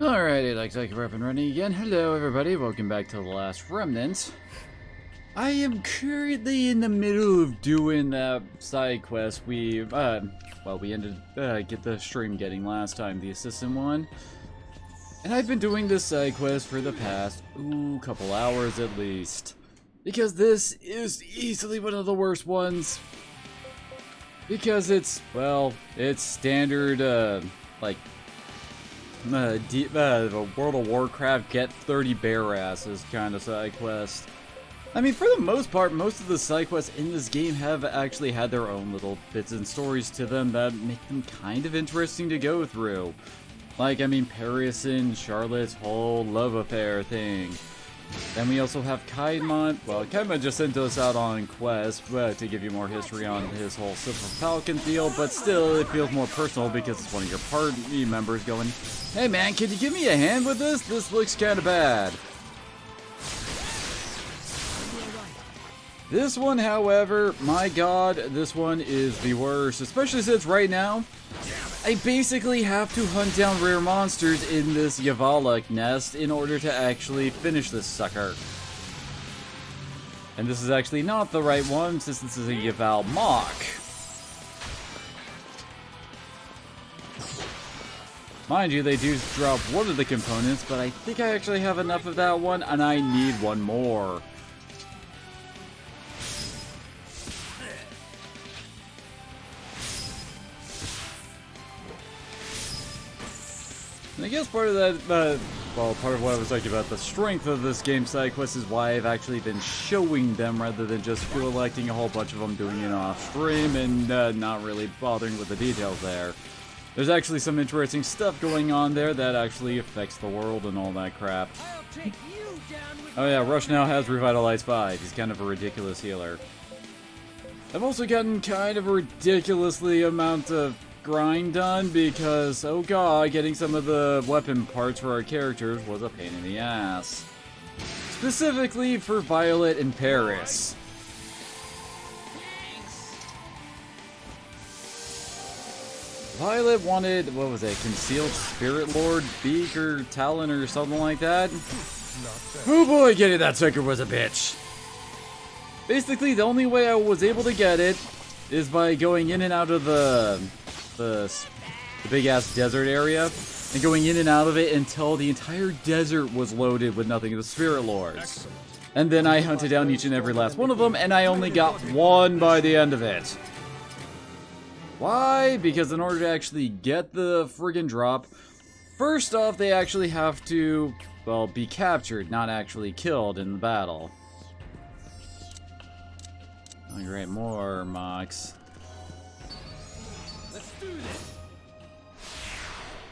Alrighty, looks like we're up and running again. Hello everybody, welcome back to the last Remnant. I am currently in the middle of doing that side quest we ended get the stream getting last time, the assistant one. And I've been doing this side quest for the past, couple hours at least. Because this is easily one of the worst ones. Because it's standard, the World of Warcraft get 30 bear asses kind of side quest. I mean, for the most part, most of the side quests in this game have actually had their own little bits and stories to them that make them kind of interesting to go through. Like, I mean, Paris and Charlotte's whole love affair thing. Then we also have Kaimon. Well, Kaimon just sent us out on quest to give you more history on his whole Silver Falcon deal, but still, it feels more personal because it's one of your party members going, "Hey man, can you give me a hand with this? This looks kind of bad." This one, however, my god, this one is the worst, especially since right now, I basically have to hunt down rare monsters in this Yavalak nest in order to actually finish this sucker. And this is actually not the right one, since this is a Yaval mock. Mind you, they do drop one of the components, but I think I actually have enough of that one, and I need one more. And I guess part of that, part of what I was talking about the strength of this game side quest is why I've actually been showing them rather than just collecting a whole bunch of them, doing it off stream, and not really bothering with the details there. There's actually some interesting stuff going on there that actually affects the world and all that crap. Oh yeah, Rush now has Revitalize 5. He's kind of a ridiculous healer. I've also gotten kind of a ridiculously amount of grind done because, oh god, getting some of the weapon parts for our characters was a pain in the ass. Specifically for Violet and Paris. Violet wanted, what was it, Concealed Spirit Lord Beak or Talon or something like that? Oh boy, getting that sucker was a bitch. Basically, the only way I was able to get it is by going in and out of the big-ass desert area, and going in and out of it until the entire desert was loaded with nothing but Spirit Lords. And then I hunted down each and every last one of them, and I only got one by the end of it. Why? Because in order to actually get the friggin' drop, first off, they actually have to, well, be captured, not actually killed in the battle. Alright, more mocks.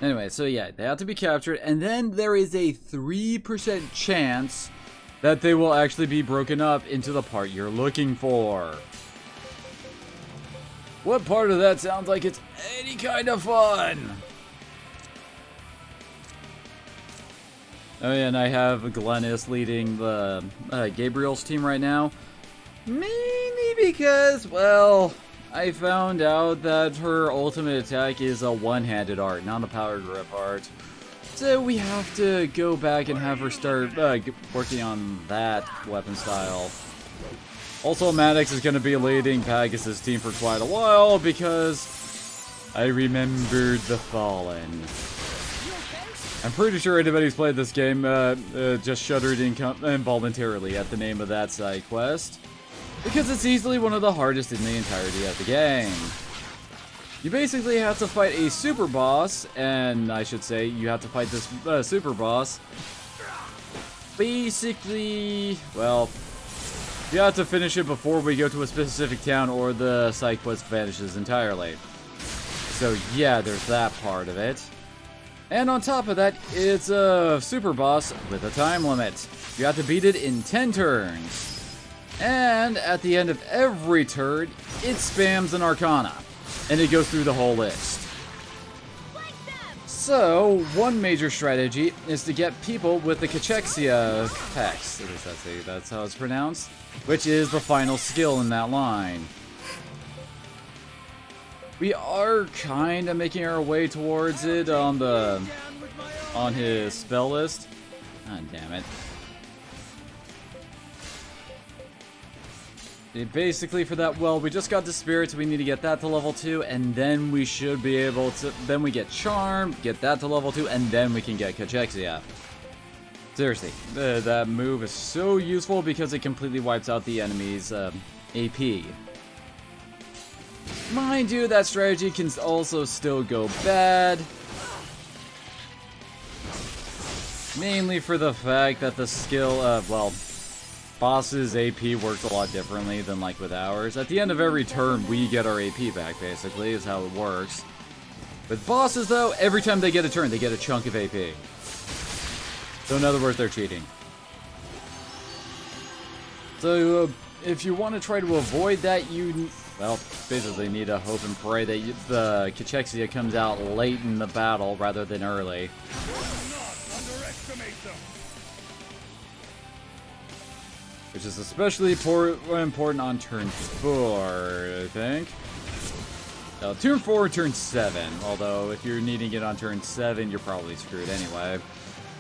Anyway, so yeah, they have to be captured, and then there is a 3% chance that they will actually be broken up into the part you're looking for. What part of that sounds like it's any kind of fun? Oh yeah, and I have Glennis leading the Gabriel's team right now. Mainly because, well, I found out that her ultimate attack is a one-handed art, not a power grip art. So we have to go back and have her start working on that weapon style. Also, Maddox is going to be leading Pagus' team for quite a while because I remembered the Fallen. I'm pretty sure anybody who's played this game just shuddered involuntarily at the name of that side quest. Because it's easily one of the hardest in the entirety of the game. You basically have to fight a super boss, and I should say you have to fight this super boss. Basically, well, you have to finish it before we go to a specific town or the side quest vanishes entirely. So yeah, there's that part of it. And on top of that, it's a super boss with a time limit. You have to beat it in 10 turns. And at the end of every turn, it spams an Arcana, and it goes through the whole list. So, one major strategy is to get people with the Cachexia Hex, that's how it's pronounced, which is the final skill in that line. We are kind of making our way towards it on the on his spell list. Ah, damn it. Basically for that, well, we just got the spirits, we need to get that to level 2, and then we should be able to, then we get charm, get that to level 2, and then we can get Cachexia. Seriously, that move is so useful because it completely wipes out the enemy's AP. Mind you, that strategy can also still go bad. Mainly for the fact that the skill, well, boss's AP works a lot differently than like with ours. At the end of every turn, we get our AP back, basically, is how it works. With bosses, though, every time they get a turn, they get a chunk of AP. So in other words, they're cheating. So if you want to try to avoid that, you, well, basically need to hope and pray that the Cachexia comes out late in the battle rather than early. Which is especially important on turn 4, I think. Turn 4 and turn 7. Although, if you're needing it on turn 7, you're probably screwed anyway.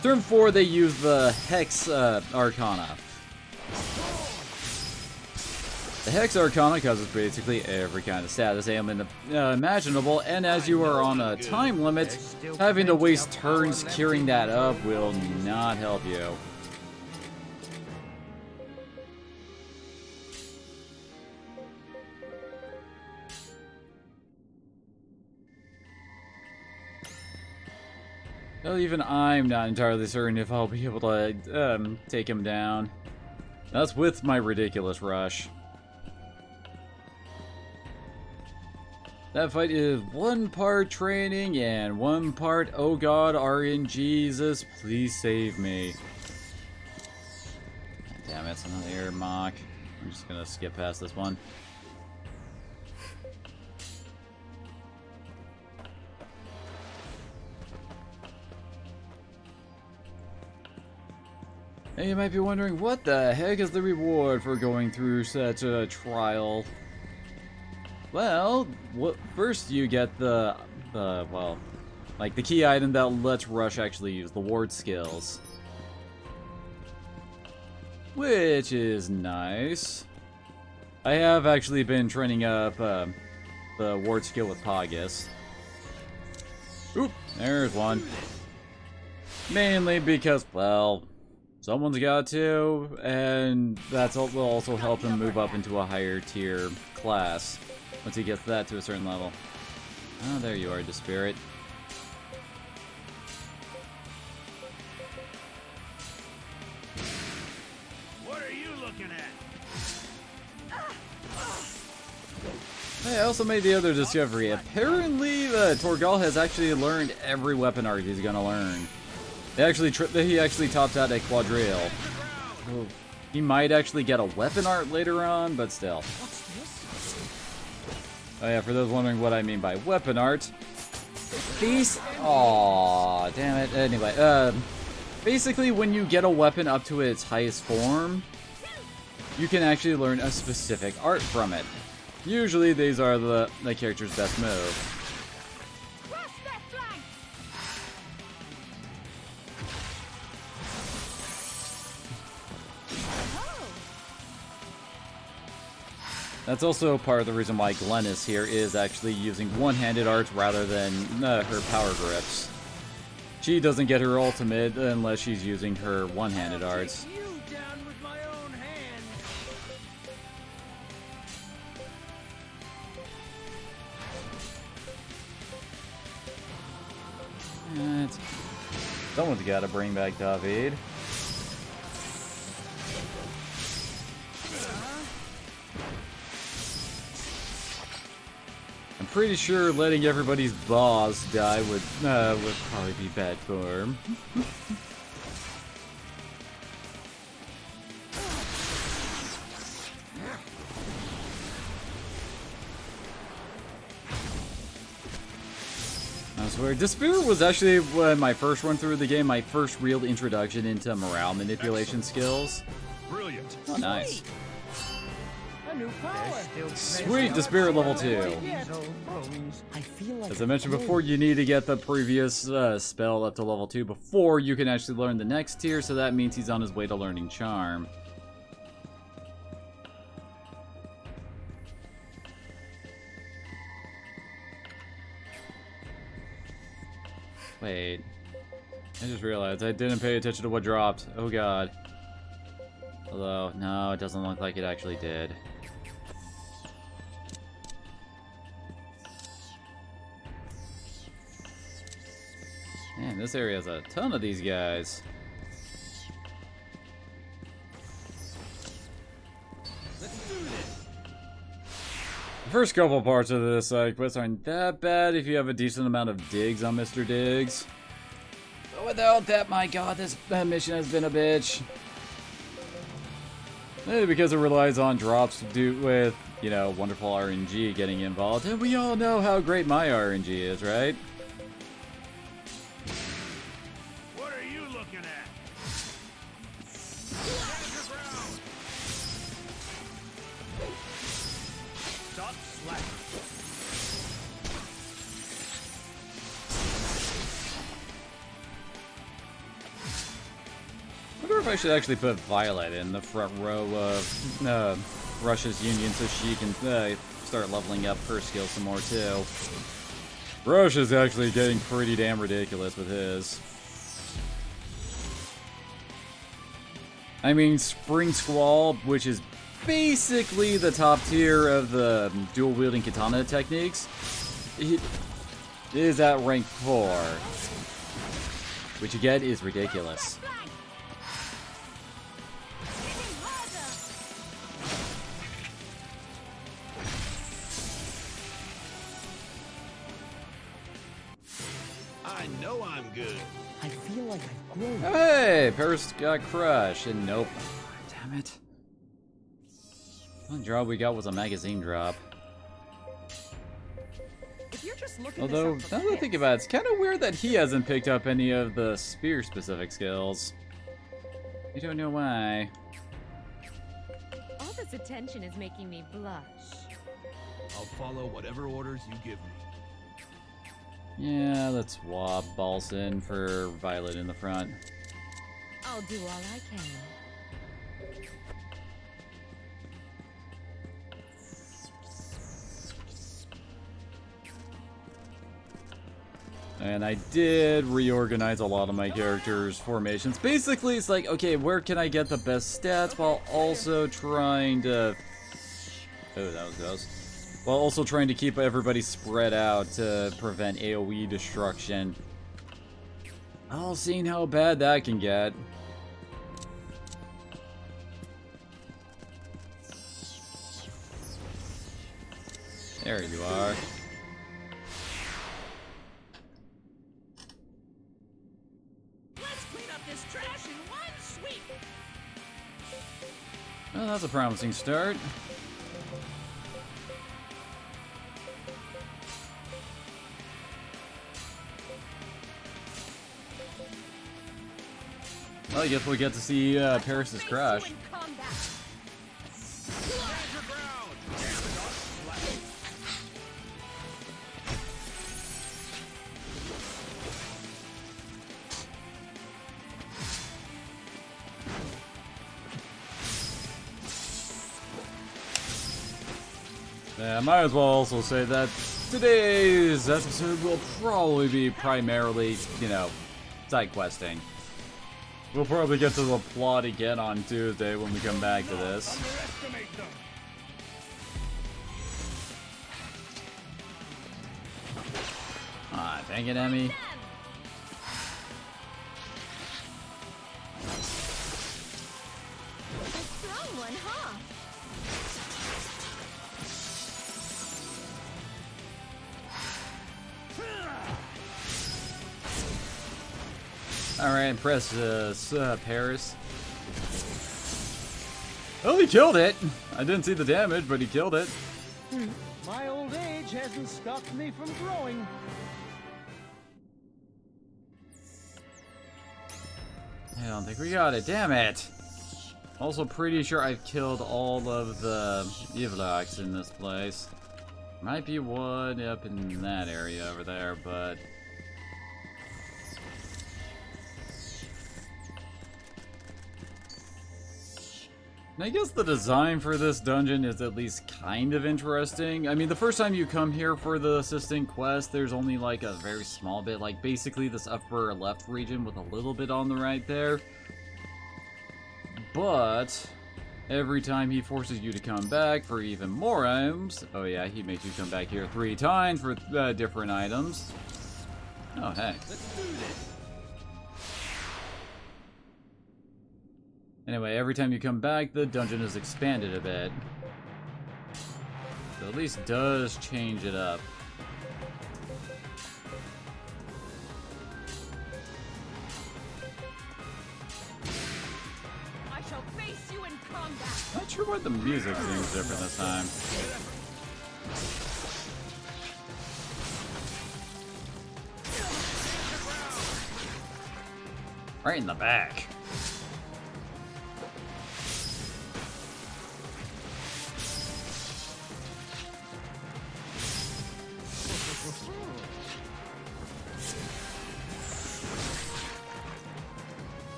Turn 4, they use the Hex Arcana. The Hex Arcana causes basically every kind of status ailment imaginable, and as you are on a time limit, having to waste turns curing that up will not help you. Well, even I'm not entirely certain if I'll be able to take him down. That's with my ridiculous rush. That fight is 1 part training and 1 part, oh god, RNGesus, please save me. Damn it, it's another air mock. I'm just gonna skip past this one. And you might be wondering, what the heck is the reward for going through such a trial? Well, first you get the well, like the key item that lets Rush actually use the ward skills. Which is nice. I have actually been training up the ward skill with Pogus. Oop, there's one. Mainly because, well, someone's got to, and that will also help him move up into a higher tier class once he gets that to a certain level. Oh, there you are, Dispirit. What are you looking at? Hey, I also made the other discovery. Apparently, Torgal has actually learned every weapon art he's gonna learn. He actually topped out at Quadrille. Oh, he might actually get a weapon art later on, but still. Oh yeah, for those wondering what I mean by weapon art. Aw, damn it. Anyway, basically when you get a weapon up to its highest form, you can actually learn a specific art from it. Usually these are the character's best move. That's also part of the reason why Glennis here is actually using one-handed arts rather than her power grips. She doesn't get her ultimate unless she's using her one-handed arts. Someone's got to bring back David. I'm pretty sure letting everybody's boss die would probably be bad for him. I swear, Despair was actually my first run through the game, my first real introduction into morale manipulation skills. Brilliant. Oh, nice. a new power. Sweet, the spirit level 2. I feel like As I mentioned before, you need to get the previous spell up to level 2 before you can actually learn the next tier, so that means he's on his way to learning Charm. Wait. I just realized I didn't pay attention to what dropped. Oh god. Although, no, it doesn't look like it actually did. Man, this area has a ton of these guys. Let's do this. The first couple parts of this quest aren't that bad if you have a decent amount of digs on Mr. Diggs. But without that, my god, this mission has been a bitch. Maybe because it relies on drops to do with, you know, wonderful RNG getting involved. And we all know how great my RNG is, right? What are you looking at? Stand your ground. Stop slacking. I wonder if I should actually put Violet in the front row of Rush's Union so she can start leveling up her skills some more too. Rush is actually getting pretty damn ridiculous with his. I mean, Spring Squall, which is basically the top tier of the dual-wielding katana techniques, it is at rank 4. Which you get is ridiculous. I know I'm good. I feel like I've grown. Hey, Paris got crushed, and nope. Damn it. The only drop we got was a magazine drop. If you're just looking Although, this now up that for I think hits, about it, it's kind of weird that he hasn't picked up any of the spear-specific skills. I don't know why. all this attention is making me blush. I'll follow whatever orders you give me. Yeah, let's swap Balson for Violet in the front. I'll do all I can. And I did reorganize a lot of my characters' formations. Basically, it's like, okay, where can I get the best stats while also trying to... Oh, that was close. While also trying to keep everybody spread out to prevent AoE destruction. All seeing how bad that can get. There you are. Let's clean up this trash in one sweep. Well, that's a promising start. Well, I guess we'll get to see Paris's crush. Stand your ground. Stop slacking. I might as well also say that today's episode will probably be primarily, you know, side questing. We'll probably get to the plot again on Tuesday when we come back to this. Underestimate them. Ah, dang it, Emmy. A strong one, huh? Alright, press Paris. Oh, he killed it! I didn't see the damage, but he killed it. My old age hasn't stopped me from growing. I don't think we got it, damn it! Also pretty sure I've killed all of the Evlox in this place. Might be one up in that area over there, but... And I guess the design for this dungeon is at least kind of interesting. I mean, the first time you come here for the assistant quest, there's only like a very small bit, like basically this upper left region with a little bit on the right there. But every time he forces you to come back for even more items, oh yeah, he makes you come back here 3 times for different items. Oh hey. Let's do this. Anyway, every time you come back, the dungeon is expanded a bit. So at least does change it up. I shall face you in combat. Not sure why the music seems different this time. Right in the back.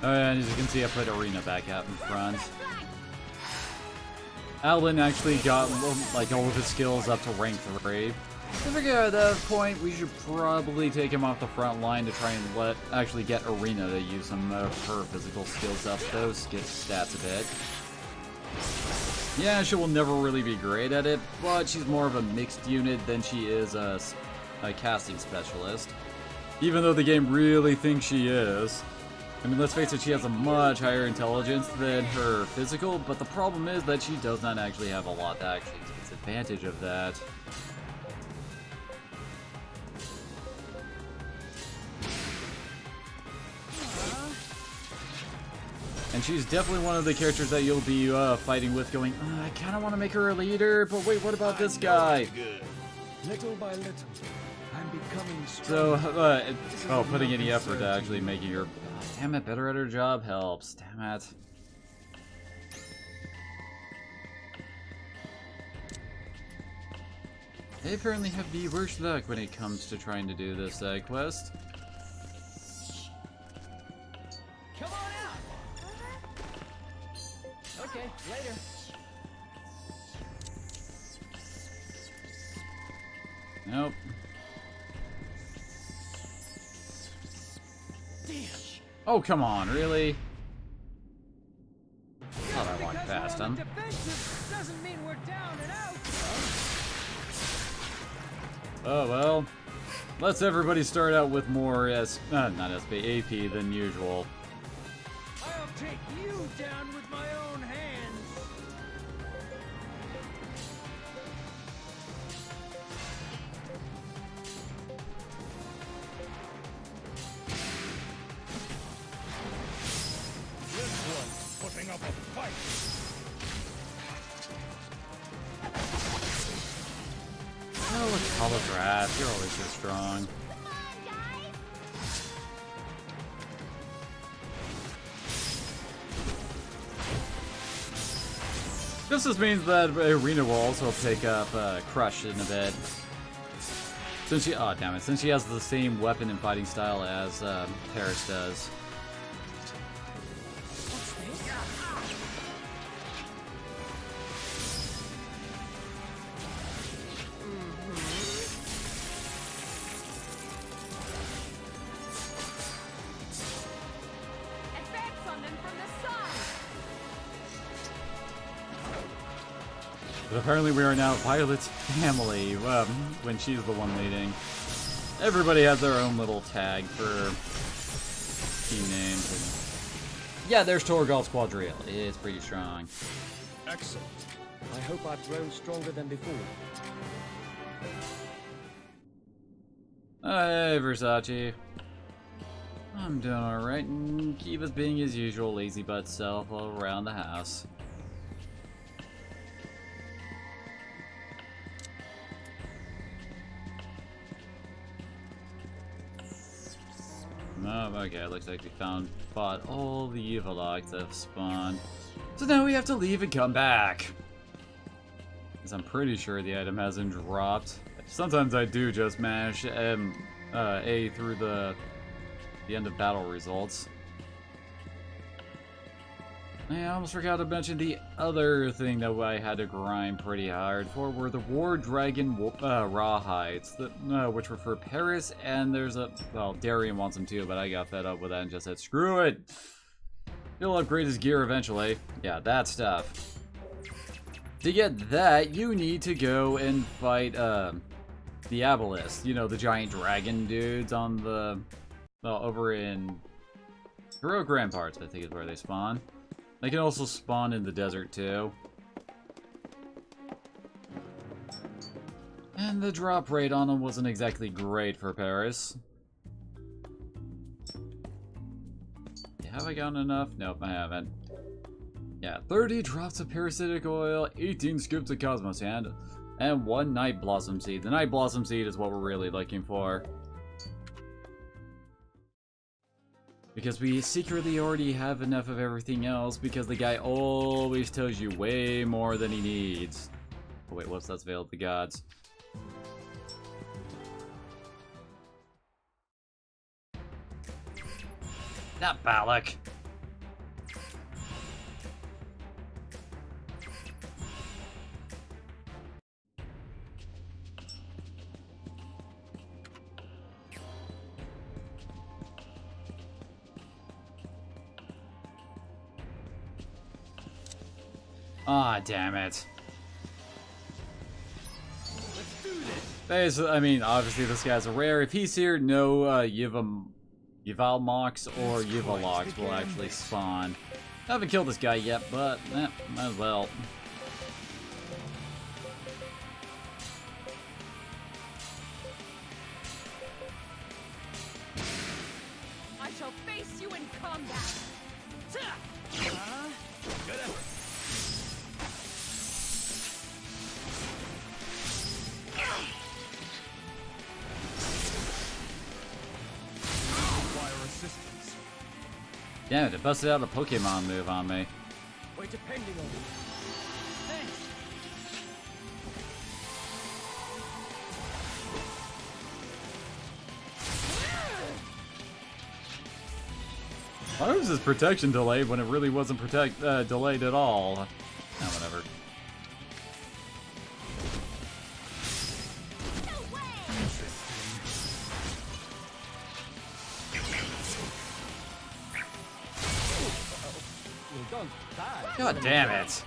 Oh yeah, and as you can see, I put Arena back out in front. Alan actually got like all of his skills up to rank 3. I figure at that point we should probably take him off the front line to try and actually get Arena to use some of her physical skills up those stats a bit. Yeah, she will never really be great at it, but she's more of a mixed unit than she is a casting specialist. Even though the game really thinks she is. I mean, let's face it, she has a much higher intelligence than her physical, but the problem is that she does not actually have a lot that actually takes advantage of that. And she's definitely one of the characters that you'll be fighting with going, I kind of want to make her a leader, but wait, what about this guy? Little by little, I'm becoming stronger. So, putting any effort to actually making her... Damn it, better at her job helps. Damn it. They apparently have the worst luck when it comes to trying to do this quest. Come on out. Okay, later. Nope. Damn. Oh, come on, really? Thought I walked past him. Defensive doesn't mean we're down and out. Oh, well. Let's everybody start out with more not SP, AP than usual. I'll take you down with my own hands. Putting up a fight. Oh, it's holograph. You're always so strong. This just means that Arena will also pick up Crush in a bit. Since she, oh damn it, since she has the same weapon and fighting style as Paris does. Advance on them from the side. But apparently we are now Violet's family, when she's the one leading. Everybody has their own little tag for team names. And yeah, there's Torgal's Quadrille. It's pretty strong. Excellent. I hope I've grown stronger than before. Hey, Versace. I'm doing alright, and Kiva's being his usual lazy butt self around the house. Oh, okay, looks like we fought all the evil dogs that have spawned. So now we have to leave and come back. Because I'm pretty sure the item hasn't dropped. Sometimes I do just mash A through the end of battle results. I almost forgot to mention the other thing that I had to grind pretty hard for were the War Dragon Rawhides, which were for Paris, and there's a... well, Darian wants them too, but I got fed up with that and just said, screw it! He'll upgrade his gear eventually. Yeah, that stuff. To get that, you need to go and fight the Aboleths. You know, the giant dragon dudes on the... well, over in... Heroic Ramparts, I think is where they spawn. They can also spawn in the desert, too. And the drop rate on them wasn't exactly great for Paris. Have I gotten enough? Nope, I haven't. Yeah, 30 drops of parasitic oil, 18 scoops of Cosmos Sand, and 1 Night Blossom Seed. The Night Blossom Seed is what we're really looking for. Because we secretly already have enough of everything else, because the guy always tells you way more than he needs. Oh wait, what's that? Veil of the Gods. Not Balak. Ah, damn it. Let's do this. I mean, obviously this guy's a rare. If he's here, no Yvalmox or Yvalox will actually spawn. I haven't killed this guy yet, but might as well. I shall face you in combat. Good effort. Require assistance. Damn it, it busted out a Pokemon move on me. We're depending on you. Thanks. Why was this protection delayed when it really wasn't delayed at all? Nah, whatever. God damn it.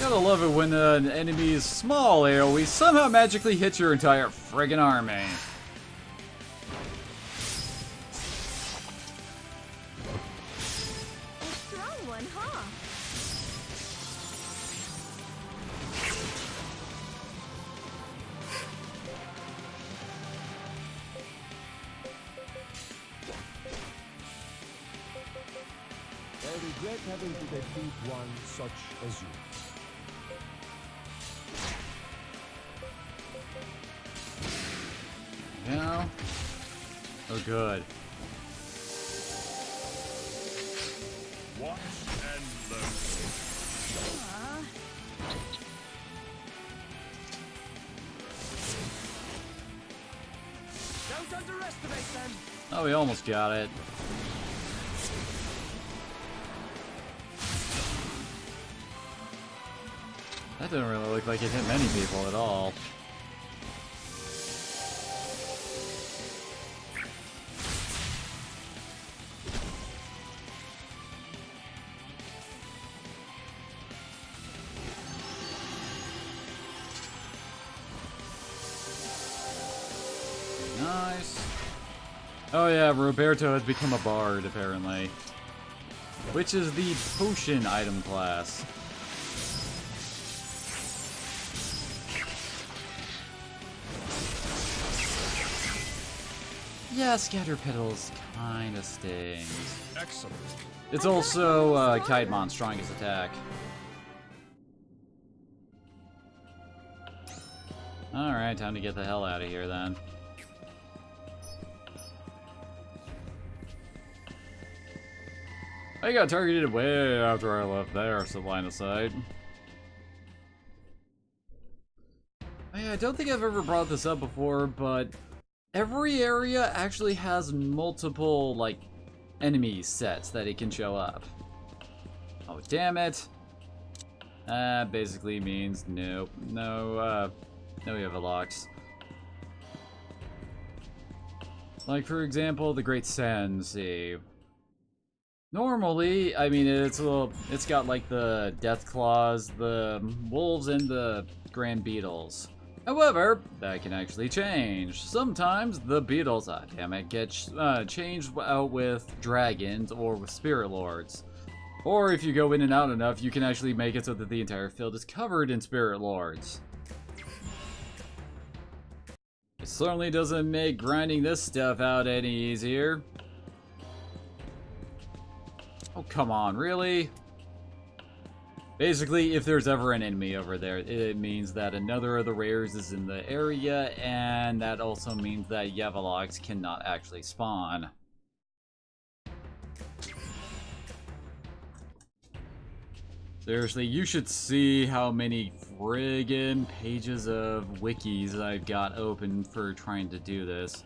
Gotta love it when an enemy's small AoE somehow magically hits your entire friggin' army. A strong one, huh? I regret having to defeat one such as you. Yeah. Oh, good. Watch and learn. Don't underestimate them. Oh, we almost got it. That didn't really look like it hit many people at all. Nice. Oh yeah, Roberto has become a bard, apparently. Which is the potion item class. Yeah, Scatter Petals kinda stings. Excellent. It's also Kitemon's strongest attack. Alright, time to get the hell out of here then. I got targeted way after I left there, so line of sight. I don't think I've ever brought this up before, but every area actually has multiple, like, enemy sets that it can show up. Oh, damn it. Basically means nope. No Yvelocks. Like, for example, the Great Sand Sea. Normally, I mean, it's got like the Death Claws, the Wolves, and the Grand Beetles. However, that can actually change. Sometimes the Beetles, damn it, get changed out with Dragons or with Spirit Lords. Or if you go in and out enough, you can actually make it so that the entire field is covered in Spirit Lords. It certainly doesn't make grinding this stuff out any easier. Oh, come on, really? Basically, if there's ever an enemy over there, it means that another of the rares is in the area, and that also means that Yvelocks cannot actually spawn. Seriously, you should see how many friggin' pages of wikis I've got open for trying to do this.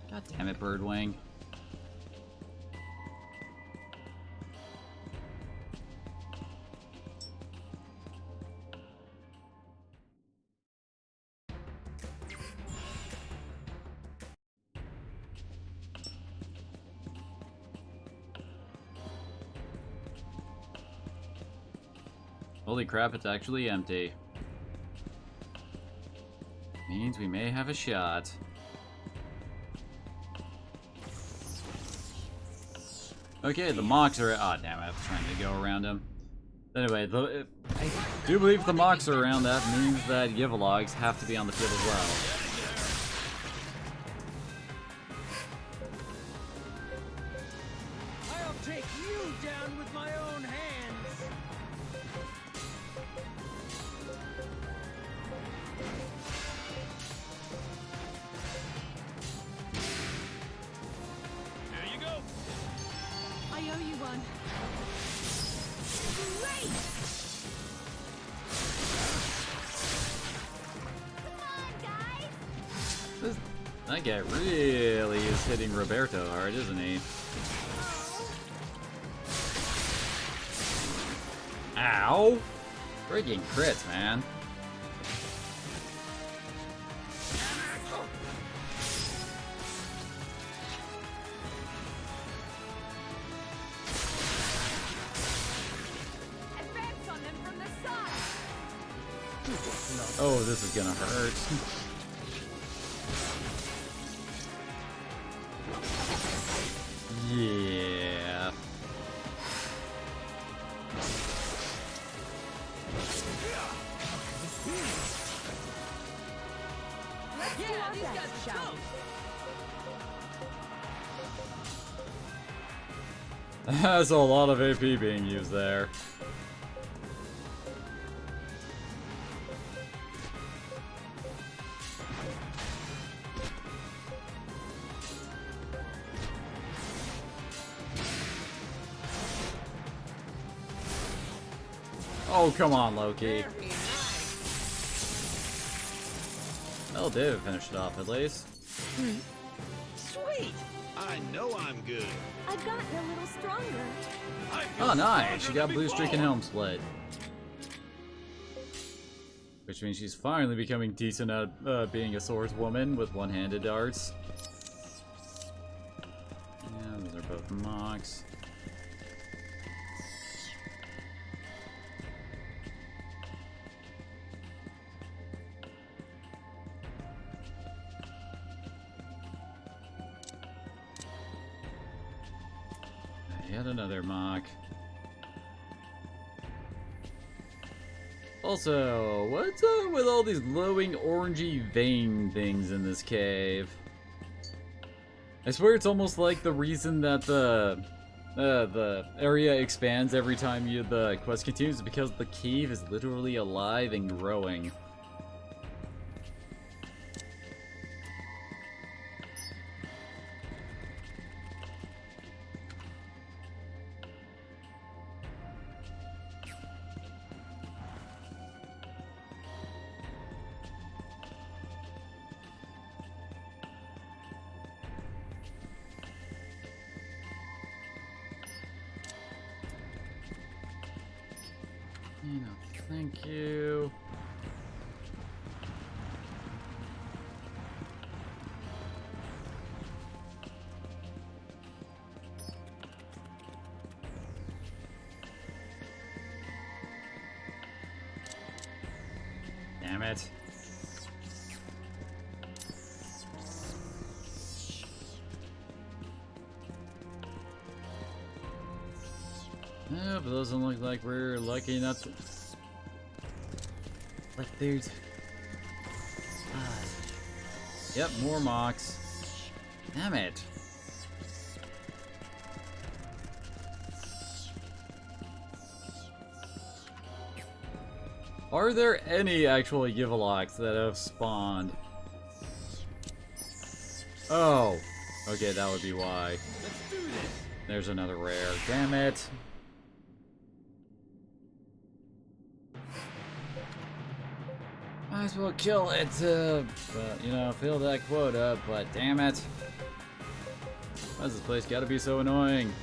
God damn it, Birdwing. Holy crap, it's actually empty. Means we may have a shot. Okay, the mocks are... Oh, damn it, I was trying to go around him. Anyway, I do believe the mocks are around. That means that Yvelocks have to be on the field as well. I'll take you down with my own hands. There you go. I owe you one. Great. That guy really is hitting Roberto hard, isn't he? Ow! Freaking crits, man. Advance on them from the side. Oh, this is gonna hurt. Yeah. Yeah, these guys are tough. That's a lot of AP being used there. Oh, come on, Loki. Very nice. Well, David finished it off at least. Sweet. I know I'm good. I've gotten a little stronger. Oh, nice. She got blue streak and helm split. Which means she's finally becoming decent at being a swordswoman with one-handed darts. Yeah, those are both mocks. Yet another mock. Also, what's up with all these glowing orangey vein things in this cave? I swear it's almost like the reason that the area expands every time the quest continues is because the cave is literally alive and growing. No, thank you. Damn it. Nope, it doesn't look like we're lucky enough to... Like, there's... Yep, more mocks. Damn it. Are there any actual Yvelocks that have spawned? Oh. Okay, that would be why. There's another rare. Damn it. Might as well kill it, but, you know, fill that quota, but damn it. Why does this place gotta be so annoying?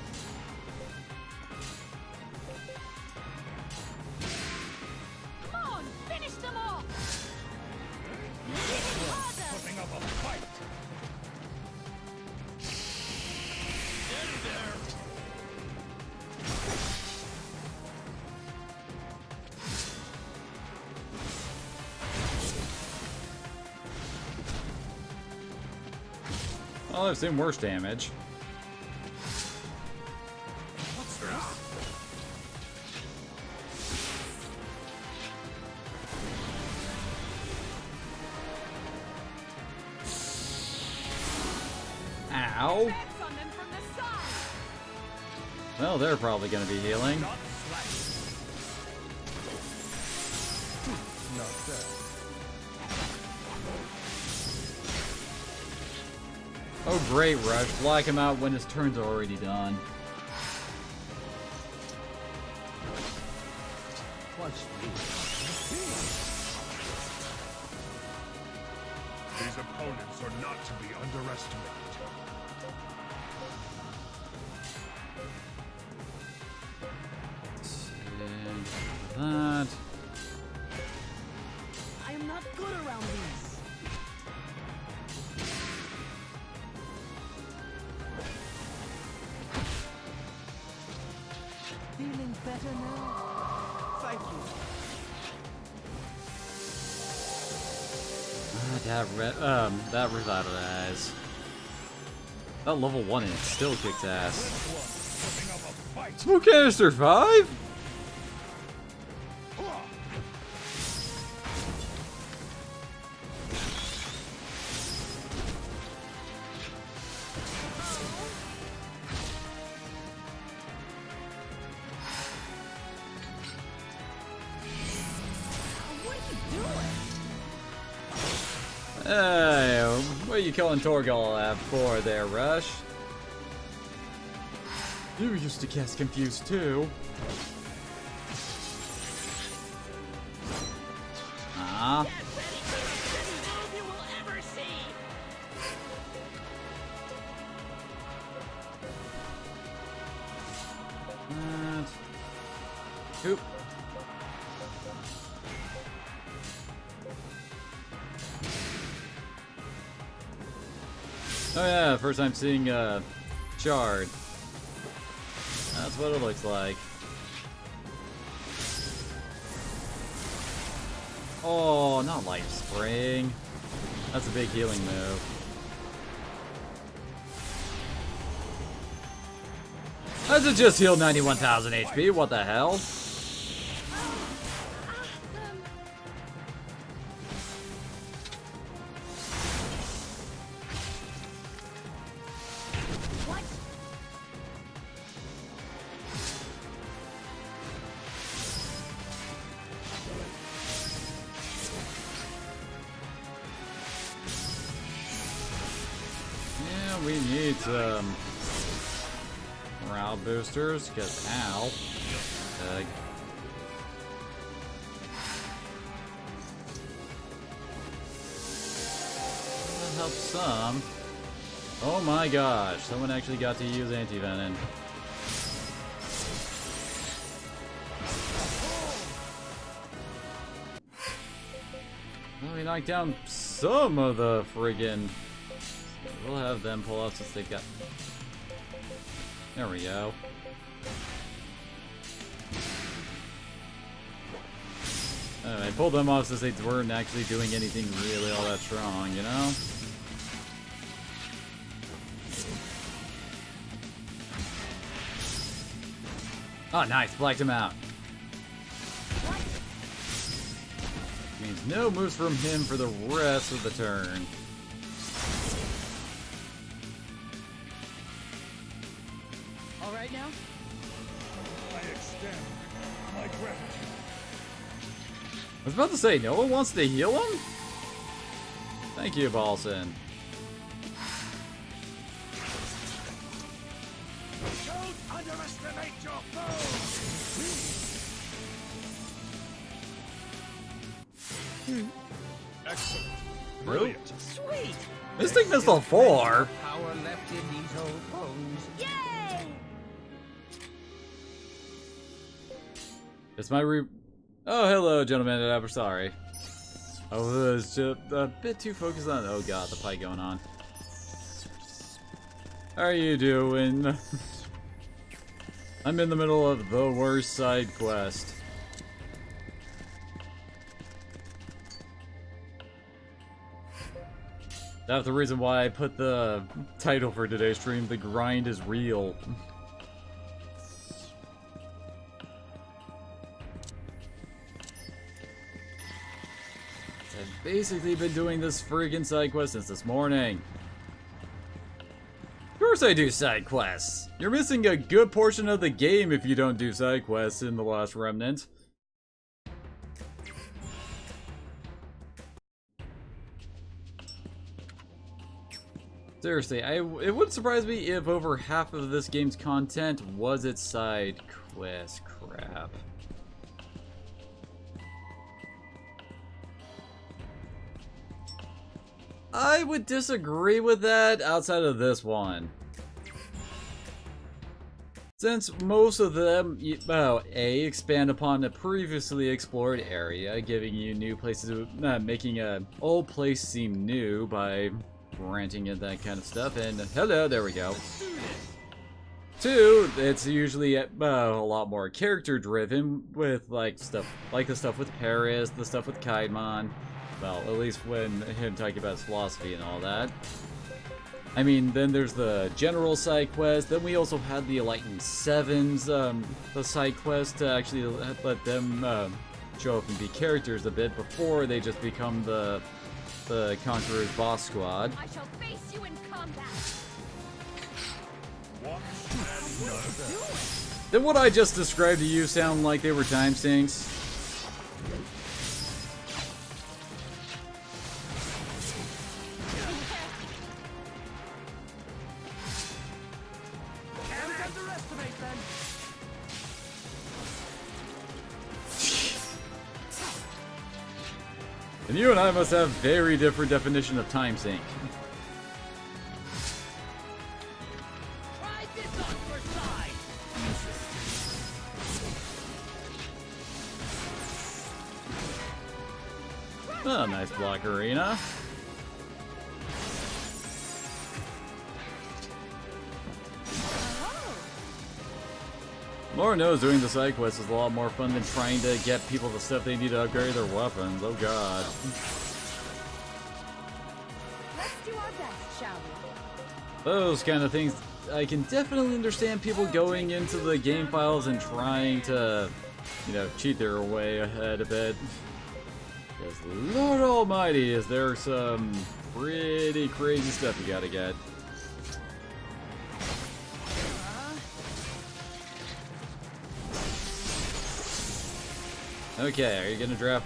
Come on, finish them off! Putting up a fight! Well, I've seen worse damage. What's this? Ow. Dance on them from the side! Well, they're probably gonna be healing. Not slack. Not bad. Oh great, Rush. Block him out when his turn's already done. Watch me. These opponents are not to be underestimated. And that. I am not good around these. Feeling better now? Thank you. That revitalize. That level 1 and it still kicks ass. Putting up a fight. Smoke canister 5? What are you doing? Hey, what are you calling Torgal for there, Rush? You used to cast Confuse too. Ah. Get ready for the best move you will ever see! Oop. Oh yeah, first time seeing Shard. That's what it looks like. Oh, not Life Spring. That's a big healing move. How's it just healed 91,000 HP? What the hell? What? Yeah, we need some morale boosters, because ow. That helps some. Oh my gosh, someone actually got to use anti-venom. Oh, we knocked down some of the friggin'... We'll have them pull off since they've got... There we go. I pulled them off since they weren't actually doing anything really all that strong, you know? Oh, nice. Blacked him out. Means no moves from him for the rest of the turn. All right now? I extend my gratitude. I was about to say, no one wants to heal him? Thank you, Balson. Don't underestimate your foe! Excellent. Brilliant. Sweet! Mystic Missile 4? Power left in these old bones. Yay! It's my Oh, hello, gentlemen. I'm sorry. I was just a bit too focused on... Oh god, the fight going on. How are you doing? I'm in the middle of the worst side quest. That's the reason why I put the title for today's stream, The Grind is Real. I've basically been doing this friggin' side quest since this morning. Of course I do side quests! You're missing a good portion of the game if you don't do side quests in The Lost Remnant. Seriously, it wouldn't surprise me if over half of this game's content was its side quest crap. I would disagree with that outside of this one. Since most of them, well, A, expand upon a previously explored area, giving you new places, making an old place seem new by granting it that kind of stuff, and hello, there we go. 2, it's usually a lot more character driven with like the stuff with Paris, the stuff with Kaidmon. Well, at least when him talking about his philosophy and all that. I mean, then there's the general side quest. Then we also had the Enlightened Sevens, the side quest to actually let them show up and be characters a bit before they just become the Conqueror's boss squad. I shall face you in combat. Did what I just described to you sound like they were time sinks? And you and I must have very different definition of time sync. Try this on for size! Oh, nice block, Arena. Lord knows doing the side quests is a lot more fun than trying to get people the stuff they need to upgrade their weapons. Oh god. Let's do our best, shall we? Those kind of things, I can definitely understand people going into the game files and trying to, you know, cheat their way ahead a bit. Because Lord Almighty, is there some pretty crazy stuff you gotta get. Okay, are you gonna drop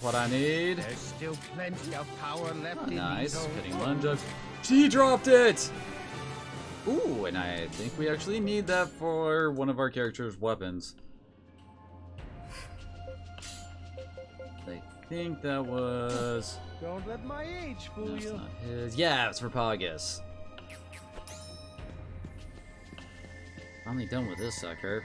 what I need? There's still plenty of power left Oh, in nice, these old hitting bones. lunge up. She dropped it! Ooh, and I think we actually need that for one of our characters' weapons. I think that was... Don't let my age fool No, it's you. not his. Yeah, it's for Pogus. Finally done with this sucker.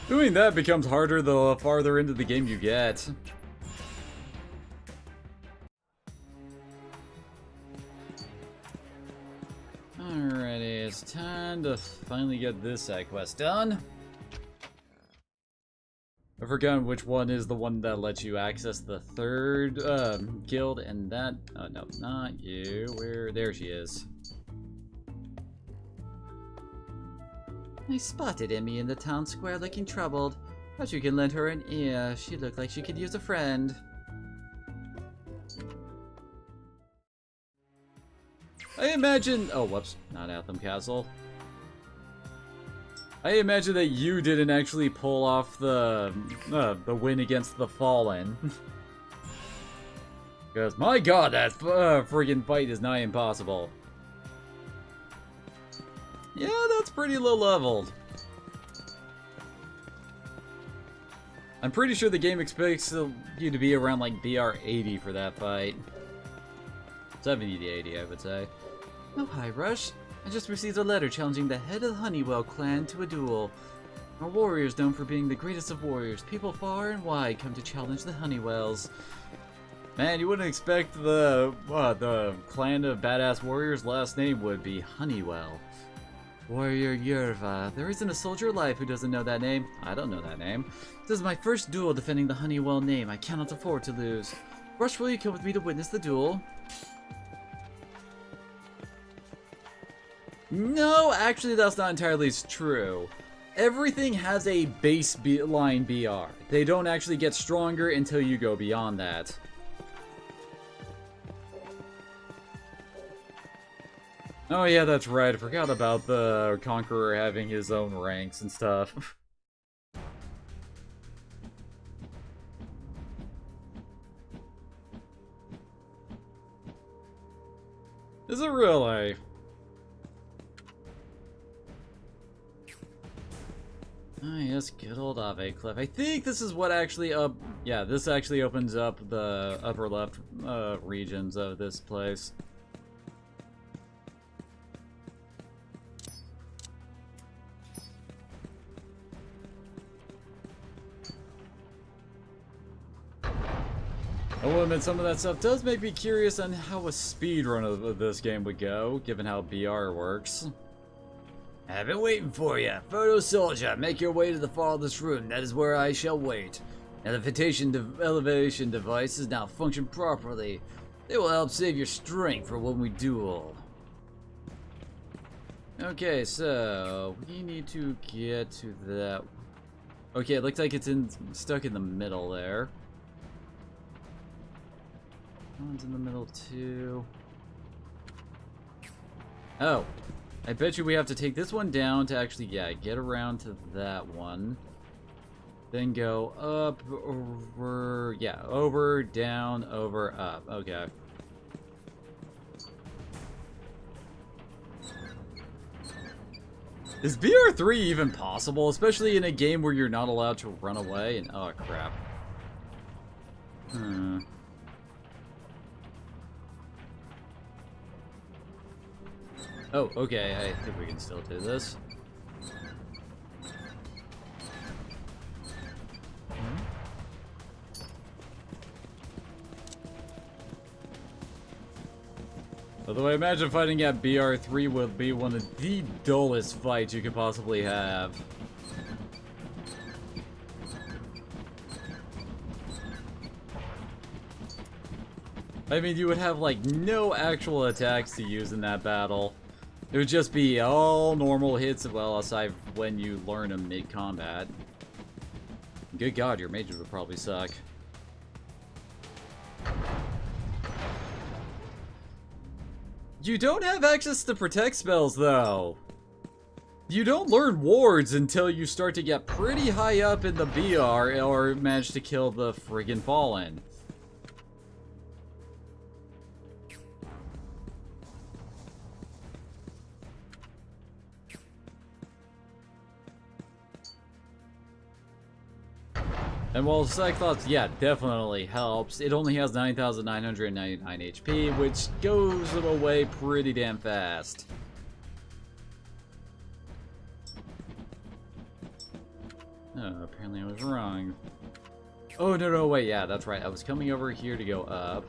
Doing that becomes harder the farther into the game you get. Alrighty, it's time to finally get this side quest done. I've forgotten which one is the one that lets you access the third guild, and that... Oh, no, not you. Where... There she is. I spotted Emmy in the town square looking troubled. Thought you can lend her an ear. She looked like she could use a friend. I imagine... Oh, whoops. Not Atham Castle. I imagine that you didn't actually pull off the win against the Fallen. Because, my god, that friggin' fight is nigh impossible. Yeah, that's pretty low leveled. I'm pretty sure the game expects you to be around like BR 80 for that fight. 70 to 80, I would say. Oh, hi, Rush. I just received a letter challenging the head of the Honeywell clan to a duel. Our warriors, known for being the greatest of warriors, people far and wide come to challenge the Honeywells. Man, you wouldn't expect the clan of badass warriors' last name would be Honeywell. Warrior Yerva. There isn't a soldier alive who doesn't know that name. I don't know that name. This is my first duel defending the Honeywell name. I cannot afford to lose. Rush, will you come with me to witness the duel? No, actually that's not entirely true. Everything has a baseline BR. They don't actually get stronger until you go beyond that. Oh yeah, that's right. I forgot about the Conqueror having his own ranks and stuff. Is it really? Ah, yes, good old Ave Cliff. I think this is what actually yeah, this actually opens up the upper left regions of this place. I will admit, some of that stuff does make me curious on how a speedrun of this game would go, given how BR works. I've been waiting for you. Photo Soldier, make your way to the farthest room. That is where I shall wait. Now the elevation devices now function properly. They will help save your strength for when we duel. Okay, so we need to get to that. Okay, it looks like it's stuck in the middle there. One's in the middle too. Oh. I bet you we have to take this one down to actually, yeah, get around to that one. Then go up, over, yeah, over, down, over, up. Okay. Is BR3 even possible? Especially in a game where you're not allowed to run away and, oh crap. Oh, okay, I think we can still do this. Although I imagine fighting at BR3 would be one of the dullest fights you could possibly have. I mean, you would have like no actual attacks to use in that battle. It would just be all normal hits, well, aside when you learn them mid-combat. Good god, your mages would probably suck. You don't have access to protect spells, though. You don't learn wards until you start to get pretty high up in the BR or manage to kill the friggin' Fallen. And while Cyclops, yeah, definitely helps, it only has 9,999 HP, which goes away pretty damn fast. Oh, apparently I was wrong. Oh, no, wait, yeah, that's right. I was coming over here to go up.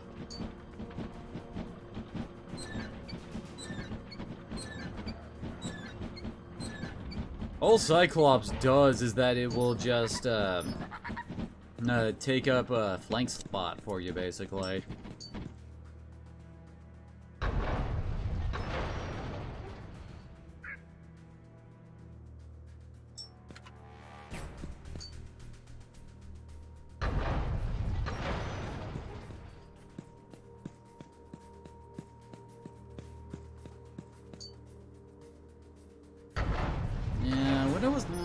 All Cyclops does is that it will just, take up a flank spot for you, basically.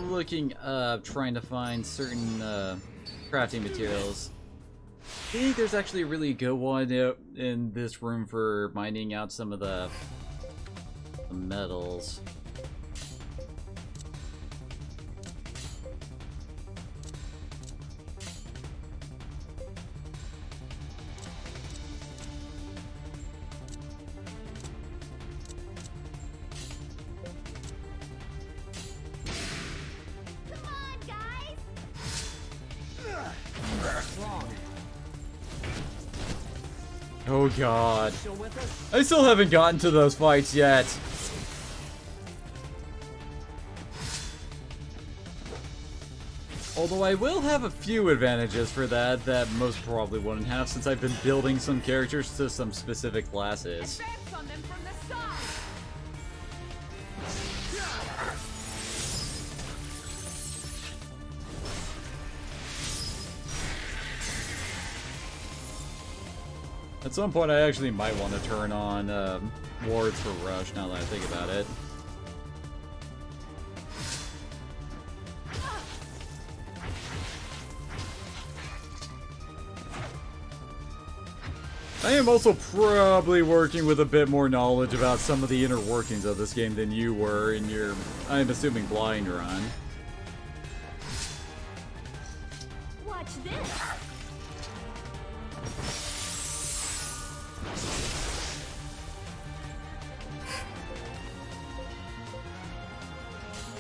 Looking up, trying to find certain crafting materials. I think there's actually a really good one in this room for mining out some of the metals. Oh god. I still haven't gotten to those fights yet. Although I will have a few advantages for that most probably wouldn't have, since I've been building some characters to some specific classes. Advance on them from the side. At some point I actually might want to turn on wards for Rush, now that I think about it. I am also probably working with a bit more knowledge about some of the inner workings of this game than you were in your, I'm assuming, blind run. Watch this.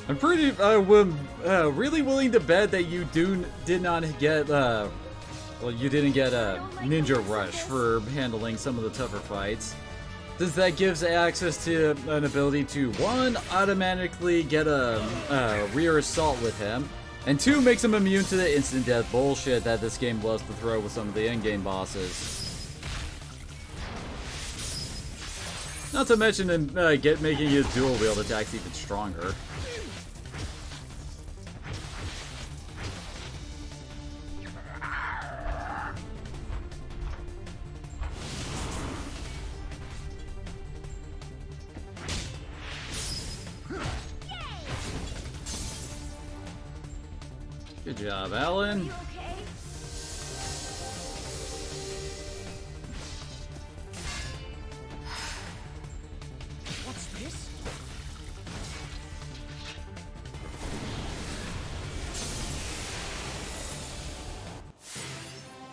I'm pretty, really willing to bet that you did not get, well, you didn't get a Ninja Rush for handling some of the tougher fights. Since that gives access to an ability to, 1, automatically get a rear assault with him, and 2, makes him immune to the instant death bullshit that this game loves to throw with some of the endgame bosses. Not to mention making his dual wield attacks even stronger. Good job, Alan. You okay? What's this?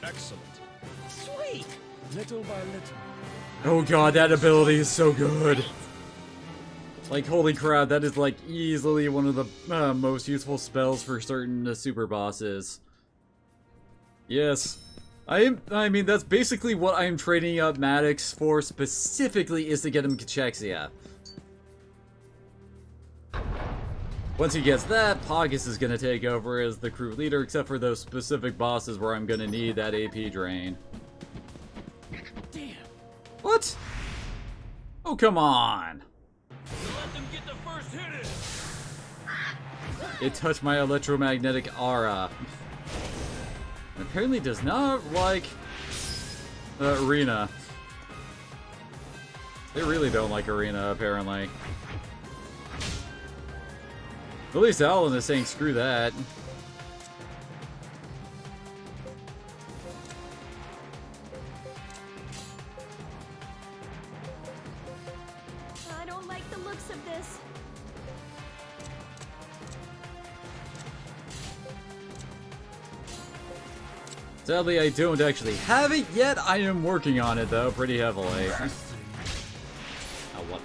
Excellent. Sweet! Little by little. Oh god, that ability is so good. Like, holy crap, that is like easily one of the most useful spells for certain super bosses. Yes. I mean, that's basically what I'm training up Maddox for specifically, is to get him Cachexia. Once he gets that, Pogus is gonna take over as the crew leader, except for those specific bosses where I'm gonna need that AP drain. Damn! What? Oh, come on. Let them get the first hit in! It touched my electromagnetic aura. And apparently does not like Arena. They really don't like Arena, apparently. At least Alan is saying screw that. I don't like the looks of this. Sadly, I don't actually have it yet. I am working on it, though, pretty heavily. Oh, what?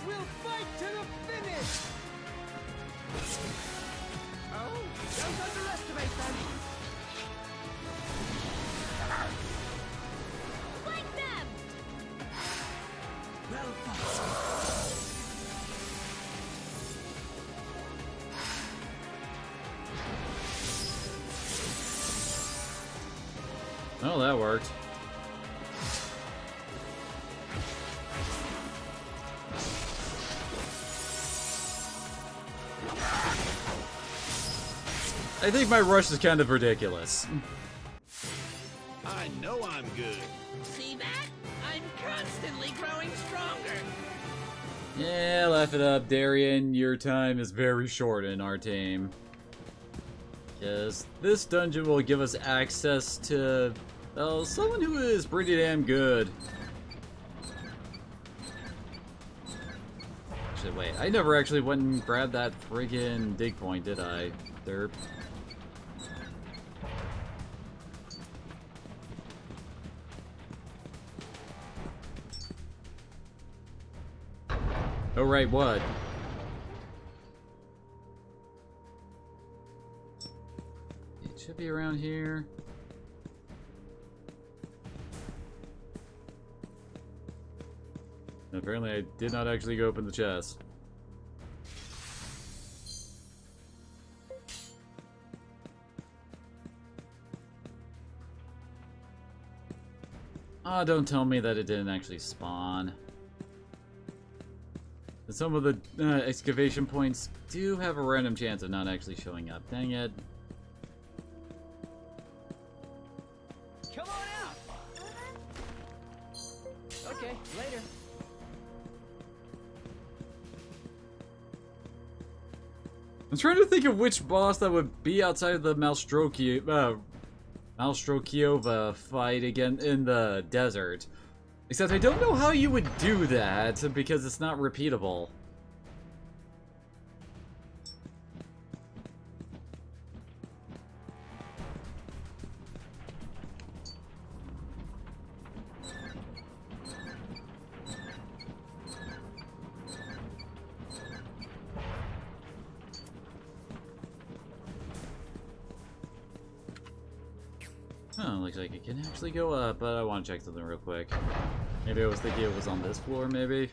We'll fight to the finish! Oh, don't underestimate them. Like them! Well fought. Oh, that worked. I think my rush is kind of ridiculous. I know I'm good. See that? I'm constantly growing stronger. Yeah, laugh it up, Darian. Your time is very short in our team. Yes, this dungeon will give us access to, well, someone who is pretty damn good. Actually, wait, I never actually went and grabbed that friggin' dig point, did I? Derp. Oh, right, what? It should be around here. Apparently I did not actually go open the chest. Ah, don't tell me that it didn't actually spawn. And some of the excavation points do have a random chance of not actually showing up. Dang it. Come on out. Okay, later. I'm trying to think of which boss that would be outside of the Malstrokiova fight again in the desert. Except I don't know how you would do that because it's not repeatable. Oh, looks like it can actually go up, but I want to check something real quick. Maybe I was thinking it was on this floor, maybe?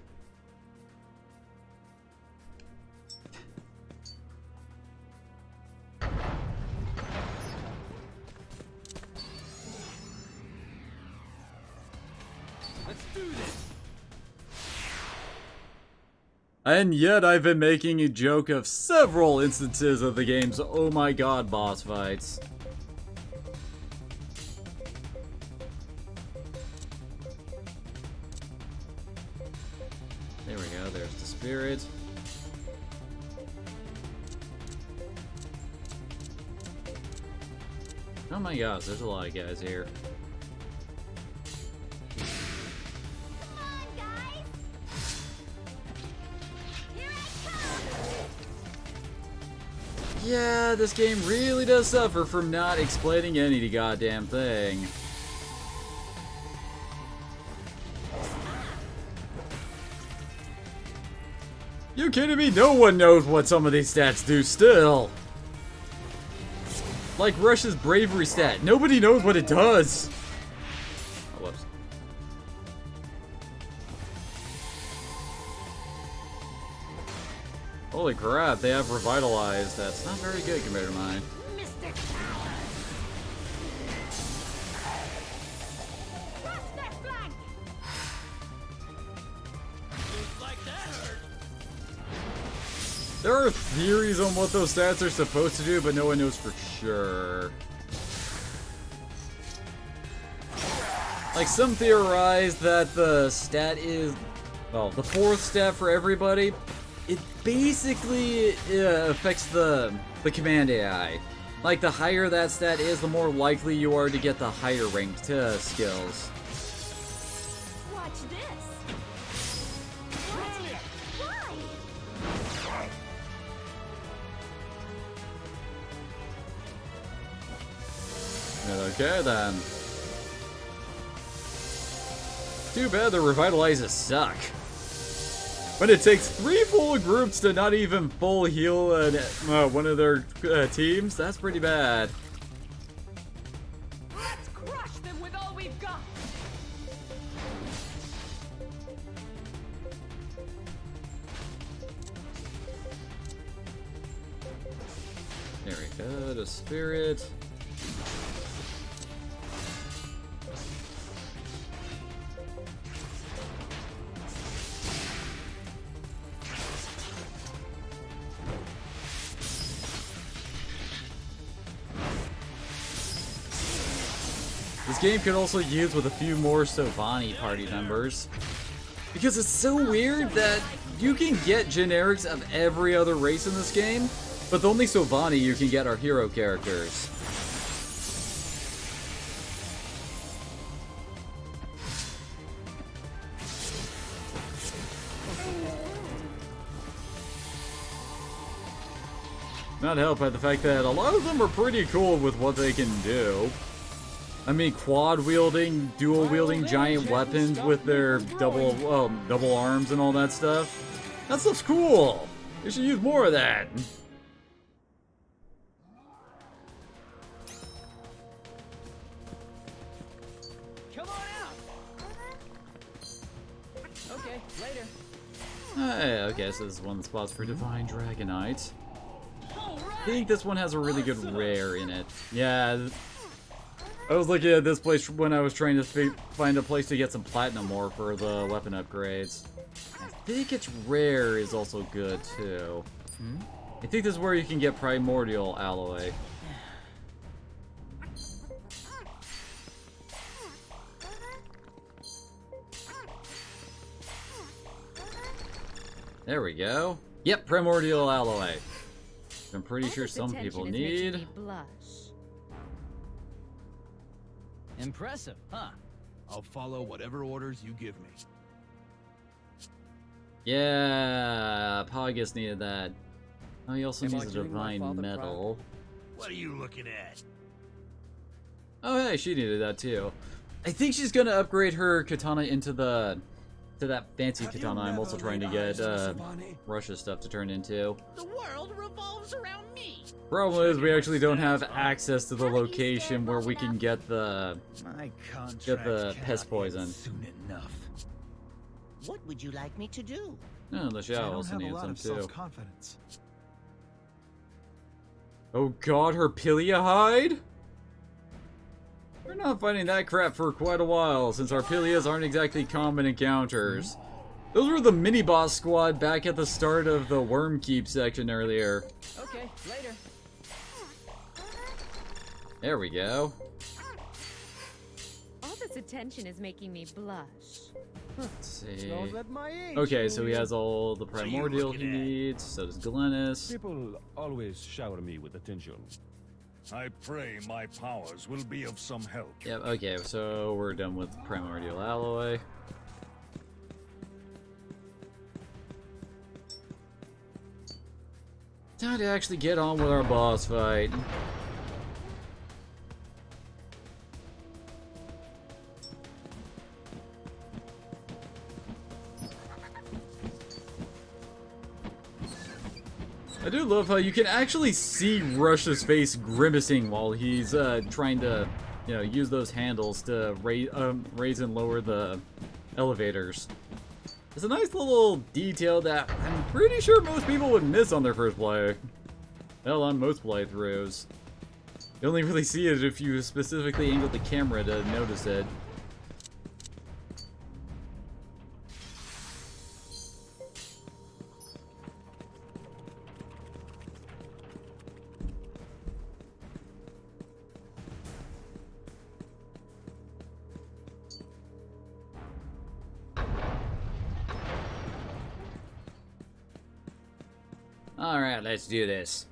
Let's do this. And yet I've been making a joke of several instances of the game's oh my god boss fights. There we go, there's the spirit. Oh my gosh, there's a lot of guys here. Come on, guys! Here I come! Yeah, this game really does suffer from not explaining any goddamn thing. You kidding me? No one knows what some of these stats do still. Like Rush's bravery stat. Nobody knows what it does. Oh, whoops. Holy crap, they have revitalized. That's not very good compared to mine. Mr. Coward. Cross their flank! Looks like that hurt. There are theories on what those stats are supposed to do, but no one knows for sure. Like, some theorize that the stat is, well, the fourth stat for everybody, it basically affects the command AI. Like, the higher that stat is, the more likely you are to get the higher ranked skills. Watch this! What? Why? Okay, then. Too bad the revitalizers suck. But it takes 3 full groups to not even full heal one of their teams. That's pretty bad. Let's crush them with all we've got. There we go, the spirit. This game could also use with a few more Sovani party members. Because it's so weird that you can get generics of every other race in this game, but the only Sovani you can get are hero characters. Not helped by the fact that a lot of them are pretty cool with what they can do. I mean, quad-wielding, dual-wielding giant weapons with their double arms and all that stuff. That stuff's cool! You should use more of that! Come on out. Okay, later. Hey, okay, so this is one of the spots for Divine Dragonite. I think this one has a really good rare in it. Yeah, I was looking at this place when I was trying to find a place to get some platinum ore for the weapon upgrades. I think its rare is also good too. I think this is where you can get primordial alloy. There we go. Yep, primordial alloy. I'm pretty sure some people need. Impressive, huh? I'll follow whatever orders you give me. Yeah, Pogus needed that. Oh, he also needs a divine metal. What are you looking at? Oh, hey, she needed that too. I think she's gonna upgrade her katana into that fancy katana I'm also trying to get Russia's stuff to turn into. The world revolves around me. Problem is, we actually don't have access to the location where we can get the pest poison. Soon enough. What would you like me to do? Oh, the I Xiao don't also have a needs lot some of too. self-confidence. Oh god, her Pilia hide? We're not fighting that crap for quite a while, since our Pilias aren't exactly common encounters. Those were the mini-boss squad back at the start of the Worm Keep section earlier. Okay, later. There we go. All this attention is making me blush. Let's see. Knows at my age, Okay, so he Julian. has all the primordial he needs, so does Glennis. People always shower me with attention. I pray my powers will be of some help. Yep, okay, so we're done with primordial alloy. Time to actually get on with our boss fight. I do love how you can actually see Rush's face grimacing while he's trying to, use those handles to raise and lower the elevators. It's a nice little detail that I'm pretty sure most people would miss on their first play. Hell, on most playthroughs. You only really see it if you specifically angle the camera to notice it. Alright, let's do this.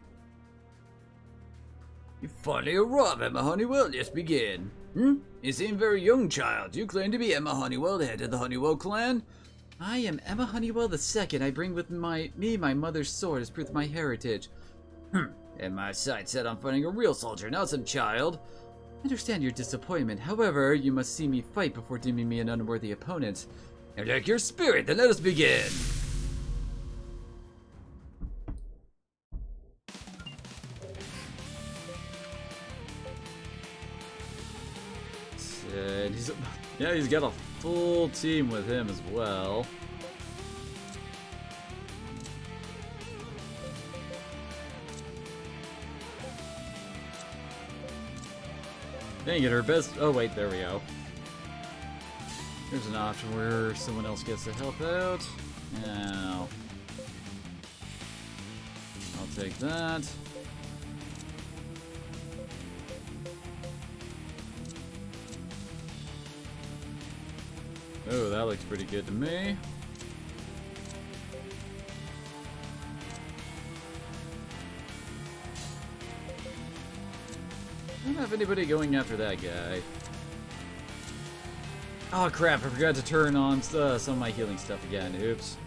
You finally arrived, Emma Honeywell. Let's begin. You seem very young, child. You claim to be Emma Honeywell, the head of the Honeywell clan? I am Emma Honeywell II. I bring with me my mother's sword as proof of my heritage. And my sights set on finding a real soldier, not some child. I understand your disappointment. However, you must see me fight before deeming me an unworthy opponent. And like your spirit, then let us begin. Yeah, he's got a full team with him as well. Dang it, her best. Oh, wait, there we go. There's an option where someone else gets to help out. Now, I'll take that. Oh, that looks pretty good to me. I don't have anybody going after that guy. Oh crap, I forgot to turn on some of my healing stuff again. Oops.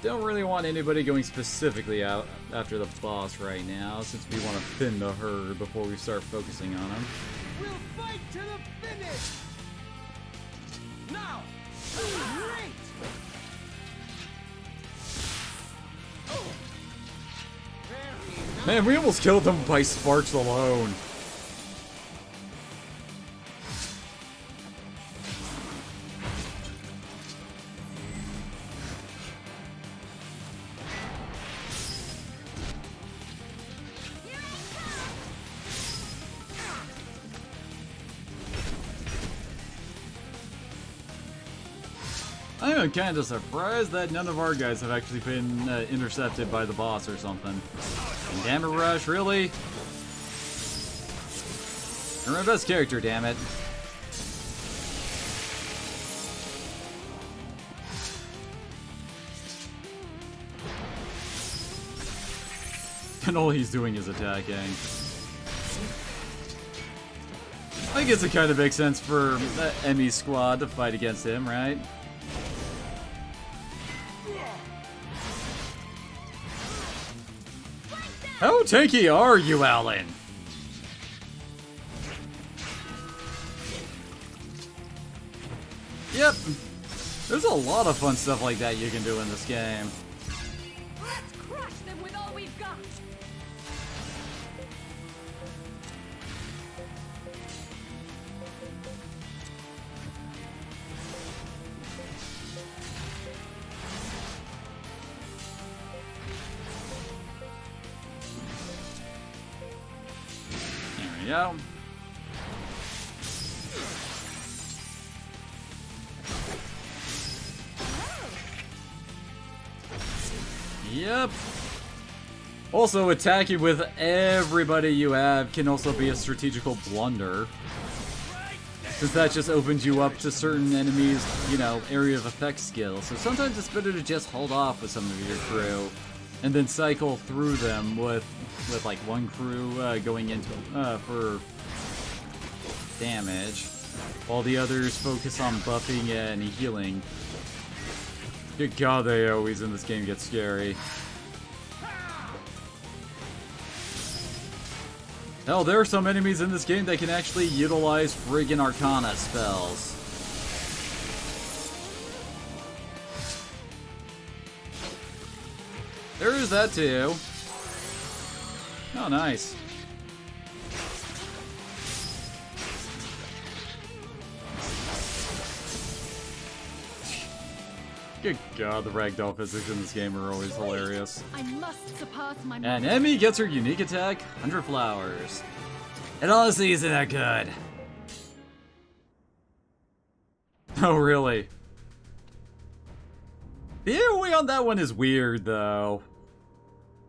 Don't really want anybody going specifically out after the boss right now, since we want to thin the herd before we start focusing on him. We'll fight to the finish! Now! Great! Man, we almost killed them by sparks alone. I'm kind of surprised that none of our guys have actually been intercepted by the boss or something. And damn it, Rush, really? You're my best character, damn it. And all he's doing is attacking. I guess it kind of makes sense for Emmy's squad to fight against him, right? How tanky are you, Alan? Yep. There's a lot of fun stuff like that you can do in this game. Let's crush them with all we've got. There we go. Yep. Also, attacking with everybody you have can also be a strategical blunder. Since that just opens you up to certain enemies, you know, area of effect skills. So sometimes it's better to just hold off with some of your crew and then cycle through them with like one crew going into for damage, while the others focus on buffing and healing. Good God, they always in this game get scary. Hell, there are some enemies in this game that can actually utilize friggin' Arcana spells. There is that too. Oh, nice. Good God, the ragdoll physics in this game are always hilarious. I must surpass my And Emmy gets her unique attack, 100 Flowers. It honestly isn't that good. Oh, really? The AoE on that one is weird, though.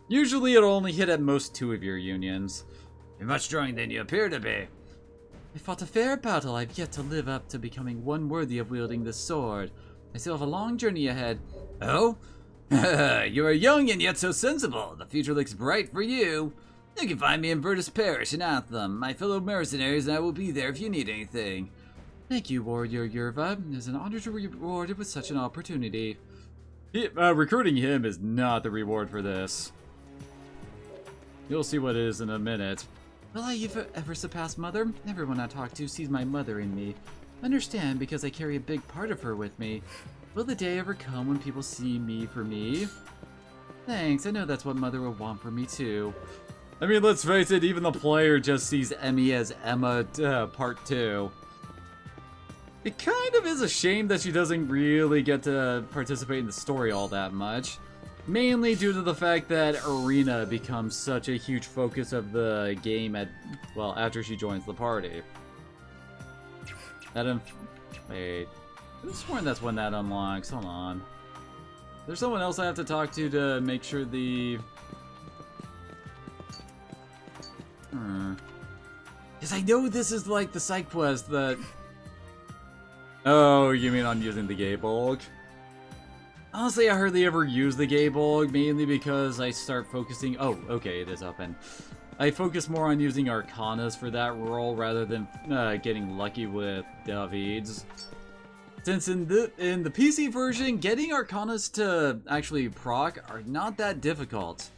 Usually it'll only hit at most 2 of your unions. You're much stronger than you appear to be. I fought a fair battle. I've yet to live up to becoming one worthy of wielding this sword. I still have a long journey ahead. Oh? You are young and yet so sensible. The future looks bright for you. You can find me in Virtus Parish in Anthem. My fellow mercenaries and I will be there if you need anything. Thank you, Warrior Yerva. It is an honor to be rewarded with such an opportunity. Recruiting him is not the reward for this. You'll see what it is in a minute. Will I ever surpass Mother? Everyone I talk to sees my mother in me. Understand, because I carry a big part of her with me. Will the day ever come when people see me for me? Thanks, I know that's what Mother will want for me too. I mean, let's face it, even the player just sees Emmy as Emma Part 2. It kind of is a shame that she doesn't really get to participate in the story all that much. Mainly due to the fact that Arena becomes such a huge focus of the game after she joins the party. Wait. I'm sworn that's when that unlocks. Hold on. There's someone else I have to talk to make sure the... Because I know this is like the side quest that... Oh, you mean I'm using the Gaybolg? Honestly, I hardly ever use the Gaybolg, mainly because I start focusing... Oh, okay, it is open. I focus more on using Arcanas for that role rather than getting lucky with Davids. Since in the PC version, getting Arcanas to actually proc are not that difficult.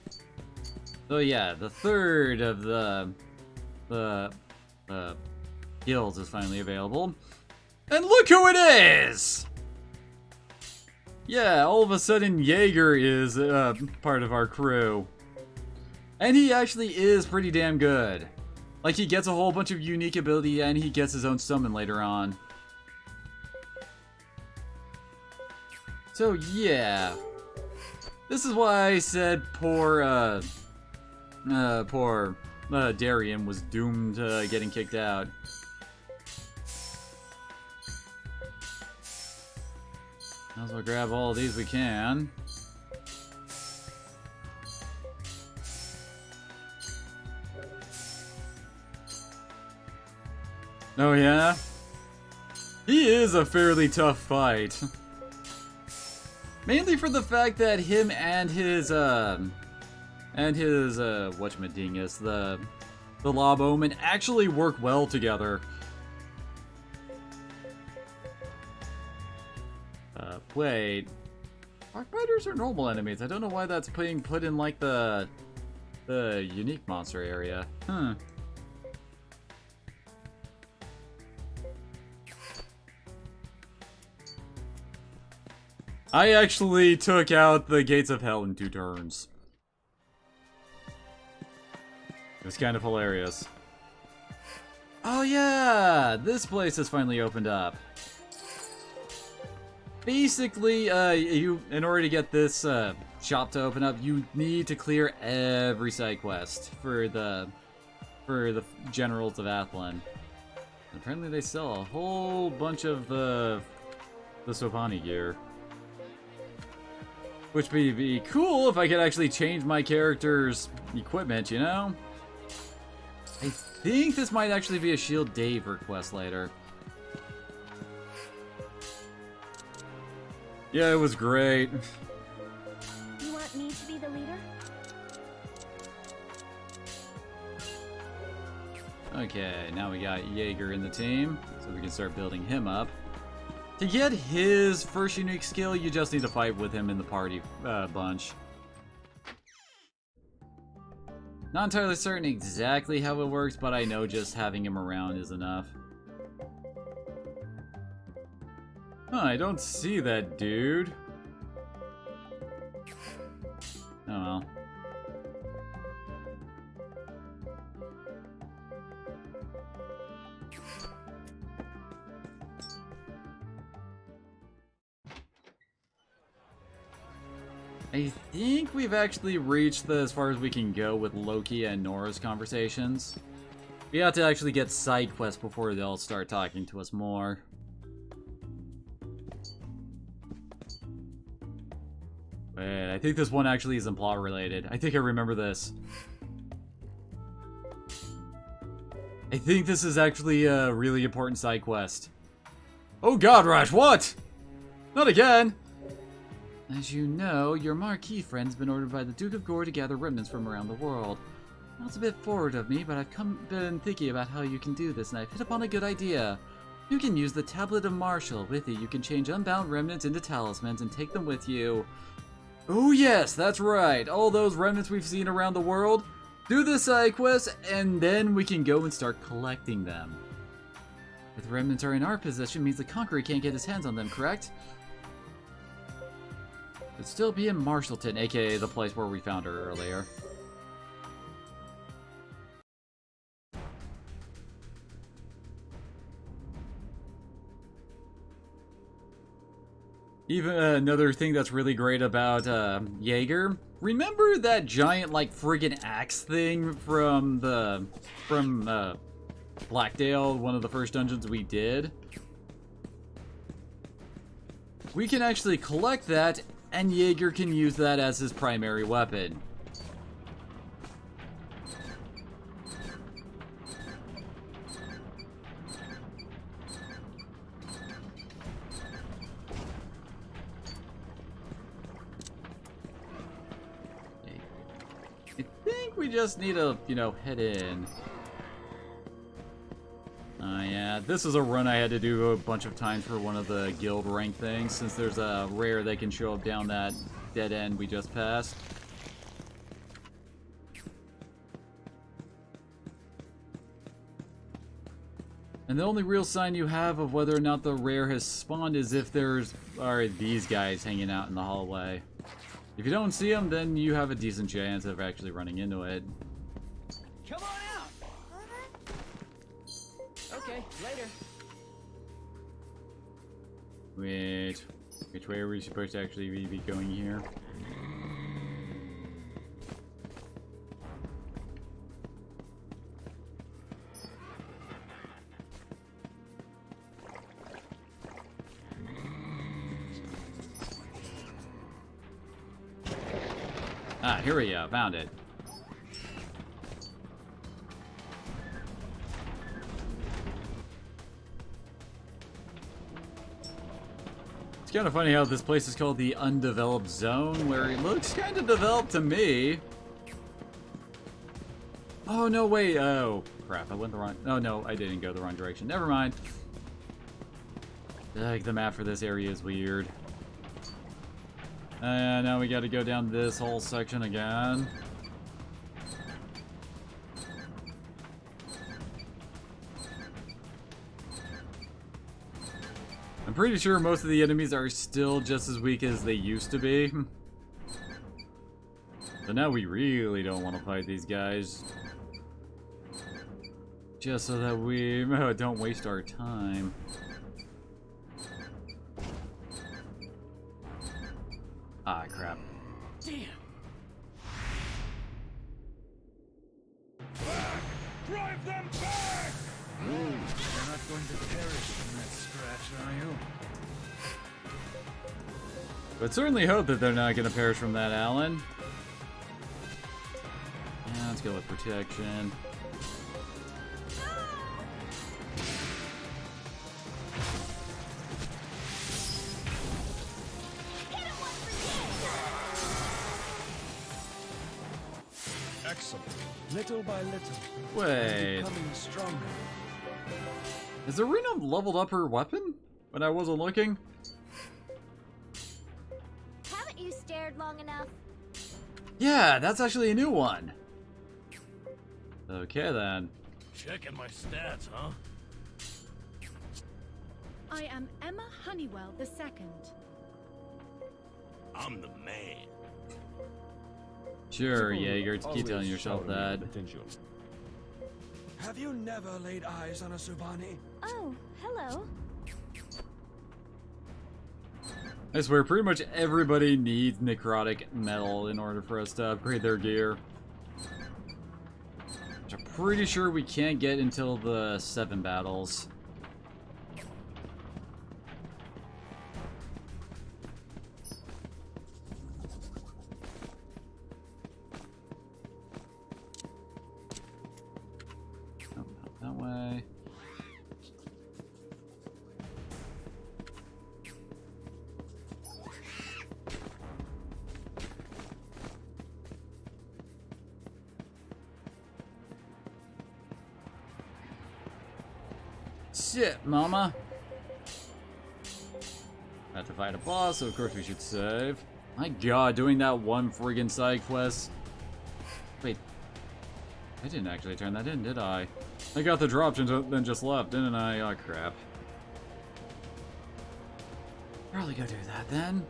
So yeah, the third of the guilds is finally available. And look who it is! Yeah, all of a sudden Jaeger is part of our crew. And he actually is pretty damn good. Like, he gets a whole bunch of unique ability and he gets his own summon later on. So yeah. This is why I said poor Darian was doomed to getting kicked out. Might as well grab all of these we can. Oh yeah? He is a fairly tough fight. Mainly for the fact that him and his whatchamadingus, the Lob Omen actually work well together. Wait. Rock Fighters are normal enemies. I don't know why that's being put in like the unique monster area. I actually took out the Gates of Hell in 2 turns. It was kind of hilarious. Oh yeah! This place has finally opened up. Basically, in order to get this shop to open up, you need to clear every side quest for the generals of Athlon. Apparently they sell a whole bunch of the Sovani gear. Which would be cool if I could actually change my character's equipment, you know? I think this might actually be a Shield Dave request later. Yeah, it was great. You want me to be the leader? Okay, now we got Jaeger in the team, so we can start building him up. To get his first unique skill, you just need to fight with him in the party bunch. Not entirely certain exactly how it works, but I know just having him around is enough. Huh, I don't see that dude. Oh well. I think we've actually reached as far as we can go with Loki and Nora's conversations. We have to actually get side quests before they'll start talking to us more. Wait, I think this one actually isn't plot related. I think I remember this. I think this is actually a really important side quest. Oh god, Rash, what? Not again! As you know, your marquee friend's been ordered by the Duke of Gore to gather remnants from around the world. That's a bit forward of me, but I've been thinking about how you can do this, and I've hit upon a good idea. You can use the Tablet of Marshall. With it, you can change unbound remnants into talismans and take them with you. Oh yes, that's right. All those remnants we've seen around the world. Do the side quest, and then we can go and start collecting them. If the remnants are in our possession, means the Conqueror can't get his hands on them, correct? It'd still be in Marshallton, aka the place where we found her earlier. Even another thing that's really great about Jaeger. Remember that giant like friggin' axe thing from Blackdale, one of the first dungeons we did? We can actually collect that, and Jaeger can use that as his primary weapon. I think we just need to, you know, head in. Oh yeah, this is a run I had to do a bunch of times for one of the guild rank things, since there's a rare that can show up down that dead end we just passed. And the only real sign you have of whether or not the rare has spawned is if there's these guys hanging out in the hallway. If you don't see them, then you have a decent chance of actually running into it. Come on out. Okay, later. Wait, which way are we supposed to actually be going here? Ah, here we go. Found it. It's kind of funny how this place is called the Undeveloped Zone, where it looks kind of developed to me. Oh, no, wait. Oh, crap. I went the wrong... Oh, no, I didn't go the wrong direction. Never mind. Like, the map for this area is weird. Now we gotta go down this whole section again. I'm pretty sure most of the enemies are still just as weak as they used to be. So now we really don't want to fight these guys. Just so that we don't waste our time. Ah, crap. Damn. Back! Drive them back! You're not going to perish from that scratch, are you? But certainly hope that they're not going to perish from that, Alan. Yeah, let's go with protection. Excellent. Little by little, Wait. becoming stronger. Has Arena leveled up her weapon when I wasn't looking? Haven't you stared long enough? Yeah, that's actually a new one. Okay, then. Checking my stats, huh? I am Emma Honeywell II. I'm the man. Sure, Jaeger, keep Always telling yourself showing that. potential. Have you never laid eyes on a Subani? Oh, hello. I swear, pretty much everybody needs necrotic metal in order for us to upgrade their gear. Which I'm pretty sure we can't get until the 7 battles. Oh, not that way. Shit, mama. Have to fight a boss, so of course we should save. My god, doing that one friggin' side quest. Wait. I didn't actually turn that in, did I? I got the drops and then just left, didn't I? Oh, crap. Probably go do that then.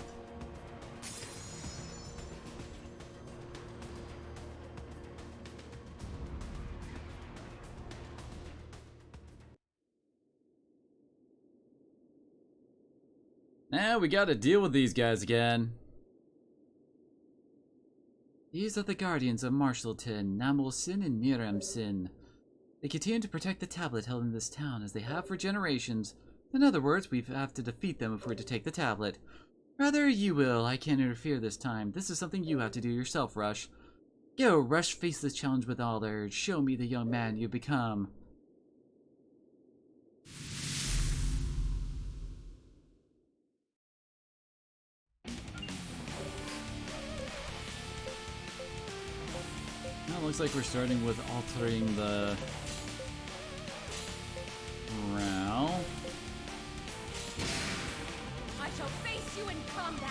Now we gotta deal with these guys again. These are the guardians of Marshallton, Namolsin and Niramsin. They continue to protect the tablet held in this town as they have for generations. In other words, we have to defeat them if we're to take the tablet. Rather, you will. I can't interfere this time. This is something you have to do yourself, Rush. Go, Rush, face this challenge with honor. Show me the young man you've become. Well, it looks like we're starting with altering the morale. I shall face you in combat.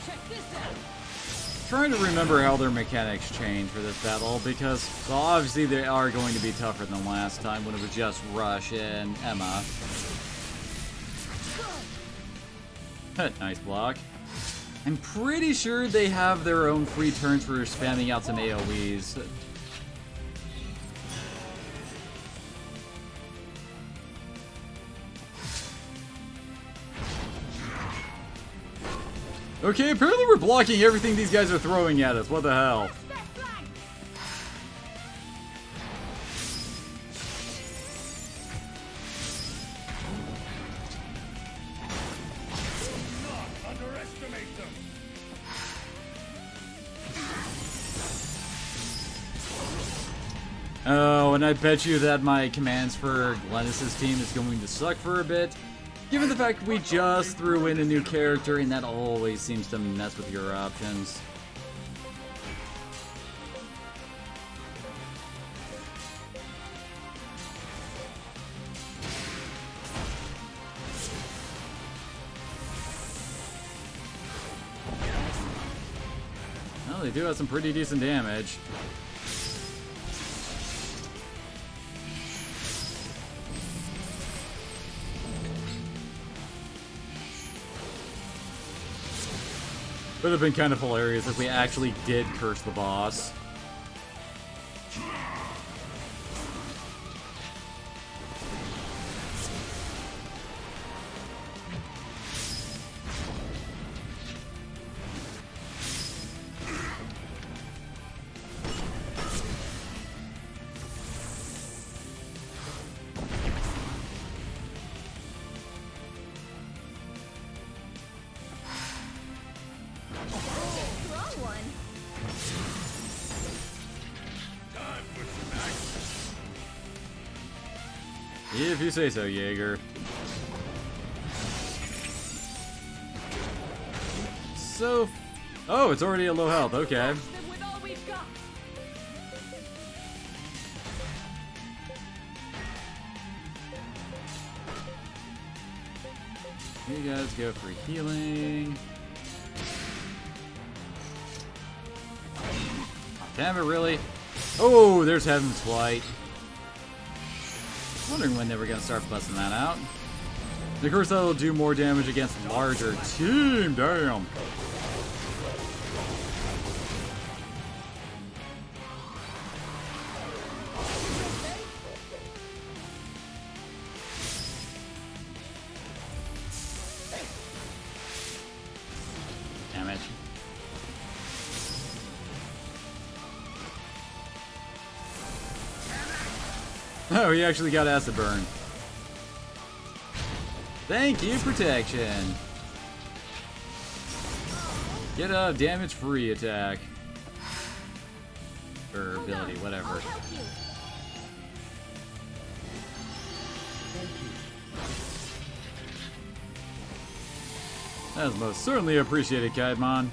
Check this out. Trying to remember how their mechanics changed for this battle because, well, obviously they are going to be tougher than last time when it was just Rush and Emma. Nice block. I'm pretty sure they have their own free turns for spamming out some AoEs. Okay, apparently we're blocking everything these guys are throwing at us. What the hell? Underestimate them. Oh, and I bet you that my commands for Glennis's team is going to suck for a bit. Given the fact we just threw in a new character, and that always seems to mess with your options. Well, they do have some pretty decent damage. Would have been kind of hilarious if we actually did curse the boss. Wrong one. Time for snacks. If you say so, Jaeger. So... Oh, it's already at low health, okay. Them with all we've got. You guys go for healing. Damn it, really? Oh, there's Heaven's Flight. Wondering when they were gonna start busting that out. Of course, that'll do more damage against larger team. Damn. Damage. Oh, he actually got acid burn. Thank you, protection. Get a damage-free attack. Or ability, whatever. I'll help you. That is most certainly appreciated, Kaidmon.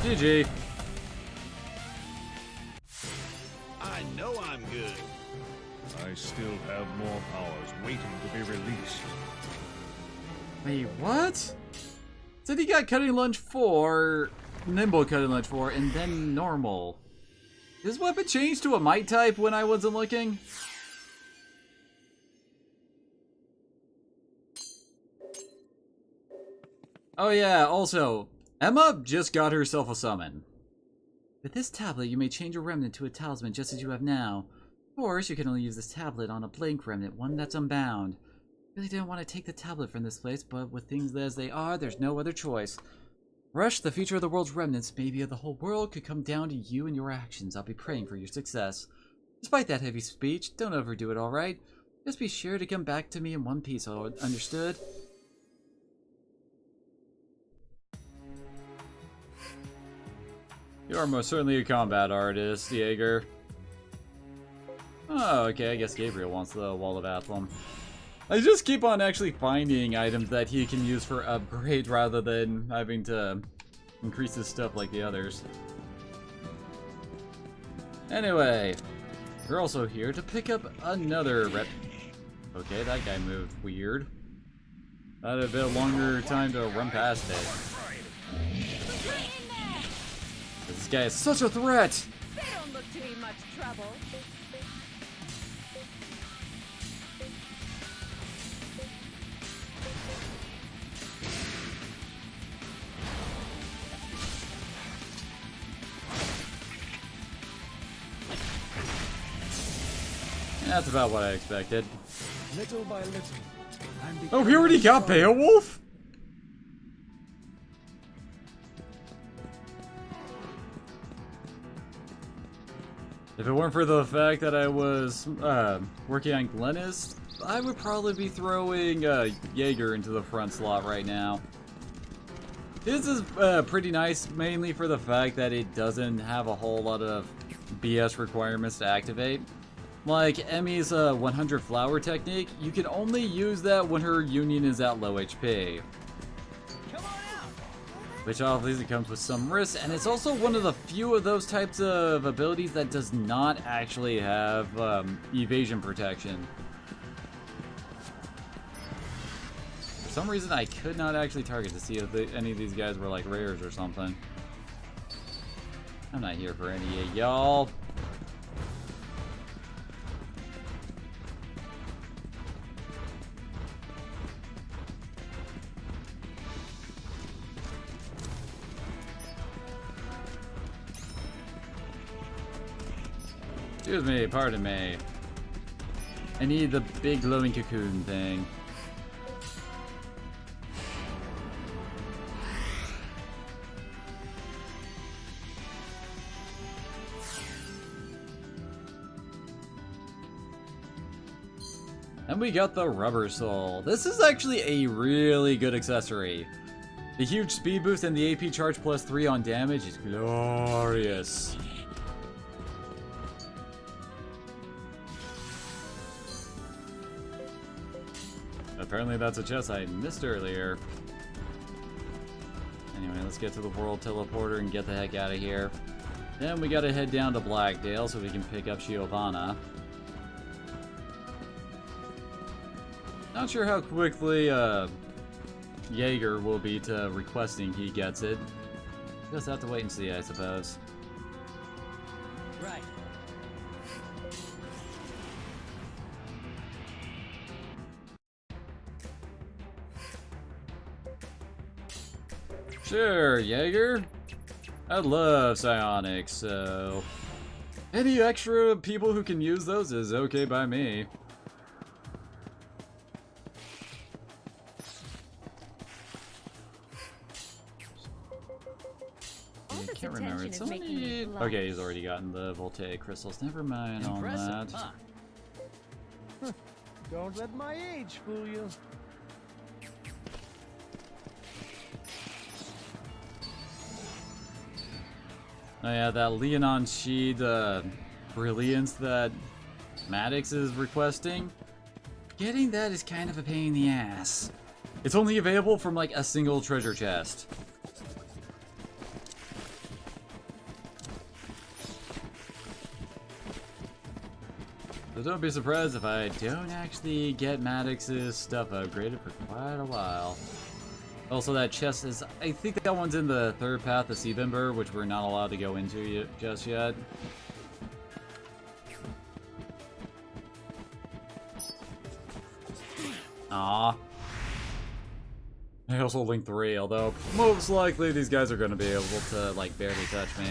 GG. I know I'm good. I still have more powers waiting to be released. Wait, what? Said he got Cutting Lunge 4, Nimble Cutting Lunge 4, and then normal. His weapon changed to a Might type when I wasn't looking? Oh yeah, also, Emma just got herself a summon. With this tablet, you may change a remnant to a talisman just as you have now. Of course, you can only use this tablet on a blank remnant, one that's unbound. Really didn't want to take the tablet from this place, but with things as they are, there's no other choice. Rush, the future of the world's remnants, maybe of the whole world, could come down to you and your actions. I'll be praying for your success. Despite that heavy speech, don't overdo it, alright? Just be sure to come back to me in one piece, understood? You are most certainly a combat artist, Jaeger. Oh, okay, I guess Gabriel wants the Wall of Athlum. I just keep on actually finding items that he can use for upgrade rather than having to increase his stuff like the others. Anyway, we're also here to pick up another rep. Okay, that guy moved weird. I had a bit longer time to run past it. This guy is such a threat! They don't look to be much trouble. That's about what I expected. Little by little. Oh, he already got Beowulf? If it weren't for the fact that I was working on Glennis, I would probably be throwing Jaeger into the front slot right now. This is pretty nice, mainly for the fact that it doesn't have a whole lot of BS requirements to activate. Like Emmy's 100 flower technique, you can only use that when her union is at low HP. Which obviously comes with some risks, and it's also one of the few of those types of abilities that does not actually have evasion protection. For some reason I could not actually target to see if any of these guys were like rares or something. I'm not here for any of y'all. Excuse me, pardon me. I need the big glowing cocoon thing. And we got the rubber soul. This is actually a really good accessory. The huge speed boost and the AP charge plus 3 on damage is glorious. Apparently that's a chest I missed earlier. Anyway, let's get to the world teleporter and get the heck out of here. Then we gotta head down to Blackdale so we can pick up Giovanna. Not sure how quickly Jaeger will be to requesting he gets it. Just have to wait and see, I suppose. Right. Sure, Jaeger. I love psionics, so any extra people who can use those is okay by me. All I this can't remember. attention It's is making me only... blush. Okay, he's already gotten the voltaic crystals. Never mind on Impressive, that. huh? Don't let my age fool you. Oh yeah, that Leonon Sheed brilliance that Maddox is requesting. Getting that is kind of a pain in the ass. It's only available from like a single treasure chest. So don't be surprised if I don't actually get Maddox's stuff upgraded for quite a while. Also, that chest is... I think that one's in the third path of Seabimber, which we're not allowed to go into just yet. Aww. I also linked 3, although most likely these guys are going to be able to, like, barely touch me.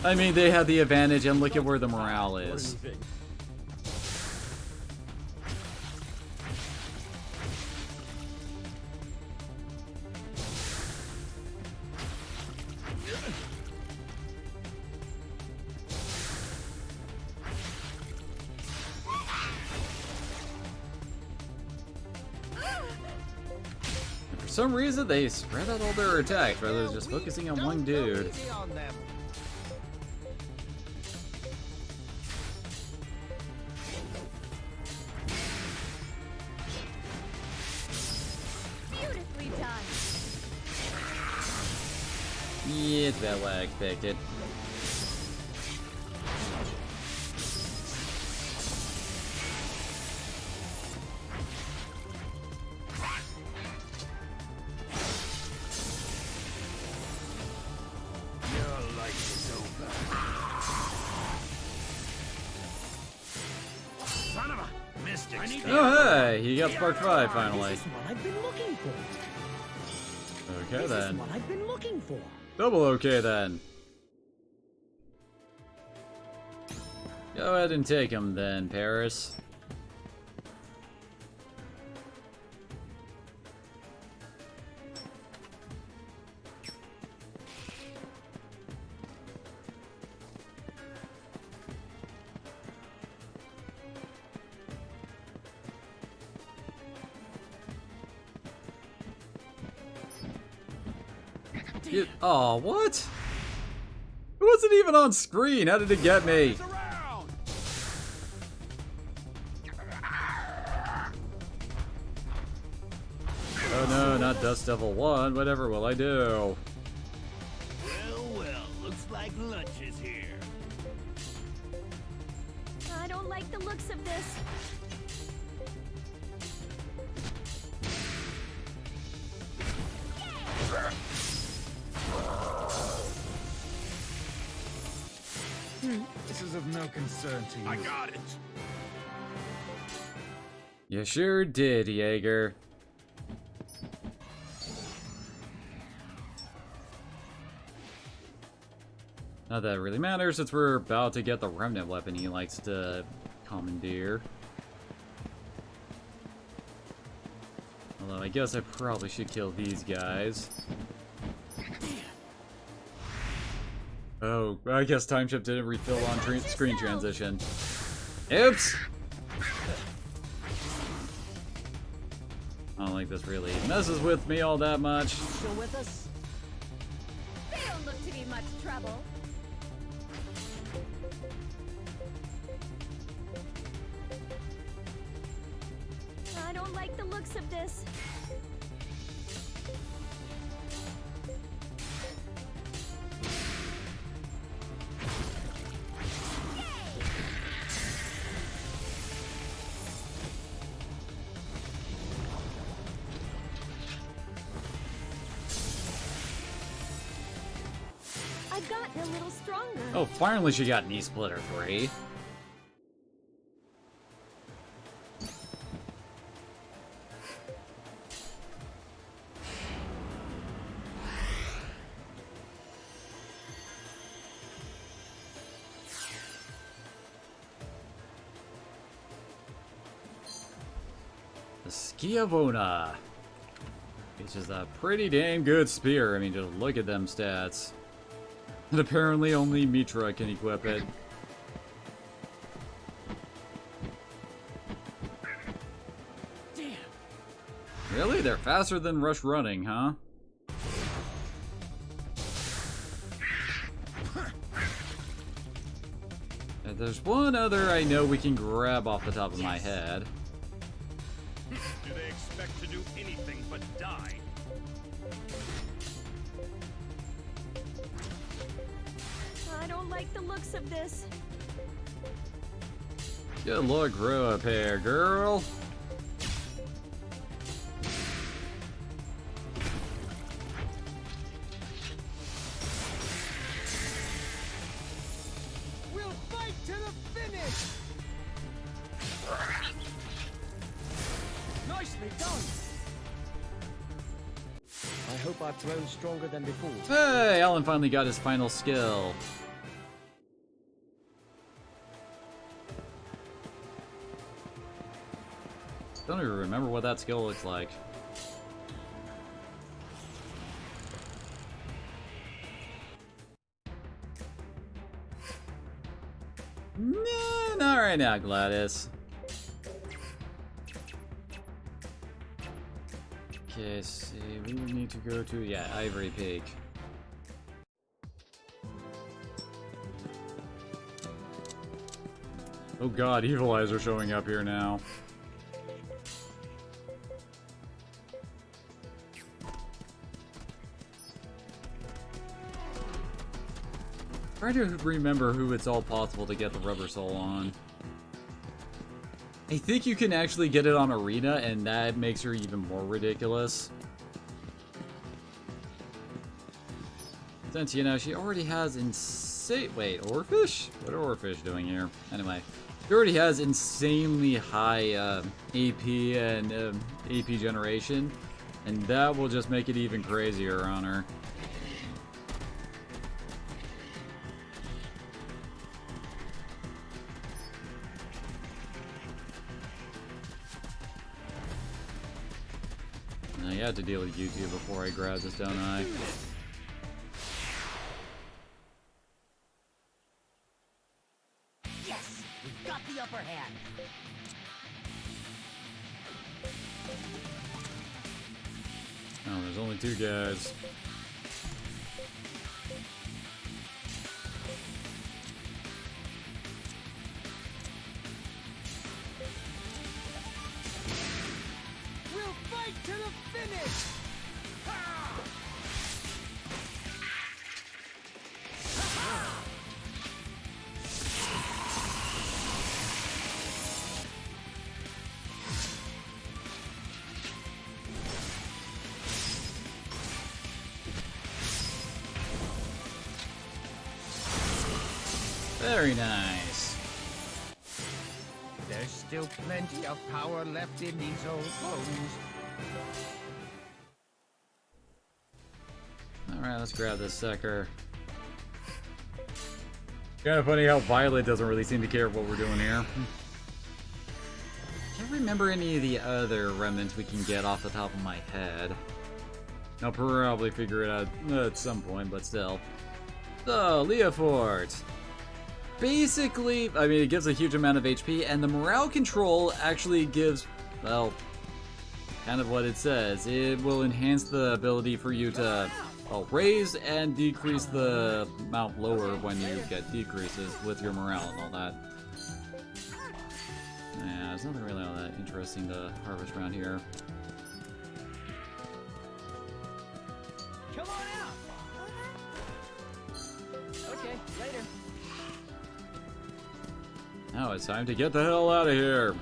I mean, they had the advantage, and look at where the morale What do you is. think? For some reason, they spread out all their attacks rather than just focusing on one dude. Easy on them. Beautifully done. Yeah, it's about what I expected. Your life is over. Son of a mystic. I need Oh, hey, he got Spark 5 finally. This is what I've been looking for. Okay This is then. what I've been looking for. Double okay then. Go ahead and take him then, Paris. Oh, what? It wasn't even on screen. How did it get me? Around! Oh no, not Dust Devil 1. Whatever will I do? Well, looks like lunch is here. I don't like the looks of this. This is of no concern to you. I got it. You sure did, Jaeger. Not that it really matters since we're about to get the Remnant weapon he likes to commandeer. Although I guess I probably should kill these guys. Oh, I guess time shift didn't refill on screen transition. Oops! I don't think this really messes with me all that much. Still with us? They don't look to be much trouble. I don't like the looks of this. I've gotten a little stronger. Oh, finally she got Knee Splitter 3. The Schiavona, which is a pretty damn good spear. I mean, just look at them stats. And apparently only Mitra can equip it. Damn. Really? They're faster than Rush running, huh? And there's one other I know we can grab off the top of my head. Do they expect to do anything but die? I don't like the looks of this. Good luck, grow up here, girl. We'll fight to the finish! Nicely done! I hope I've grown stronger than before. Hey, Alan finally got his final skill. don't even remember what that skill looks like. Nah, not right now, Gladys. Okay, see, we need to go to, yeah, Ivory Peak. Oh god, evil eyes are showing up here now. Try to remember who it's all possible to get the rubber soul on. I think you can actually get it on Arena, and that makes her even more ridiculous. Since, you know, she already has insane... Wait, Oarfish? What are Oarfish doing here? Anyway, she already has insanely high AP and AP generation, and that will just make it even crazier on her. I have to deal with you two before I grab this, don't I? Yes, we've got the upper hand. Oh, there's only two guys. We'll fight to the finish. Very nice. There's still plenty of power left in these old bones. Alright, let's grab this sucker. Kind of funny how Violet doesn't really seem to care what we're doing here. Can't remember any of the other remnants we can get off the top of my head. I'll probably figure it out at some point, but still. So, Leofort. Basically, I mean, it gives a huge amount of HP, and the morale control actually gives, well, kind of what it says. It will enhance the ability for you to, well, raise and decrease the amount lower when you get decreases with your morale and all that. Yeah, there's nothing really all that interesting to harvest around here. Come on out. Okay, later. Now it's time to get the hell out of here.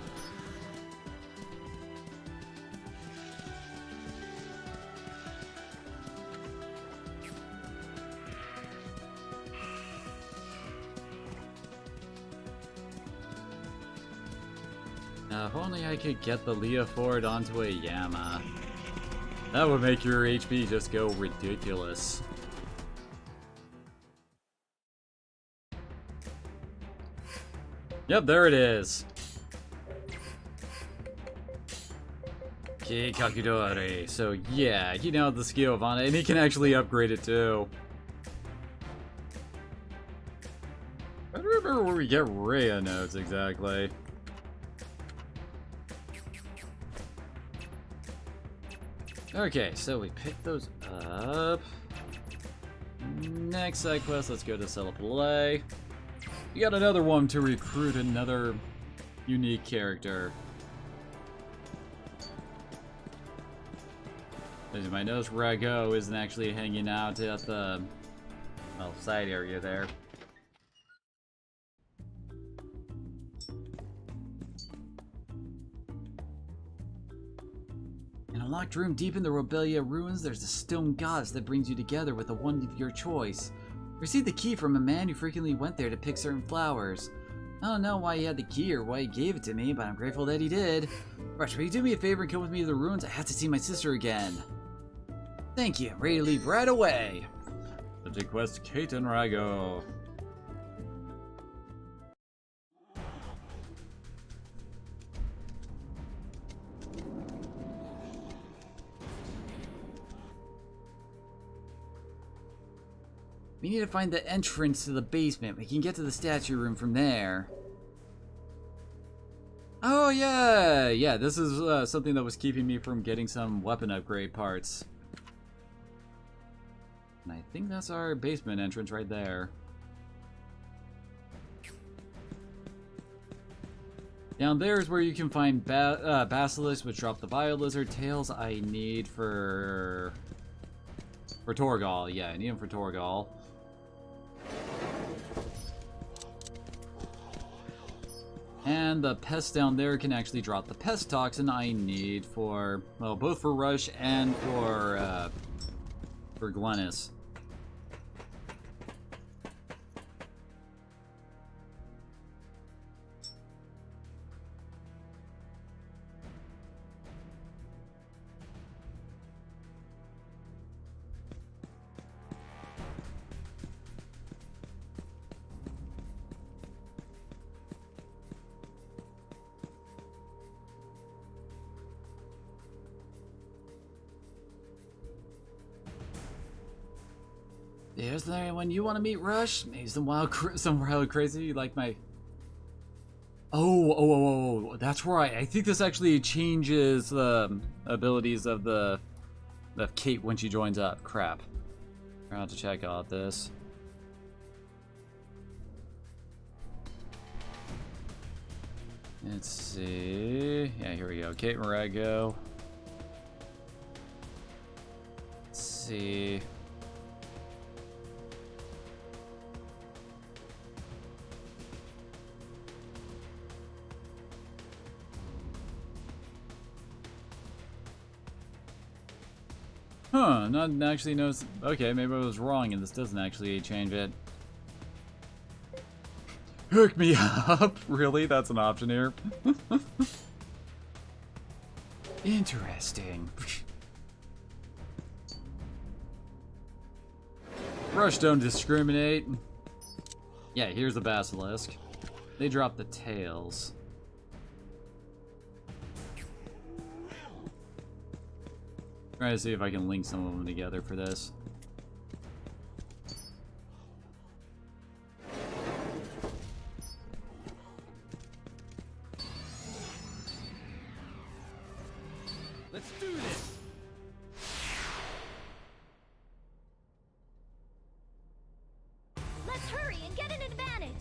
Now, if only I could get the Leofort onto a Yama. That would make your HP just go ridiculous. Yep, there it is. Kakudori. So yeah, he nailed the skill of on it, and he can actually upgrade it too. I don't remember where we get Rhea notes exactly. Okay, so we picked those up. Next side quest, let's go to Celipalay. We got another one to recruit another unique character. As you might notice, Rago isn't actually hanging out at the, well, side area there. In a locked room deep in the Robelia ruins, there's a stone goddess that brings you together with the one of your choice. Received the key from a man who frequently went there to pick certain flowers. I don't know why he had the key or why he gave it to me, but I'm grateful that he did. Rush, will you do me a favor and come with me to the ruins? I have to see my sister again. Thank you. I'm ready to leave right away. Subject quest, Kate and Rago. We need to find the entrance to the basement. We can get to the statue room from there. Oh yeah, yeah. This is something that was keeping me from getting some weapon upgrade parts. And I think that's our basement entrance right there. Down there is where you can find basilisks, which drop the bio-lizard tails I need for Torgal. Yeah, I need them for Torgal. And the pest down there can actually drop the pest toxin I need for, well, both for Rush and for Glennis. There's there when you want to meet Rush. Maybe some wild crazy like my. Oh! That's right. I think this actually changes the abilities of Kate when she joins up. Crap. I'll have to check out this. Let's see. Yeah, here we go. Kate Marego. Let's see. Huh, not actually knows. Okay, maybe I was wrong and this doesn't actually change it. Hook me up? Really? That's an option here? Interesting. Rush don't discriminate. Yeah, here's the basilisk. They drop the tails. Try to see if I can link some of them together for this. Let's do this. Let's hurry and get an advantage.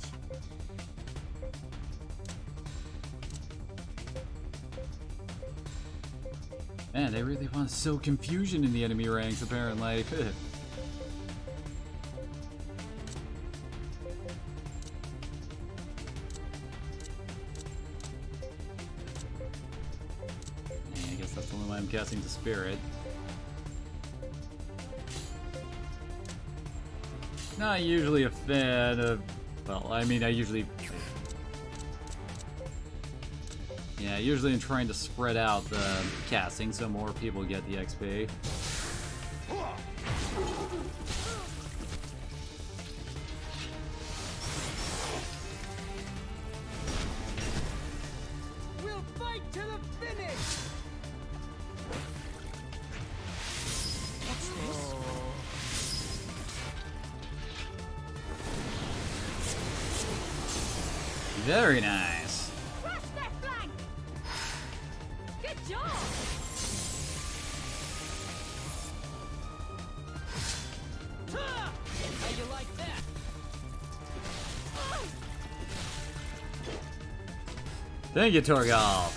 Man, they really want to sow confusion in the enemy ranks, apparently. I guess that's the only way I'm casting the spirit. Not usually a fan of... Well, I mean, I usually am trying to spread out the casting so more people get the XP. We'll fight to the finish! What's this? Very nice. Crush their flank! Good job! Ha! How you like that? Thank you, Torgal.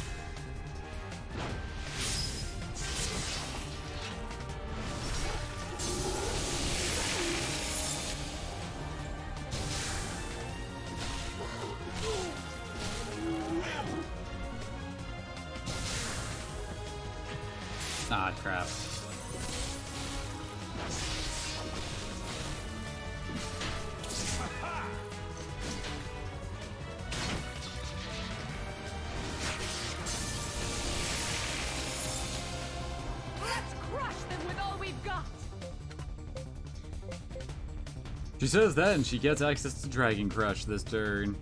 Ah, crap. Let's crush them with all we've got! She says that and she gets access to Dragon Crush this turn.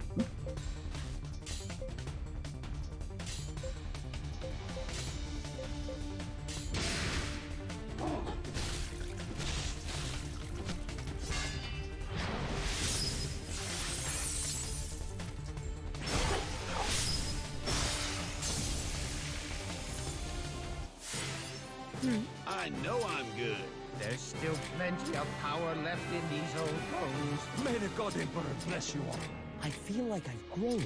I know I'm good. There's still plenty of power left in these old bones. May the God Emperor bless you all. I feel like I've grown.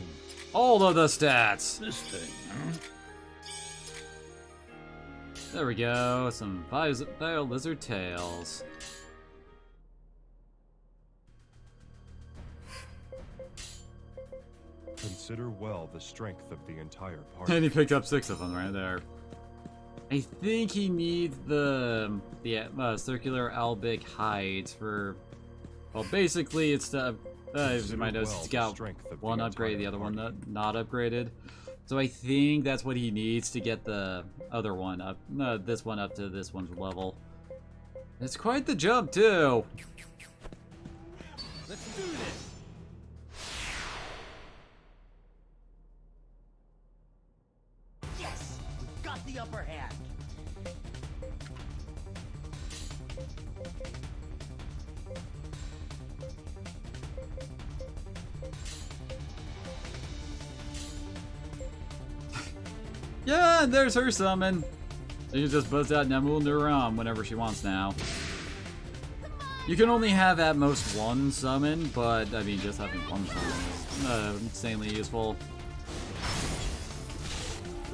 All of the stats. This thing, huh? There we go. Some bio lizard tails. Consider well the strength of the entire party. And he picked up 6 of them right there. I think he needs the circular albic hides for. Well, basically, it's the. As you might notice, it's got one upgrade, the other one not upgraded. So I think that's what he needs to get the other one up. This one up to this one's level. It's quite the jump too. Let's do this. Yes, we've got the upper hand. Yeah, and there's her summon. She can just buzz out Namul Nuram whenever she wants now. You can only have at most one summon, but I mean, just having one summon is insanely useful.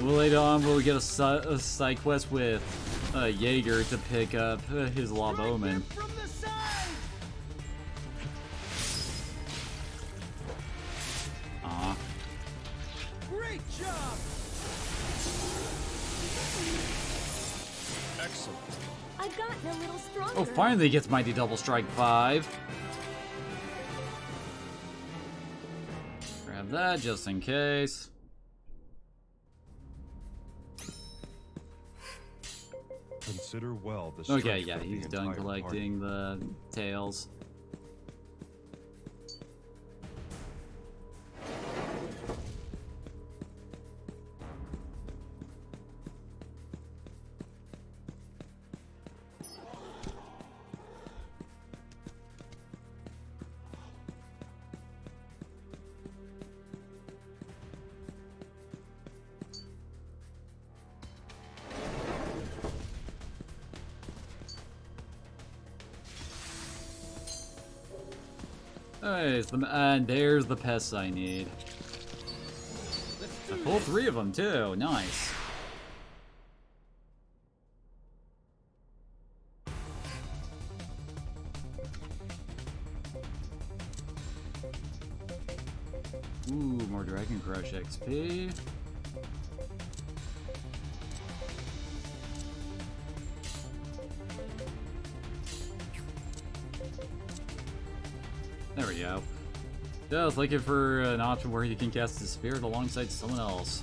Later on, we'll get a side quest with Jaeger to pick up his Law Bowman. From the side! Aw. Great job! Excellent. I've gotten a little stronger. Oh, finally gets Mighty Double Strike 5. Grab that just in case. Consider well the strength Okay, yeah, of the he's done entire collecting the tails. Hey, and there's the pests I need. I pulled 3 of them too. Nice. Ooh, more Dragon Crush XP. There we go. Yeah, I was looking for an option where you can cast the spirit alongside someone else.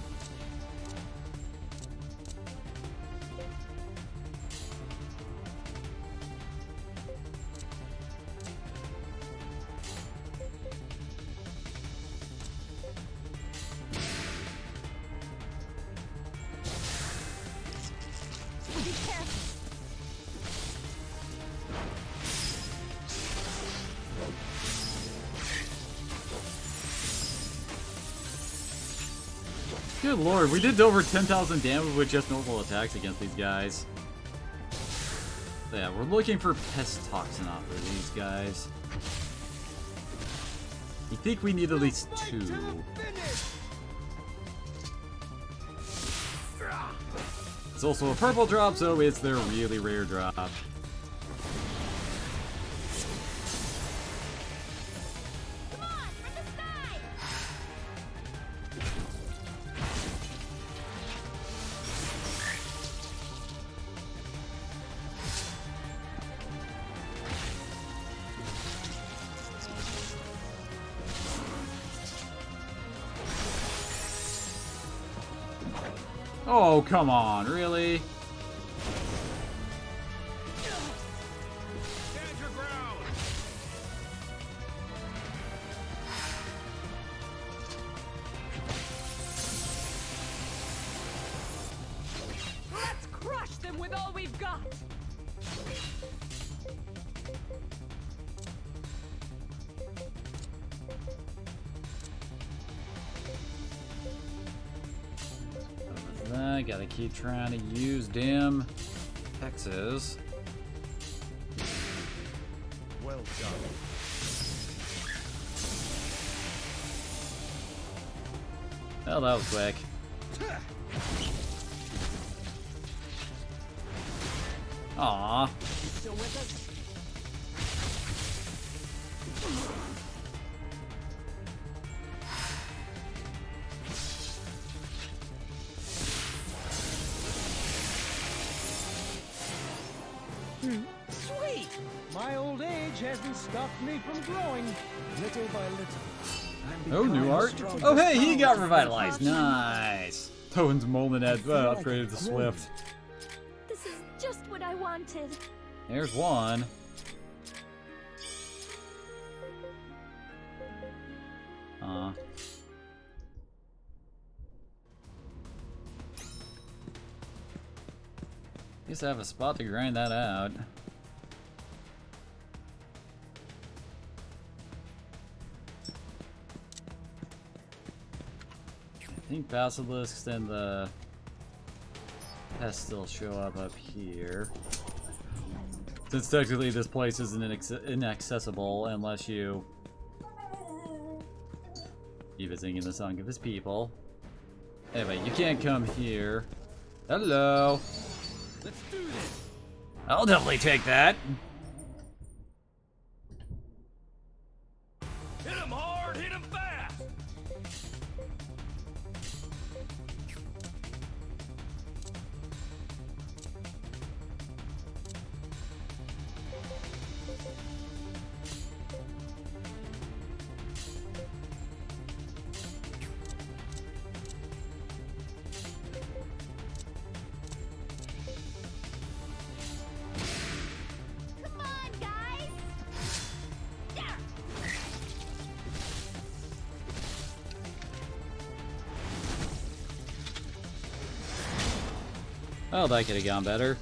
Be careful. Good lord, we did over 10,000 damage with just normal attacks against these guys. So yeah, we're looking for pest toxin off of these guys. You think we need at least 2. It's also a purple drop, so it's their really rare drop. Come on, from the side. Oh, come on, really? Stand your ground. Let's crush them with all we've got! I gotta keep trying to use Dim. X's. Well done. Well, that was quick. Aww. Still with us? Sweet! My old age hasn't stopped me from growing. Little by little. I'm Oh, new becoming art. stronger. Oh, hey, he got revitalized. Nice. Towen's Molten had upgraded to Swift. This is just what I wanted. There's one. Guess I have a spot to grind that out. I think basilisks and the pests still show up here. Since technically this place isn't inaccessible unless you keep singing the song of his people. Anyway, you can't come here. Hello. Let's do this. I'll definitely take that. Hit him hard, hit him fast. Come on, guys! Yeah! Oh, that could have gone better.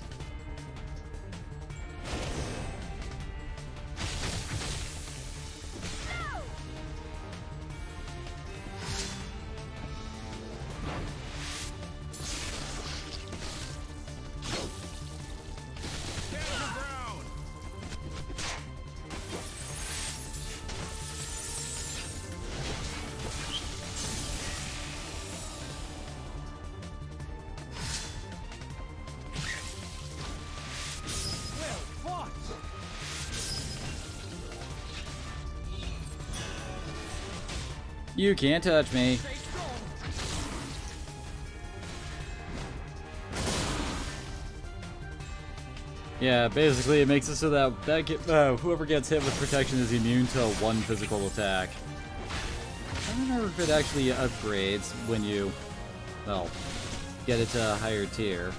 You can't touch me. Yeah, basically it makes it so that whoever gets hit with protection is immune to one physical attack. I don't remember if it actually upgrades when you, well, get it to a higher tier.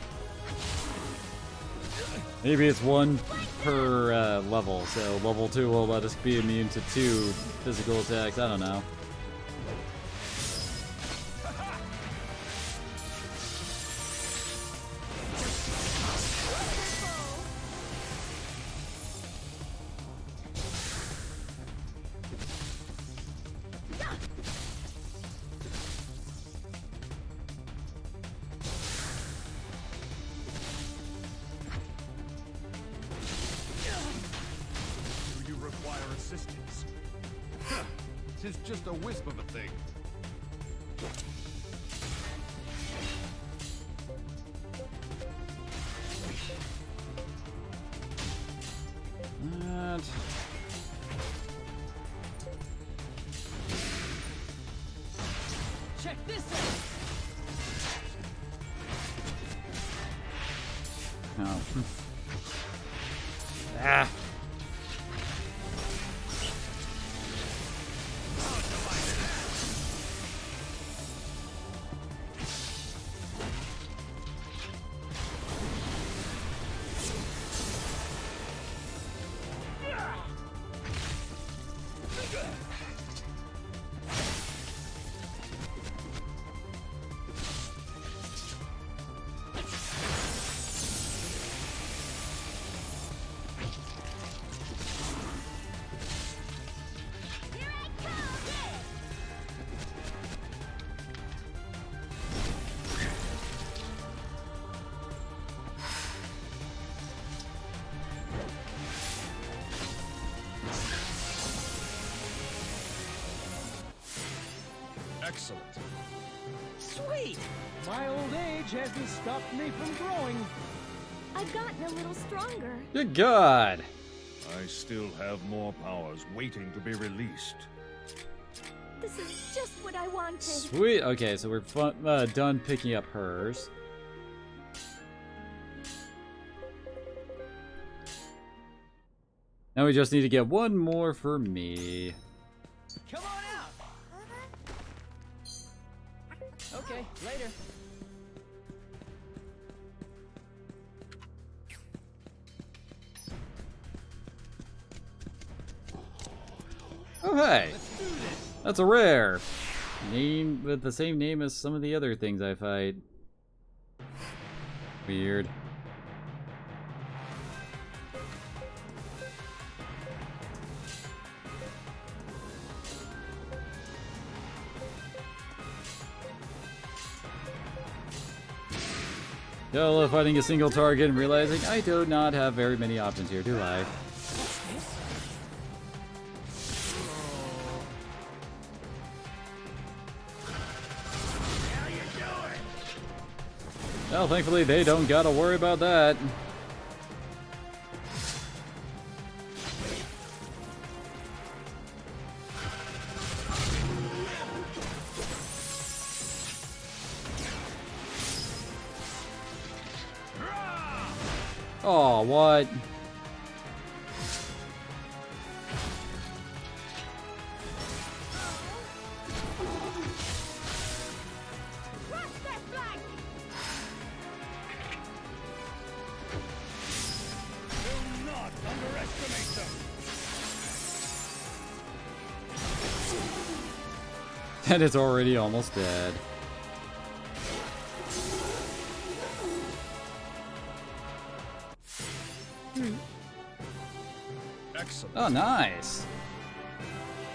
Maybe it's one per level, so level 2 will let us be immune to 2 physical attacks, I don't know. Do you require assistance? Tis just a wisp of a thing. And Check this out! oh. Ah. Excellent. Sweet! My old age hasn't stopped me from growing. I've gotten a little stronger. Good God. I still have more powers waiting to be released. This is just what I wanted. Sweet. Okay, so we're done picking up hers. Now we just need to get one more for me. Come on out! Okay, later. Oh, hey. That's a rare. Name with the same name as some of the other things I fight. Weird. I love fighting a single target and realizing I do not have very many options here, do I? Well, thankfully they don't gotta worry about that. Oh, what? And it's already almost dead. Excellent. Oh, nice.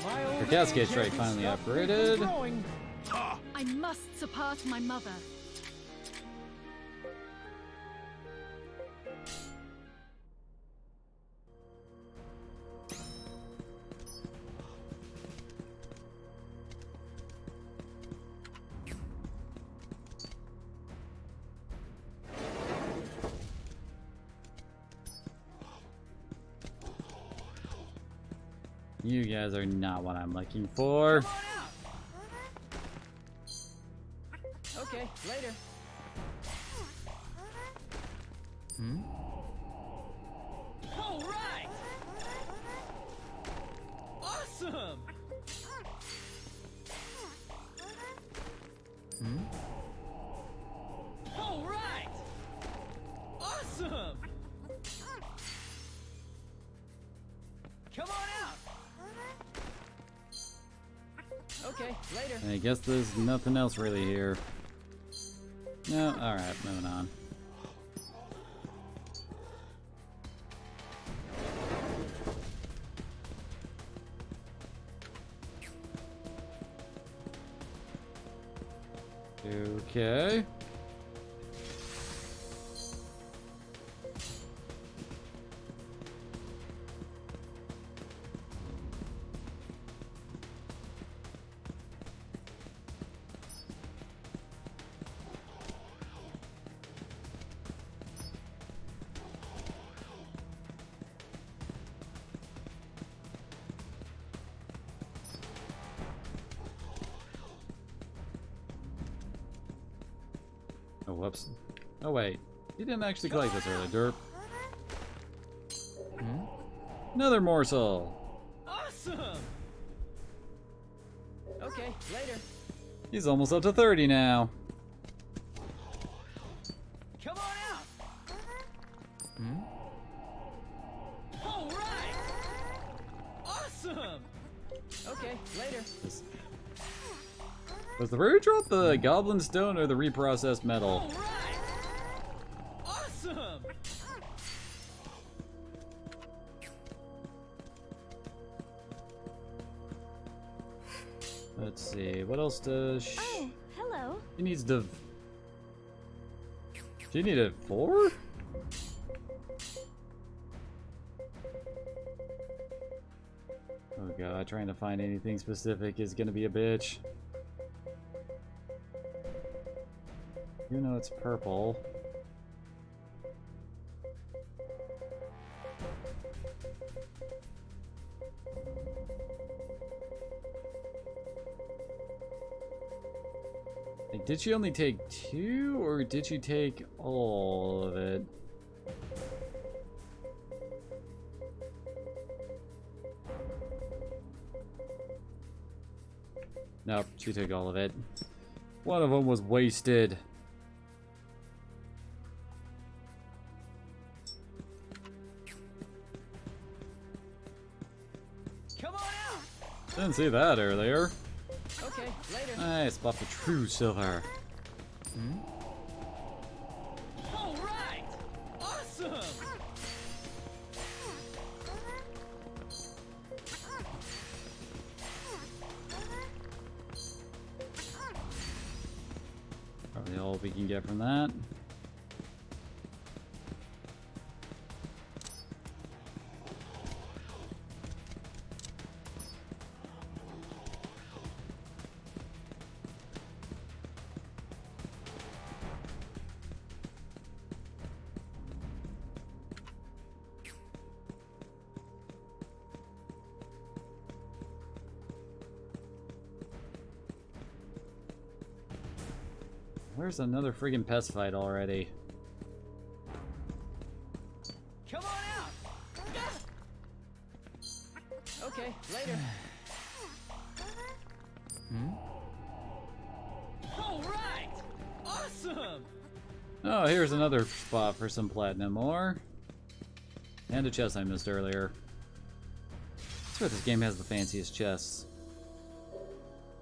My old Her cascade age strike hasn't finally stopped me from upgraded. growing. I must surpass my mother. You guys are not what I'm looking for. Okay, later. All right! Awesome! All right! Awesome! Come on out! Okay, later. I guess there's nothing else really here. No, alright, moving on. Okay. Oh, whoops. Oh, wait. You didn't actually collect this early, derp. Another morsel. Awesome! Okay, later. He's almost up to 30 now. Come on out! All right! Awesome! Okay, later. Was the rare drop the goblin stone or the reprocessed metal? All right! Awesome! Let's see, what else does Oh, hello. she needs to... She needed 4? Oh god, trying to find anything specific is gonna be a bitch. You know it's purple. Like, did she only take 2, or did she take all of it? Nope, she took all of it. One of them was wasted. Come on out! Didn't see that earlier. Okay, later. Nice, bought the true silver. All right! Awesome! Probably all we can get from that. Where's another friggin' pest fight already? Come on out! Okay, later. All right! Awesome! Oh, here's another spot for some platinum ore. And a chest I missed earlier. That's why this game has the fanciest chests.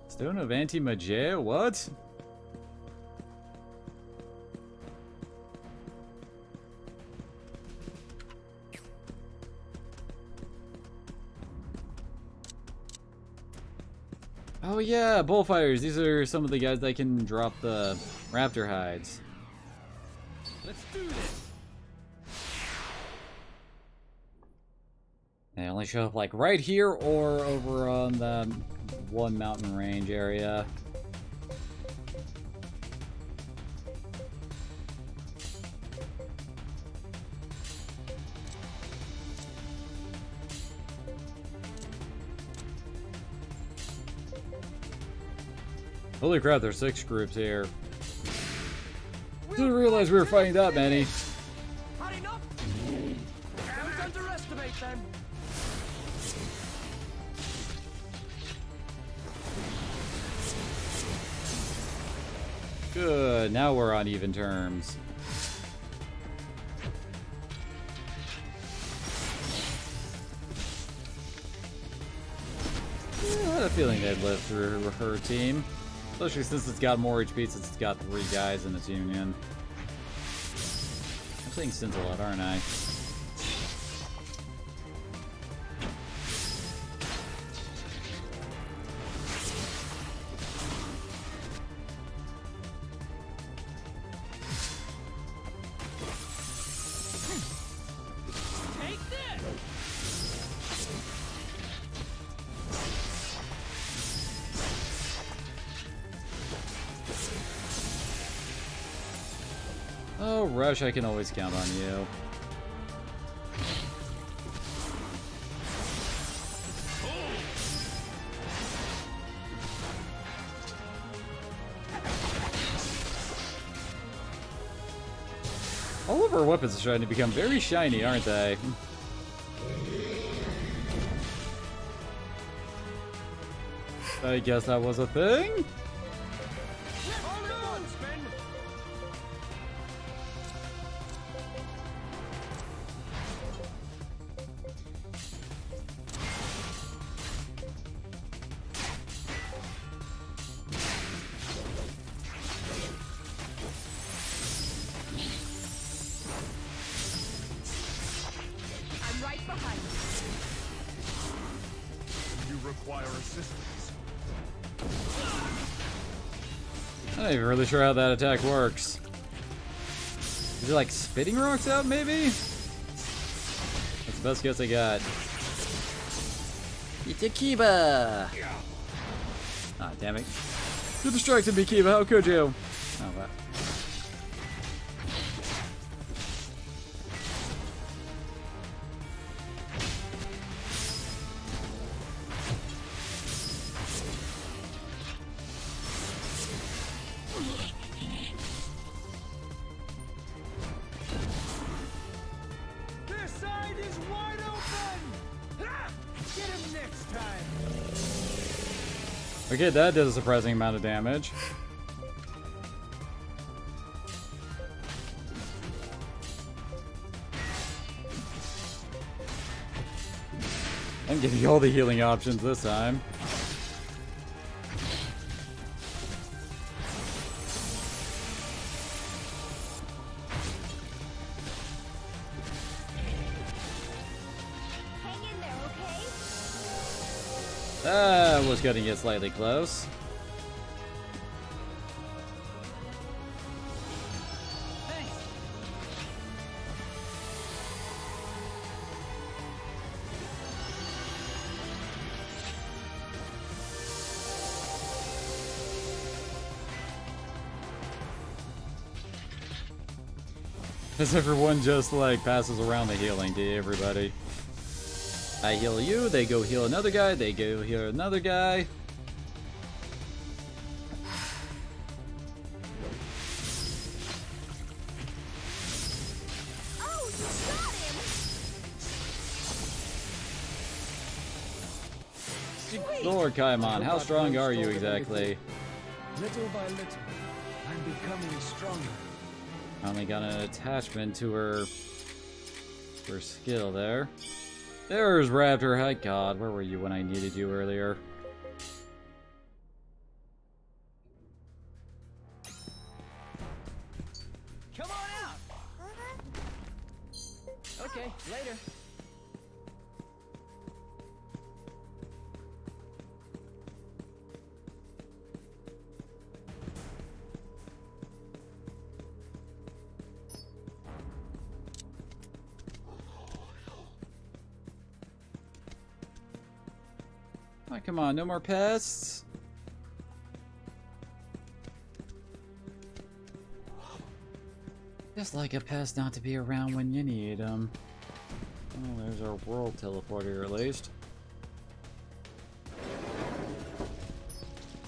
Stone of Anti-Magia? What? Oh yeah, bullfighters. These are some of the guys that can drop the raptor hides. Let's do this! They only show up like right here or over on the one mountain range area. Holy crap, there's 6 groups here. Didn't realize we were fighting that many. Hot enough? Don't underestimate them! Good, now we're on even terms. I had a feeling they'd live through her team. Especially since it's got more HP since it's got 3 guys in its union. I'm saying Scintillate, aren't I? Take this! Oh, Rush, I can always count on you. All of our weapons are starting to become very shiny, aren't they? I guess that was a thing? All at once, men! I'm right behind you. You require assistance. I'm not even really sure how that attack works. Is it like spitting rocks out, maybe? That's the best guess I got. It's a Kiba! Ah, damn it. You distracted me, Kiba, how could you? Oh, wow. Okay, that did a surprising amount of damage. I'm giving you all the healing options this time. Hang in there, okay? Was gonna get slightly close. As everyone just like passes around the healing to everybody. I heal you, they go heal another guy, they go heal another guy. Oh, you got him! Lord Kaimon, how strong are you exactly? Little by little, I'm becoming stronger. Only got an attachment to her skill there. There's Raptor. Hi God, where were you when I needed you earlier? Come on out. Okay, later. Oh, come on, no more pests. Just like a pest not to be around when you need them. Oh, there's our world teleporter at least.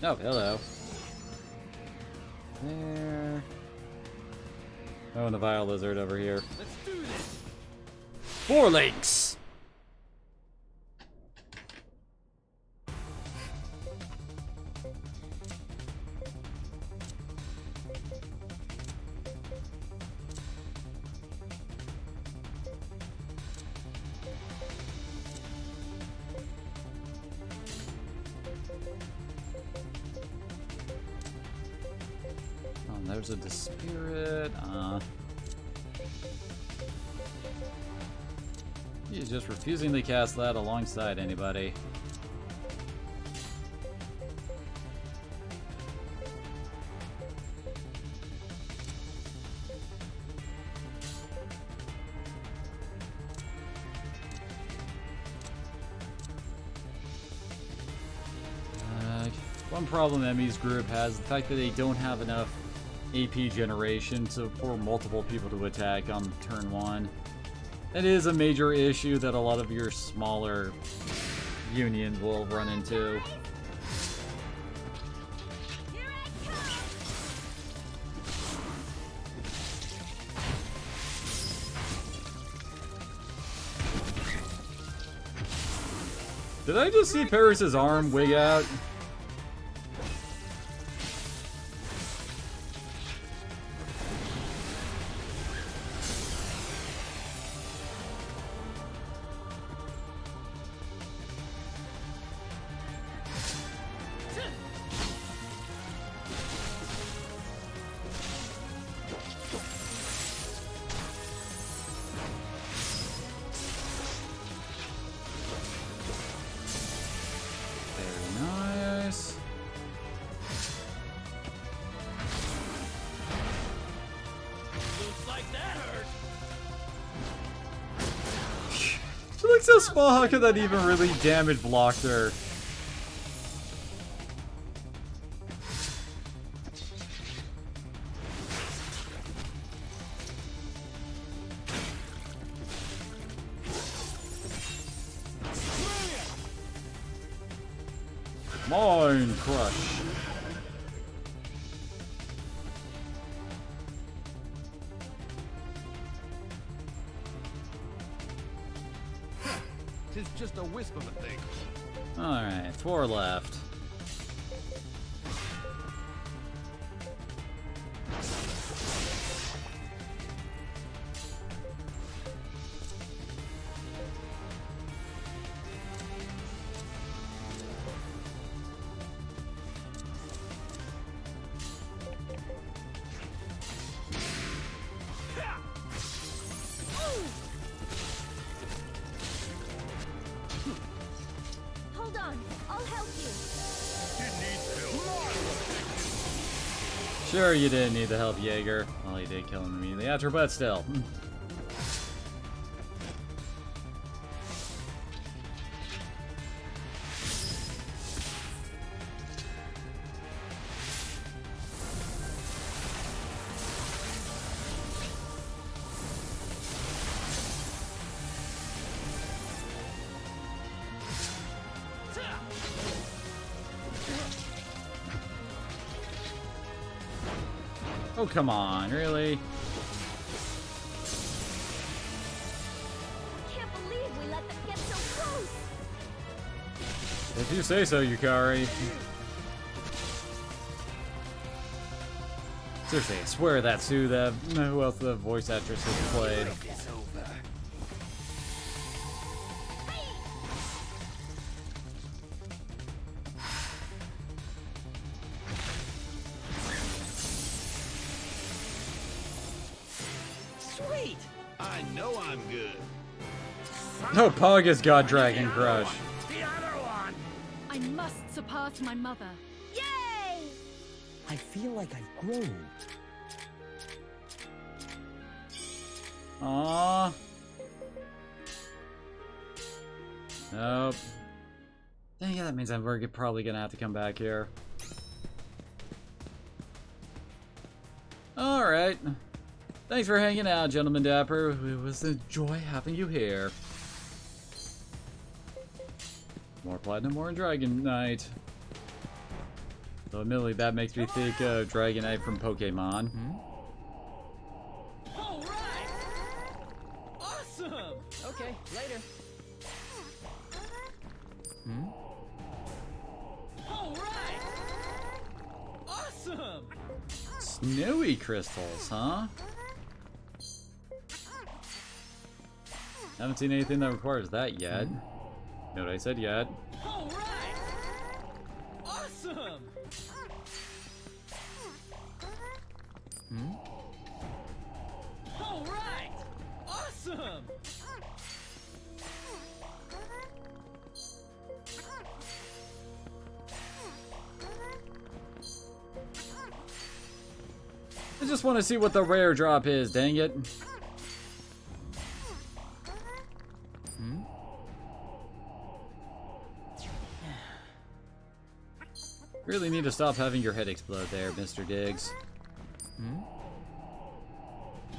Oh, hello. There. Oh, and the Vile Lizard over here. Let's do this. 4 lakes! There's a Dispirit. He's just refusing to cast that alongside anybody. One problem Emmy's group has, the fact that they don't have enough AP generation for multiple people to attack on turn 1. That is a major issue that a lot of your smaller unions will run into. Did I just see Paris's arm wig out? So small, how could that even really damage block her? Mind Crush. Tis just a wisp of a thing. Alright, 4 left. Sure, you didn't need the help, Jaeger. Well, he did kill him immediately after, but still. Oh, come on, really? Can't believe we let them get so close. If you say so, Yukari. Seriously, I swear that's who else the voice actress has played. Sweet! I know I'm good. No, Pog has got Dragon Crush. The other one! I must surpass my mother. Yay! I feel like I've grown. Aww. Nope. Dang it, that means I'm probably gonna have to come back here. Alright. Thanks for hanging out, Gentleman Dapper. It was a joy having you here. More Platinum, more Dragon Knight. So admittedly, that makes me think of Dragonite from Pokemon. All right! Awesome! Okay, later. All right! Awesome! Snowy crystals, huh? Haven't seen anything that requires that yet. Know what I said yet. All right! Awesome! All right! Awesome! I just want to see what the rare drop is, dang it. Really need to stop having your head explode there, Mr. Diggs.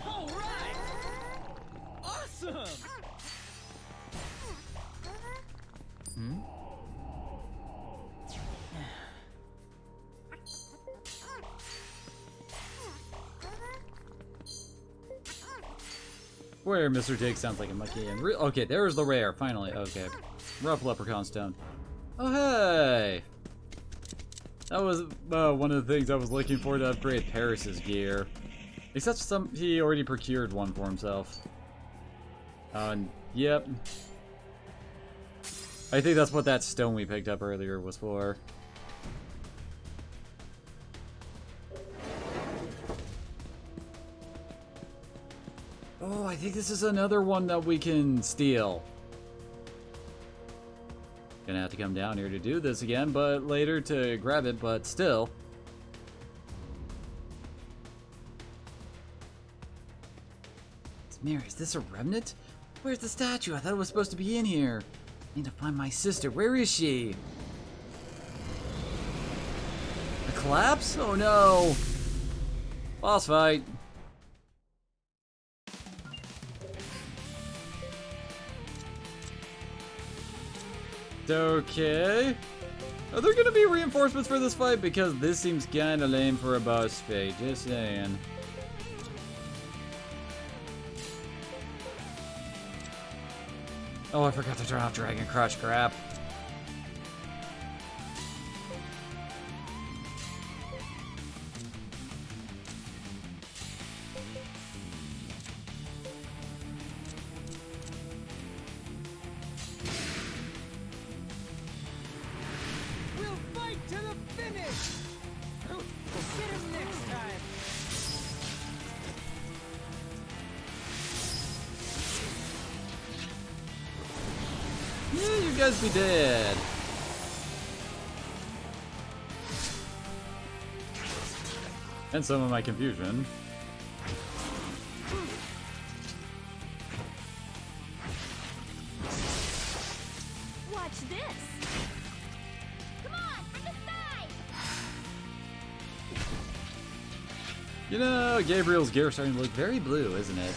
All right! Awesome! Where Mr. Diggs sounds like a monkey. And okay, there's the rare, finally. Okay. Rough Leprechaun Stone. Oh, hey! That was one of the things I was looking for to upgrade Paris's gear. Except he already procured one for himself. And yep. I think that's what that stone we picked up earlier was for. Oh, I think this is another one that we can steal. Gonna have to come down here to do this again, but later to grab it, but still. Mary, is this a remnant? Where's the statue? I thought it was supposed to be in here. I need to find my sister. Where is she? A collapse? Oh no. Boss fight. Okay. Are there gonna be reinforcements for this fight? Because this seems kinda lame for a boss fight, just saying. Oh, I forgot to turn off Dragon Crush, crap. We'll fight to the finish! We'll get him next time! Yeah, you guys be dead. And some of my confusion. Watch this. Come on, from the side. You know, Gabriel's gear is starting to look very blue, isn't it?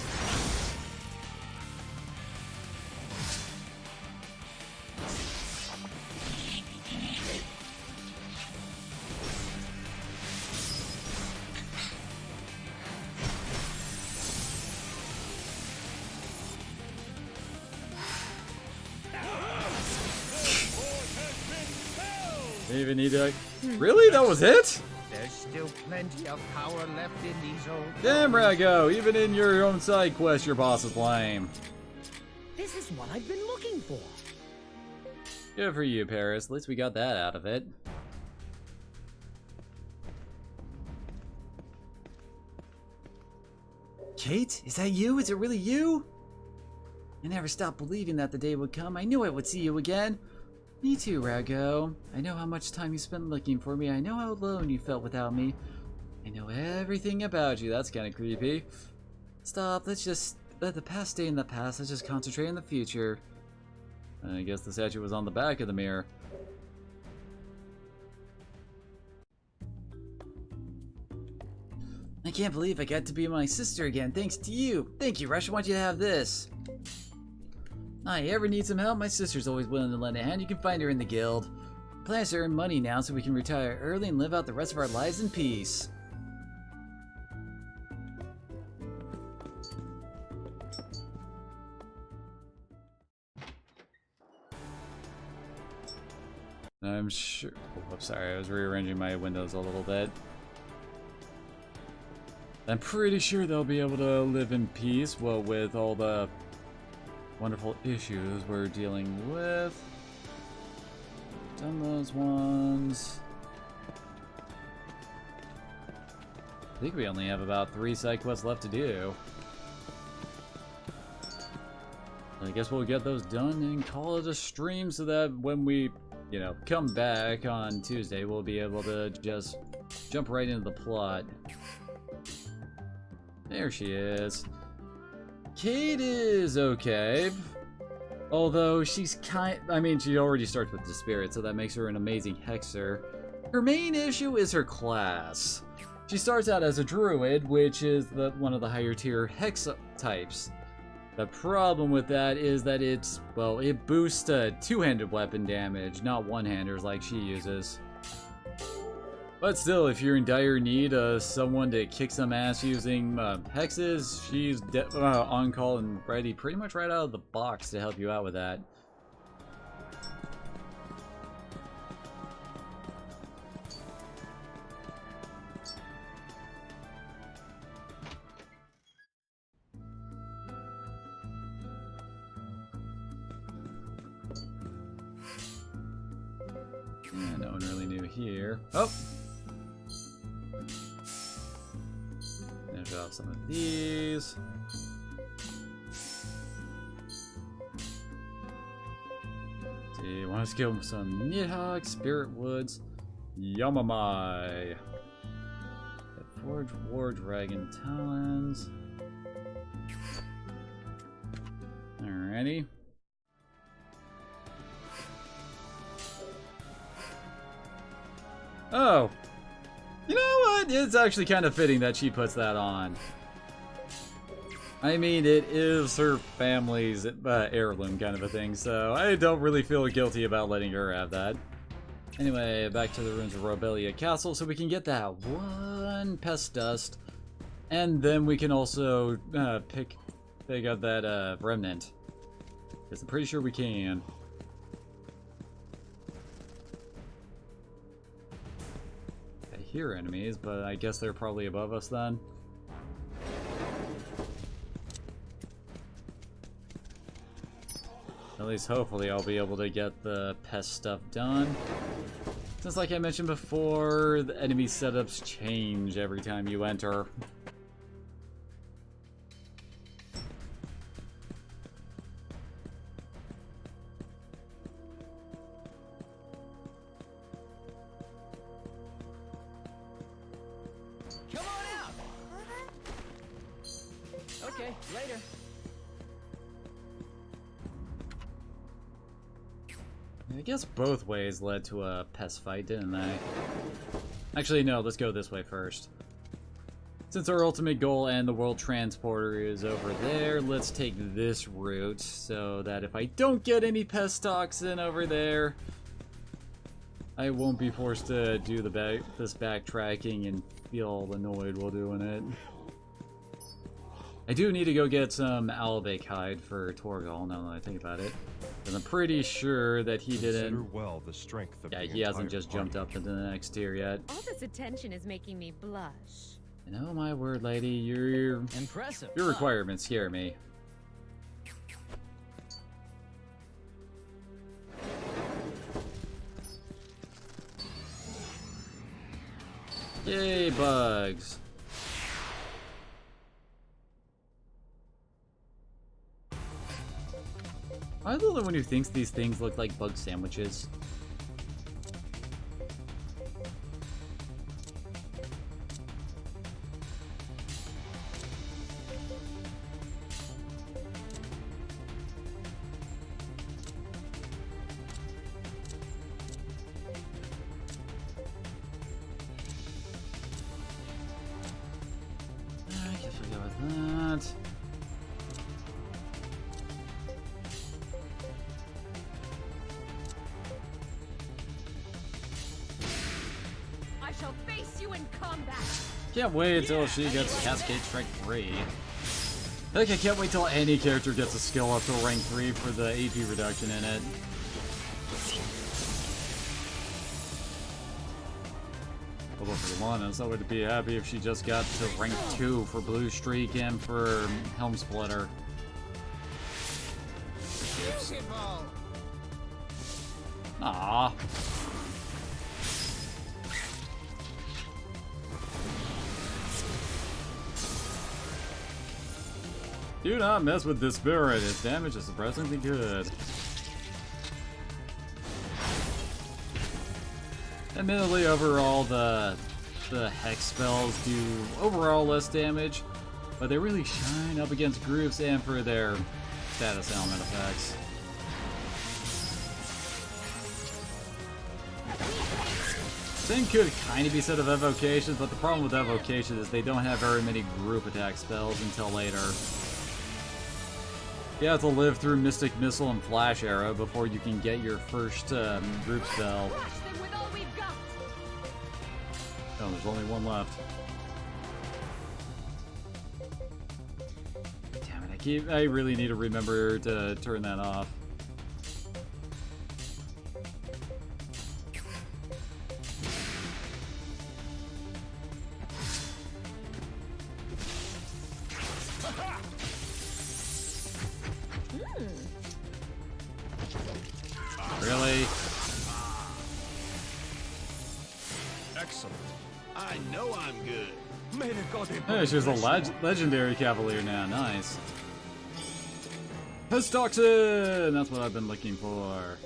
Even need to. Really? That was it? There's still plenty of power left in these old Damn, bones. Rago. Even in your own side quest, your boss is lame. This is what I've been looking for. Good for you, Paris. At least we got that out of it. Kate? Is that you? Is it really you? I never stopped believing that the day would come. I knew I would see you again. Me too, Rago. I know how much time you spent looking for me. I know how alone you felt without me. I know everything about you. That's kind of creepy. Stop. Let's just let the past stay in the past. Let's just concentrate on the future. I guess the statue was on the back of the mirror. I can't believe I got to be my sister again, thanks to you. Thank you, Rush. I want you to have this. I ever need some help, my sister's always willing to lend a hand. You can find her in the guild. Plans to earn money now so we can retire early and live out the rest of our lives in peace. I'm sure. Oh, I'm sorry, I was rearranging my windows a little bit. I'm pretty sure they'll be able to live in peace, well, with all the wonderful issues we're dealing with. Done those ones. I think we only have about 3 side quests left to do. I guess we'll get those done and call it a stream so that when we, you know, come back on Tuesday, we'll be able to just jump right into the plot. There she is. Kate is okay. Although she's I mean, she already starts with the spirit, so that makes her an amazing hexer. Her main issue is her class. She starts out as a druid, which is one of the higher tier hex types. The problem with that is that it's, well, it boosts two-handed weapon damage, not one-handers like she uses. But still, if you're in dire need of someone to kick some ass using hexes, she's on call and ready pretty much right out of the box to help you out with that. Yeah, no one really knew here. Oh! Finish off some of these. See, want to skill some Nidhogg, Spirit Woods, Yamamai. Forge War Dragon Talons. Alrighty. Oh, you know what? It's actually kind of fitting that she puts that on. I mean, it is her family's heirloom kind of a thing, so I don't really feel guilty about letting her have that. Anyway, back to the ruins of Robelia Castle, so we can get that one pest dust, and then we can also pick up that remnant, because I'm pretty sure we can. Hear enemies, but I guess they're probably above us then. At least hopefully I'll be able to get the pest stuff done. Since like I mentioned before, the enemy setups change every time you enter. Come Okay, later. I guess both ways led to a pest fight, didn't they? Actually, no, let's go this way first. Since our ultimate goal and the world transporter is over there, let's take this route so that if I don't get any pest toxin over there, I won't be forced to do this backtracking and feel annoyed while doing it. I do need to go get some Alabake hide for Torgal, now that I think about it. Because I'm pretty sure that he didn't... well the strength of he hasn't just jumped up into the next tier yet. All this attention is making me blush. And oh my word, lady, your Impressive. requirements scare me. Yay, bugs. Am I the only one who thinks these things look like bug sandwiches? I guess we'll go with that. I shall face you in combat. Can't wait until she gets Cascade Strike 3. Like, I can't wait till any character gets a skill up to rank 3 for the AP reduction in it. Although for Lana's, I would be happy if she just got to rank 2 for Blue Streak and for Helm Splitter. Aww. Do not mess with this spirit. Its damage is surprisingly good. Admittedly, overall, the hex spells do overall less damage, but they really shine up against groups and for their status element effects. Same could kind of be said of evocations, but the problem with evocations is they don't have very many group attack spells until later. You have to live through Mystic Missile and Flash Arrow before you can get your first group spell. Crush them with all we've got. Oh, there's only one left. Damn it, I really need to remember to turn that off. Really? Excellent. I know I'm good. May the god Hey, she's a legendary cavalier now. Nice. Pest toxin! That's what I've been looking for.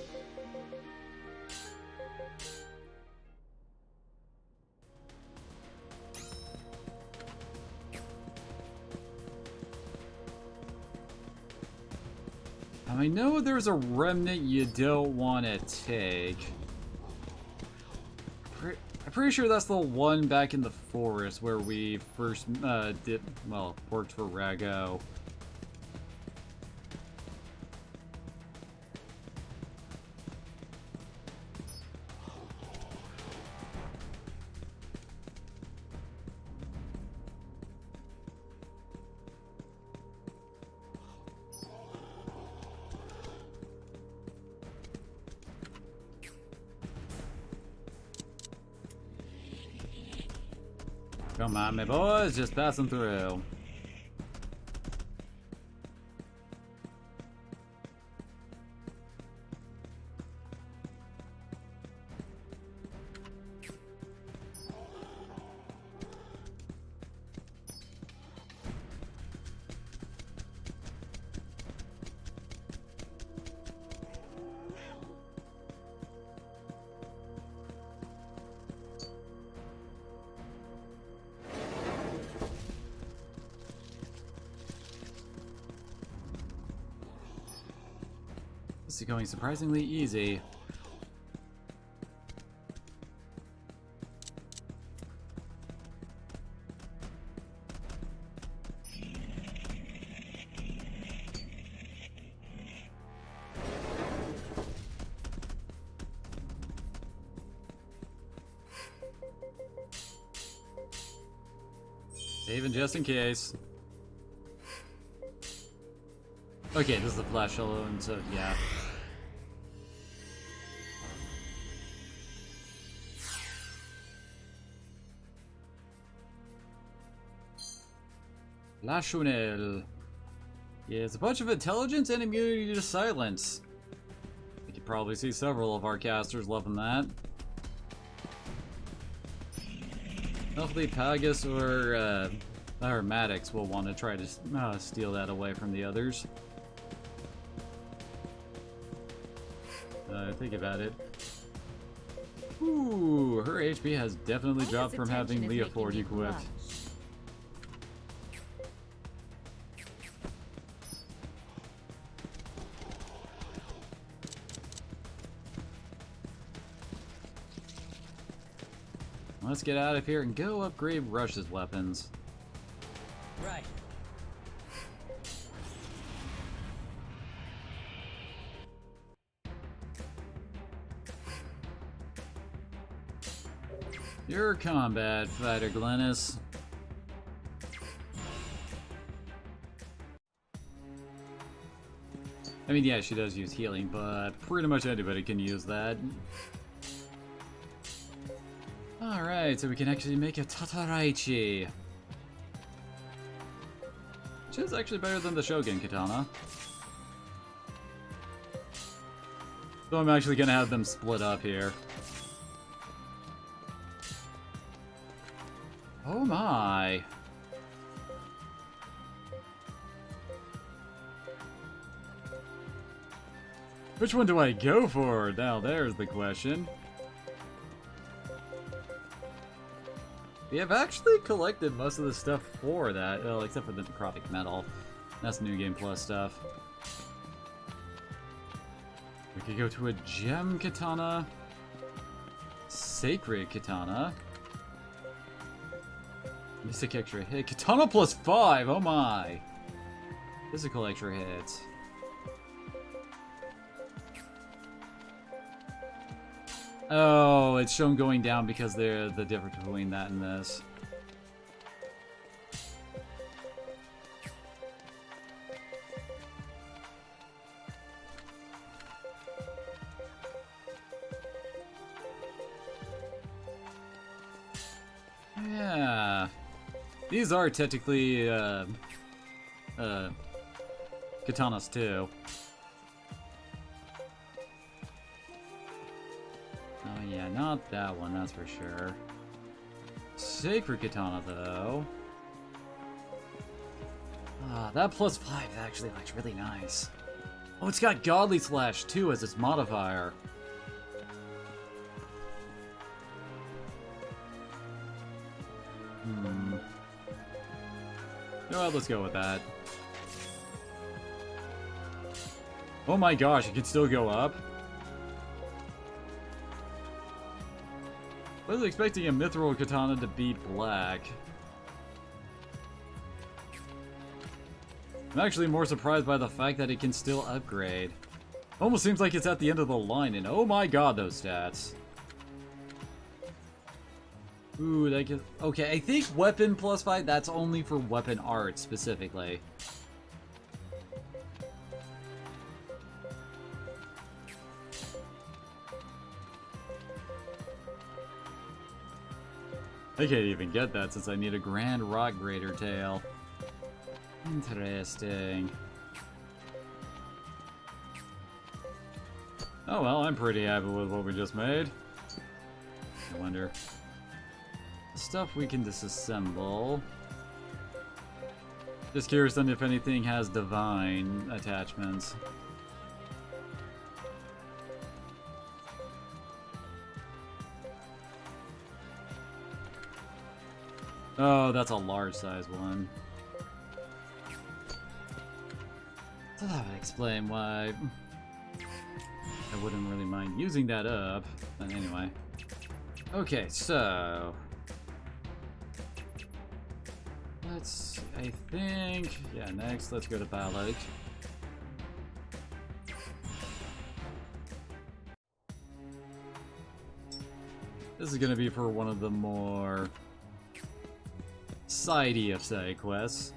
I know there's a remnant you don't want to take. I'm pretty sure that's the one back in the forest where we first worked for Rago. Come on, my boys, just passing through. is going surprisingly easy. Even just in case. Okay, this is the flash solo, and so yeah. Lashunel. Yeah, it's a bunch of intelligence and immunity to silence. You could probably see several of our casters loving that. Hopefully Pagus or Maddox will want to try to steal that away from the others. Think about it. Ooh, her HP has definitely dropped from having Leoford equipped. Let's get out of here and go upgrade Rush's weapons. Right. Your combat fighter, Glennis. I mean, yeah, she does use healing, but pretty much anybody can use that. Alright, so we can actually make a Tataraichi. Which is actually better than the Shogun Katana. So I'm actually gonna have them split up here. Oh my. Which one do I go for? Now there's the question. We have actually collected most of the stuff for that, well, except for the necrotic metal. That's New Game Plus stuff. We could go to a gem katana, sacred katana, mystic extra hit, katana plus 5. Oh my! Physical extra hits. Oh, it's shown going down because they're the difference between that and this. Yeah. These are technically katanas too. Oh yeah, not that one, that's for sure. Sacred katana though. Ah, that plus 5 actually looks really nice. Oh, it's got Godly Slash too as its modifier. Well, let's go with that. Oh my gosh, it can still go up? I was expecting a Mithril Katana to beat black. I'm actually more surprised by the fact that it can still upgrade. Almost seems like it's at the end of the line, and oh my god, those stats. Ooh, that gets... Okay, I think weapon plus 5, that's only for weapon art, specifically. I can't even get that since I need a Grand Rock Grader tail. Interesting. Oh well, I'm pretty happy with what we just made. I wonder... Stuff we can disassemble. Just curious on if anything has divine attachments. Oh, that's a large size one. So that would explain why. I wouldn't really mind using that up. But anyway. Okay, so... let's... I think... yeah, next, let's go to Ballot. This is gonna be for one of the more... sidey of side quests.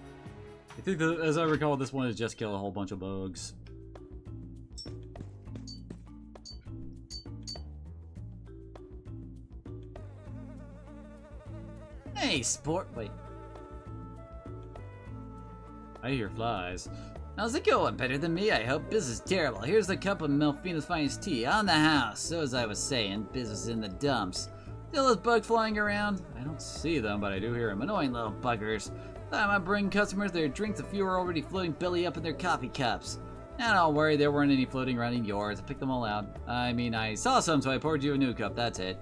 I think that, as I recall, this one is just kill a whole bunch of bugs. Hey, sport. Wait. I hear flies. How's it going? Better than me, I hope. Business terrible. Here's a cup of Melfina's finest tea on the house. So as I was saying, business in the dumps. Still those bugs flying around? I don't see them, but I do hear them. Annoying little buggers. Time I bring customers their drinks, a few are already floating belly up in their coffee cups. And don't worry, there weren't any floating around in yours. I picked them all out. I mean, I saw some, so I poured you a new cup. That's it.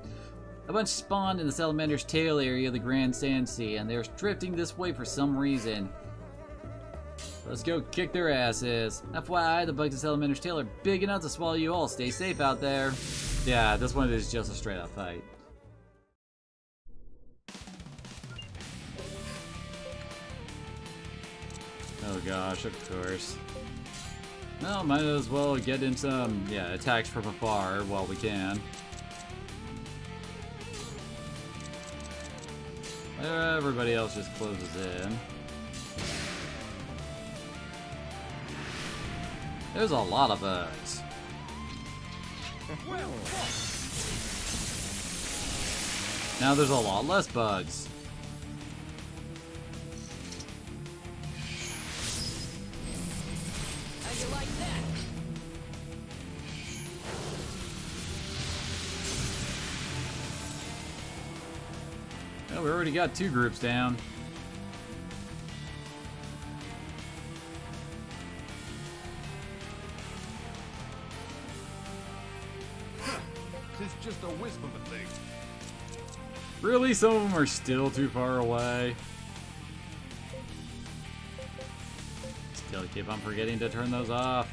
A bunch spawned in the Salamander's tail area of the Grand Sand Sea, and they're drifting this way for some reason. Let's go kick their asses. FYI, the bugs in Salamander's tail are big enough to swallow you all. Stay safe out there. Yeah, this one is just a straight up fight. Oh gosh, of course. Well, might as well get in some, yeah, attacks from afar while we can. Everybody else just closes in. There's a lot of bugs. Now there's a lot less bugs. How you like that? Well, we already got 2 groups down. It's just a wisp of a thing. Really? Some of them are still too far away. Still keep on forgetting to turn those off.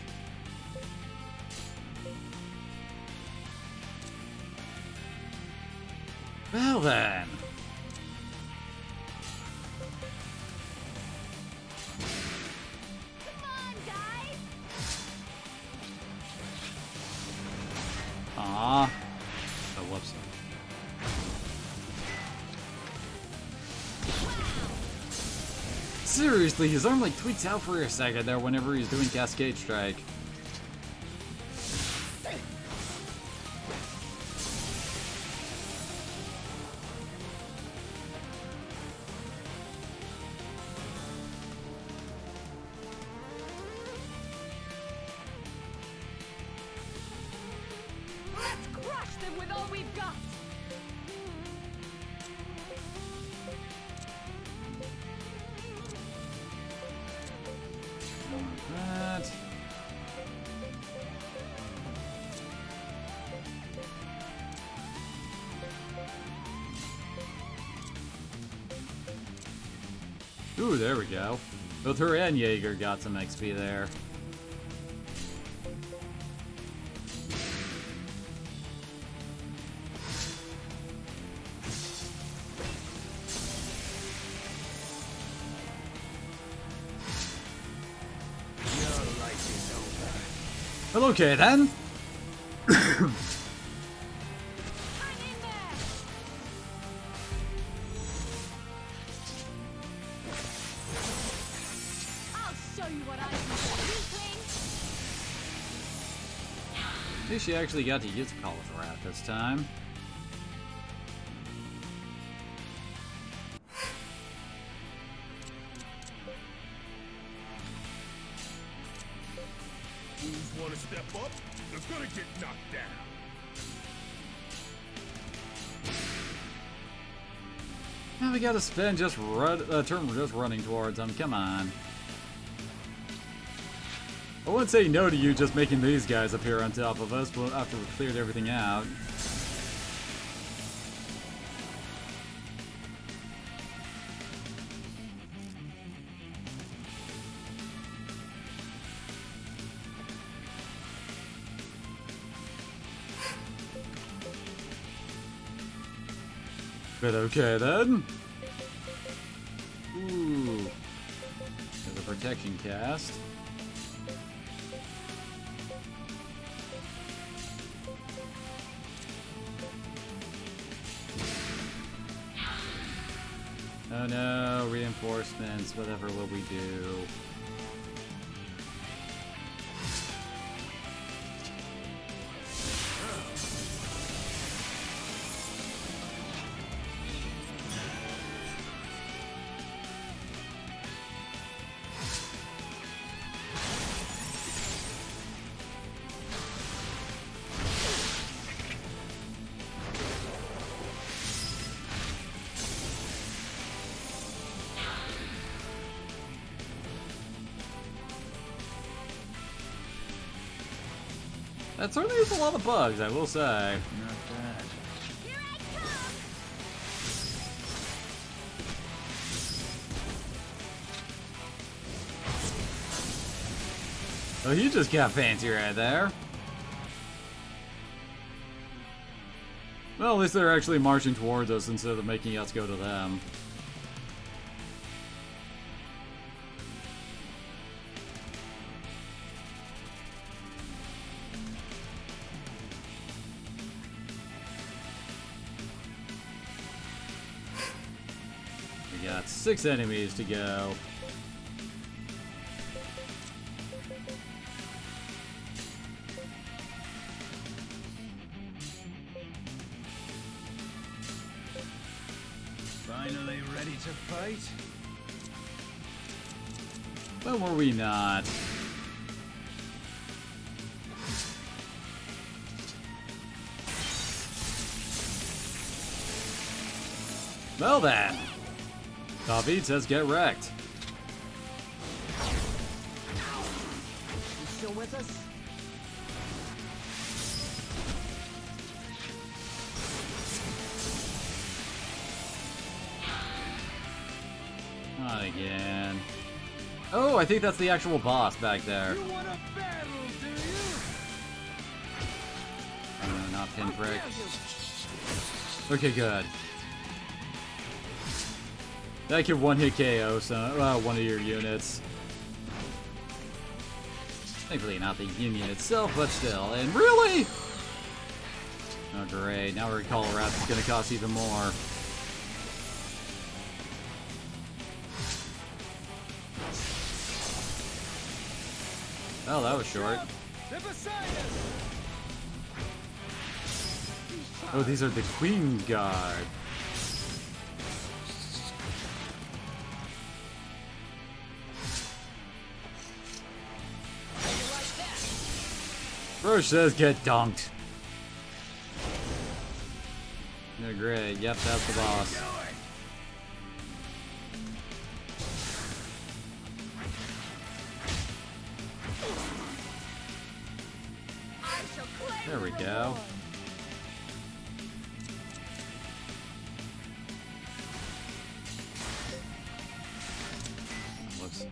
Well then. Come on, guys! Aww. Oh, whoops. Seriously, his arm like tweaks out for a second there whenever he's doing Cascade Strike. Let's crush them with all we've got! That. Ooh, there we go. Both her and Jaeger got some XP there. Well, okay then. Hang in there! I'll show you what I can do, weakling! At least she actually got to use Call of Wrath this time. Who's want to step up? They're gonna get knocked down. Now we gotta spend just turn just running towards them. Come on. I wouldn't say no to you just making these guys appear on top of us after we cleared everything out. bit okay then. Ooh. There's a protection cast. Oh no, reinforcements, whatever will we do? That certainly is a lot of bugs, I will say. Not bad. Here I come! Oh, you just got fancy right there. Well, at least they're actually marching towards us instead of making us go to them. We got 6 enemies to go. Finally ready to fight? When were we not? Well then. David says get wrecked. You still with us? Not again. Oh, I think that's the actual boss back there. You want a battle, do you? Oh, no, not pinprick. Dare you? Okay, good. That could one-hit KO one of your units. Thankfully not the union itself, but still. And really? Oh, great. Now we're in Colorado. It's going to cost even more. Oh, that was short. They're beside us. Oh, these are the Queen Guard. Roche says get dunked. No, great. Yep, that's the boss. There we go. Whoops.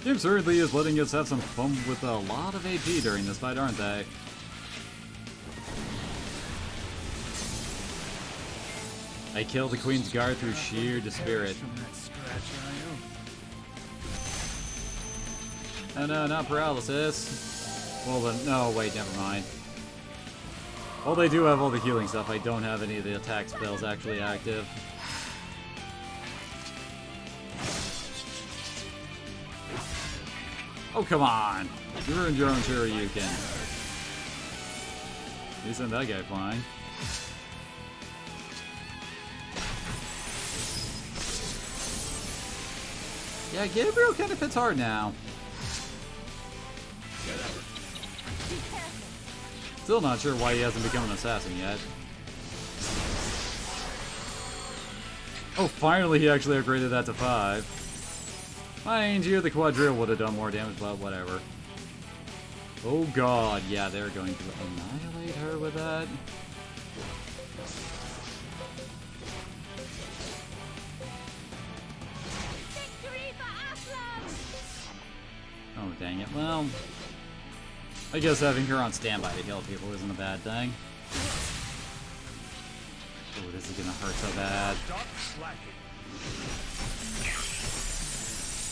Team certainly is letting us have some fun with a lot of AP during this fight, aren't they? I killed the Queen's Guard through sheer dispirit. From that scratch, are you? Oh no, not paralysis. Well then, no, wait, never mind. Well, they do have all the healing stuff. I don't have any of the attack spells actually active. Oh, come on! You ruined your own Shoryuken. You sent that guy flying. Yeah, Gabriel kind of hits hard now. Still not sure why he hasn't become an assassin yet. Oh, finally he actually upgraded that to 5. Mind you, the quadrille would have done more damage, but whatever. Oh god, yeah, they're going to annihilate her with that. Victory for Aslan! Oh dang it. Well, I guess having her on standby to heal people isn't a bad thing. Oh, this is gonna hurt so bad. Stop slacking.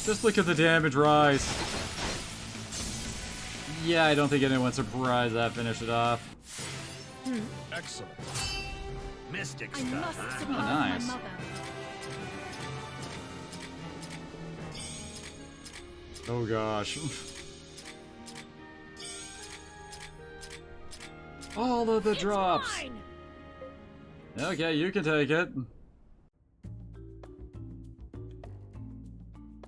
Just look at the damage rise. Yeah, I don't think anyone's surprised that finished it off. Excellent. Mystic I must stuff. surprise nice. my mother. Oh gosh. All of the drops. Mine! Okay, you can take it.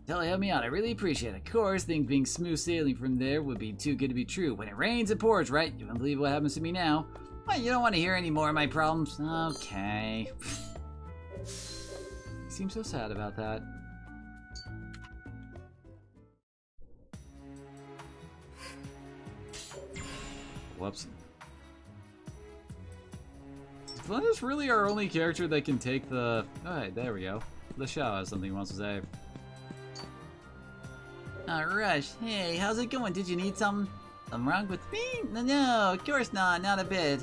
Totally help me out. I really appreciate it. Of course, think being smooth sailing from there would be too good to be true. When it rains, it pours, right? You won't believe what happens to me now. What, you don't want to hear any more of my problems? Okay. You seem so sad about that. Whoops. Is Glennis really our only character that can take the... Alright, there we go. LeShao has something he wants to say. Rush. Hey, how's it going? Did you need something? Something wrong with me? No, of course not. Not a bit.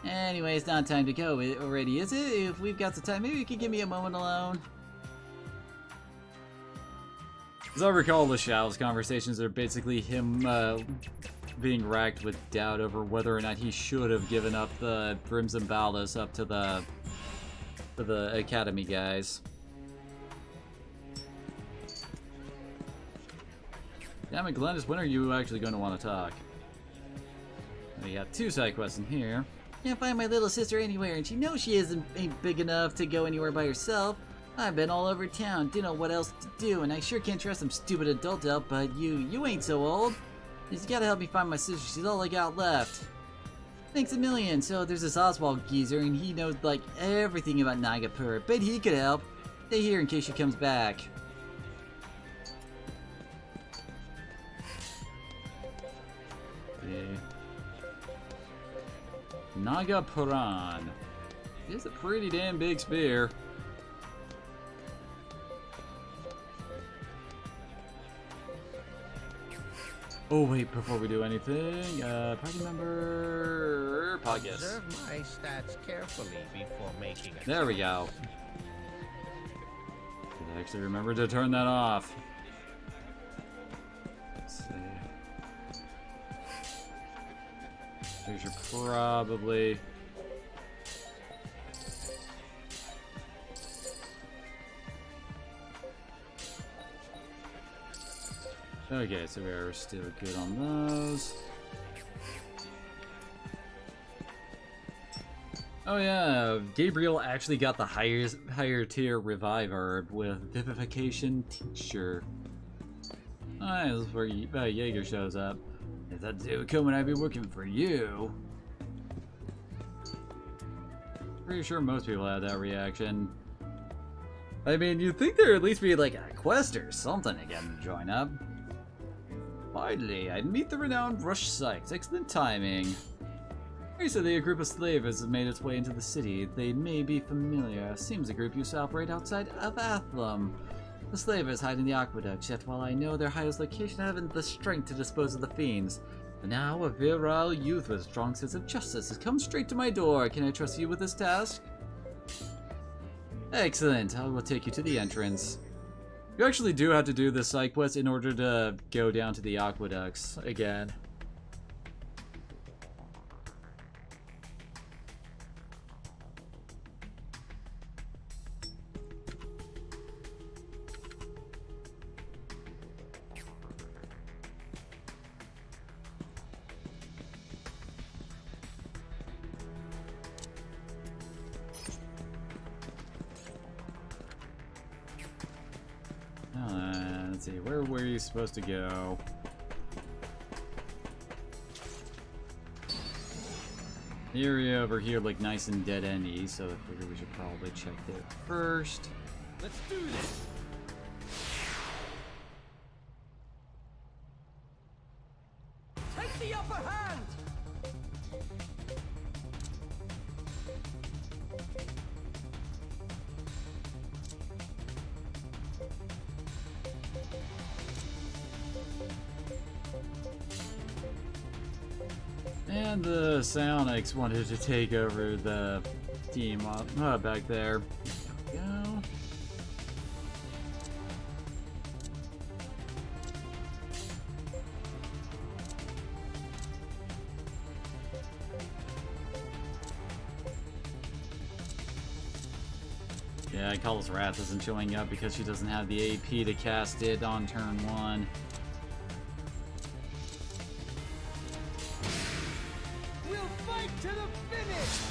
Anyway, it's not time to go already, is it? If we've got some time, maybe you could give me a moment alone. As I recall, LeShao's conversations are basically him being racked with doubt over whether or not he should have given up the Crimson Ballast up to the Academy guys. Damn it, Glennis, when are you actually going to want to talk? We got 2 side quests in here. Can't find my little sister anywhere, and she knows she ain't big enough to go anywhere by herself. I've been all over town, didn't know what else to do, and I sure can't trust some stupid adult help, but you ain't so old. You gotta help me find my sister, she's all I got left. Thanks a million. So there's this Oswald geezer, and he knows like everything about Nagapur, but he could help. Stay here in case she comes back. Okay. Nagapuran. It's a pretty damn big spear. Oh wait, before we do anything, party member podcast. Observe my stats carefully before making a There we go. Should actually remember to turn that off. Let's see. We should probably. Okay, so we are still good on those. Oh yeah, Gabriel actually got the higher tier reviver with Vivification Tincture. Alright, this is where Jaeger shows up. If that day would come when I'd be working for you. Pretty sure most people had that reaction. I mean, you'd think there'd at least be like a quest or something to get him to join up. Finally, I'd meet the renowned Rush Sykes. Excellent timing. Recently, a group of slavers has made its way into the city. They may be familiar. Seems the group used to operate outside of Athlum. The slavers hide in the aqueducts, yet while I know their highest location, I haven't the strength to dispose of the fiends. But now, a virile youth with a strong sense of justice has come straight to my door. Can I trust you with this task? Excellent. I will take you to the entrance. You actually do have to do this side quest in order to go down to the aqueducts again. Let's see, where were you supposed to go? The area over here looked nice and dead-endy, so I figured we should probably check there first. Let's do this. Take the upper hand! And the Psionics wanted to take over the team back there. There we go. Yeah, Callous Wrath isn't showing up because she doesn't have the AP to cast it on turn 1. We'll fight to the finish!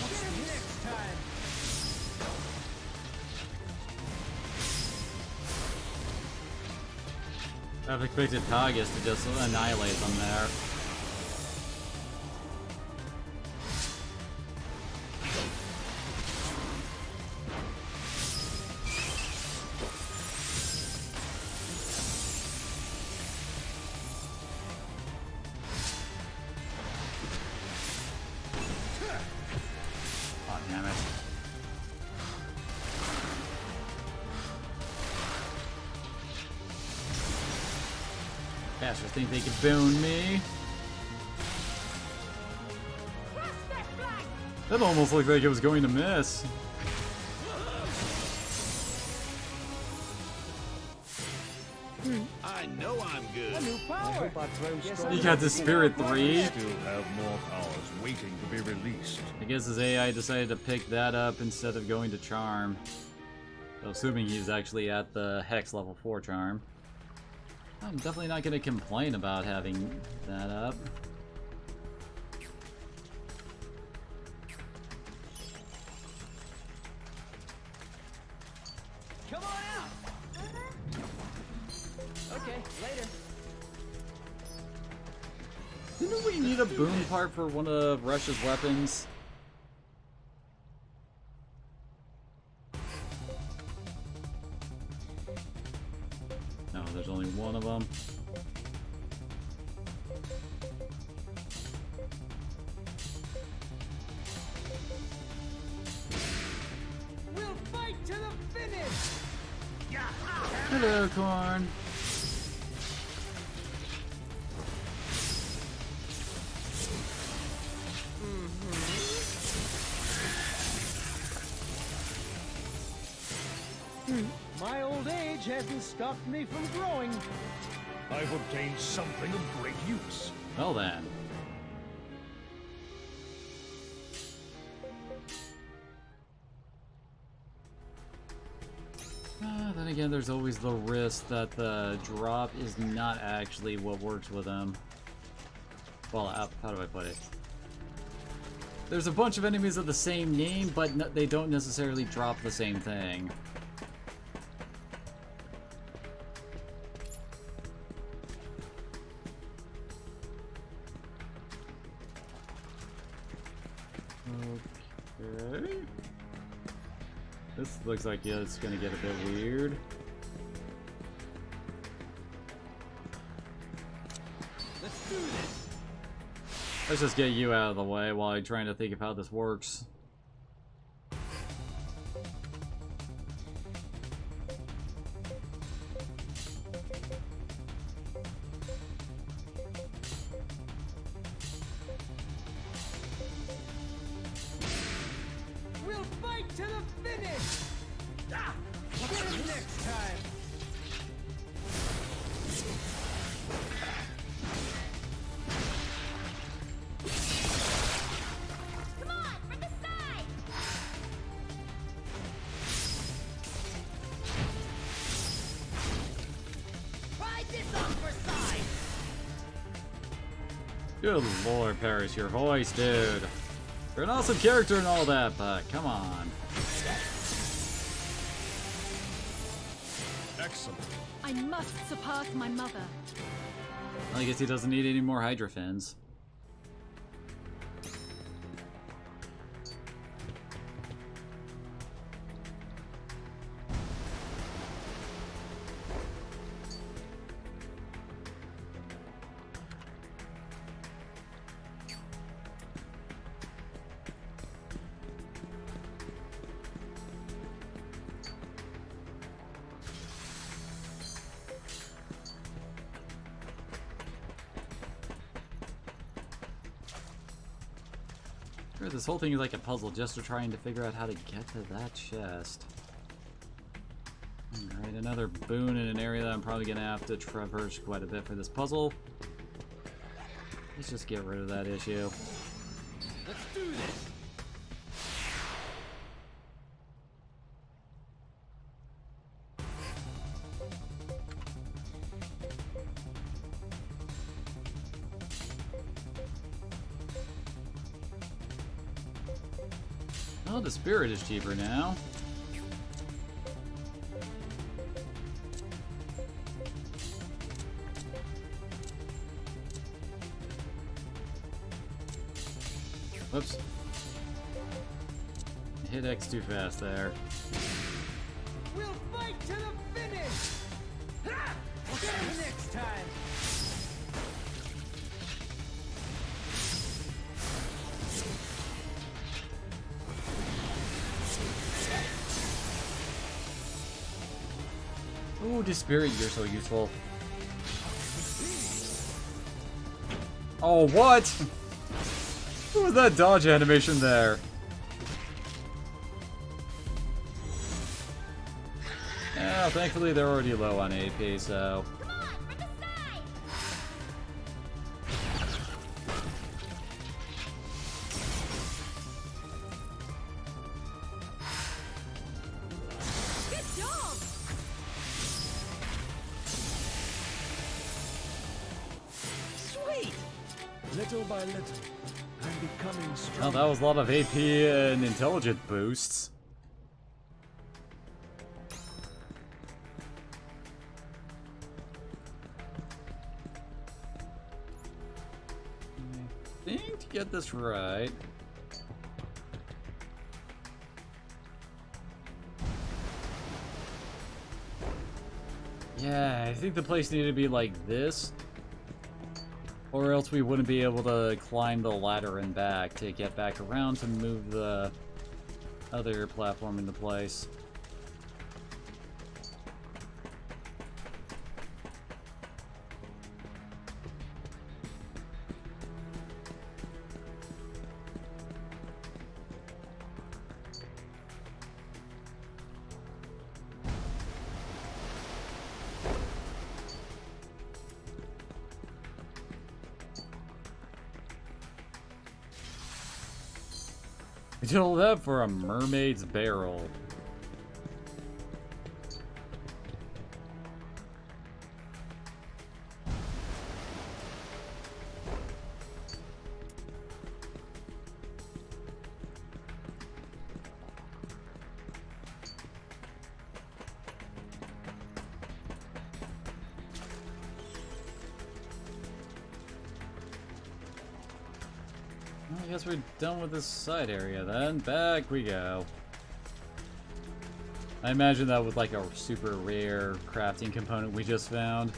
Get him next time! I've expected Tagus to just annihilate them there. Oh, damn it. Bastards think they could boon me. That almost looked like it was going to miss. I know I'm good. A new power! He got the Spirit 3. Still have more powers waiting to be released. I guess his AI decided to pick that up instead of going to Charm. So assuming he's actually at the Hex level 4 Charm. I'm definitely not going to complain about having that up. Come on out! Okay, later. Didn't we need a boon part for one of Rush's weapons? No, there's only one of them. We'll fight to the finish! Hello, Corn. My old age hasn't stopped me from growing. I've obtained something of great use. Well then. Then again, there's always the risk that the drop is not actually what works with them. Well, how do I put it? There's a bunch of enemies of the same name, but they don't necessarily drop the same thing. Okay. This looks like it's gonna get a bit weird. Let's do this! Let's just get you out of the way while I'm trying to think of how this works. We'll fight to the finish! Get him next time! Come on, from the side! Try this on for size! Good lord, Paris, your voice, dude. You're an awesome character and all that, but come on. Excellent. I must surpass my mother. I guess he doesn't need any more Hydra fins. Sure, this whole thing is like a puzzle just to trying to figure out how to get to that chest. Alright, another boon in an area that I'm probably gonna have to traverse quite a bit for this puzzle. Let's just get rid of that issue. Let's do this. Oh, the spirit is cheaper now. Whoops. Hit X too fast there. We'll fight to the finish. Ha! Get him next time. Ooh, the spirit, you're so useful. Oh, what? What was that dodge animation there? Yeah, thankfully they're already low on AP, so... Come on, from the side! Good job! Sweet. Little by little, I'm becoming Oh, stronger. that was a lot of AP and intelligence boosts. I think to get this right... Yeah, I think the place needed to be like this. Or else we wouldn't be able to climb the ladder and back to get back around to move the other platform into place. We did all that for a mermaid's barrel. Well, I guess we're done with this side area then. Back we go. I imagine that was like a super rare crafting component we just found.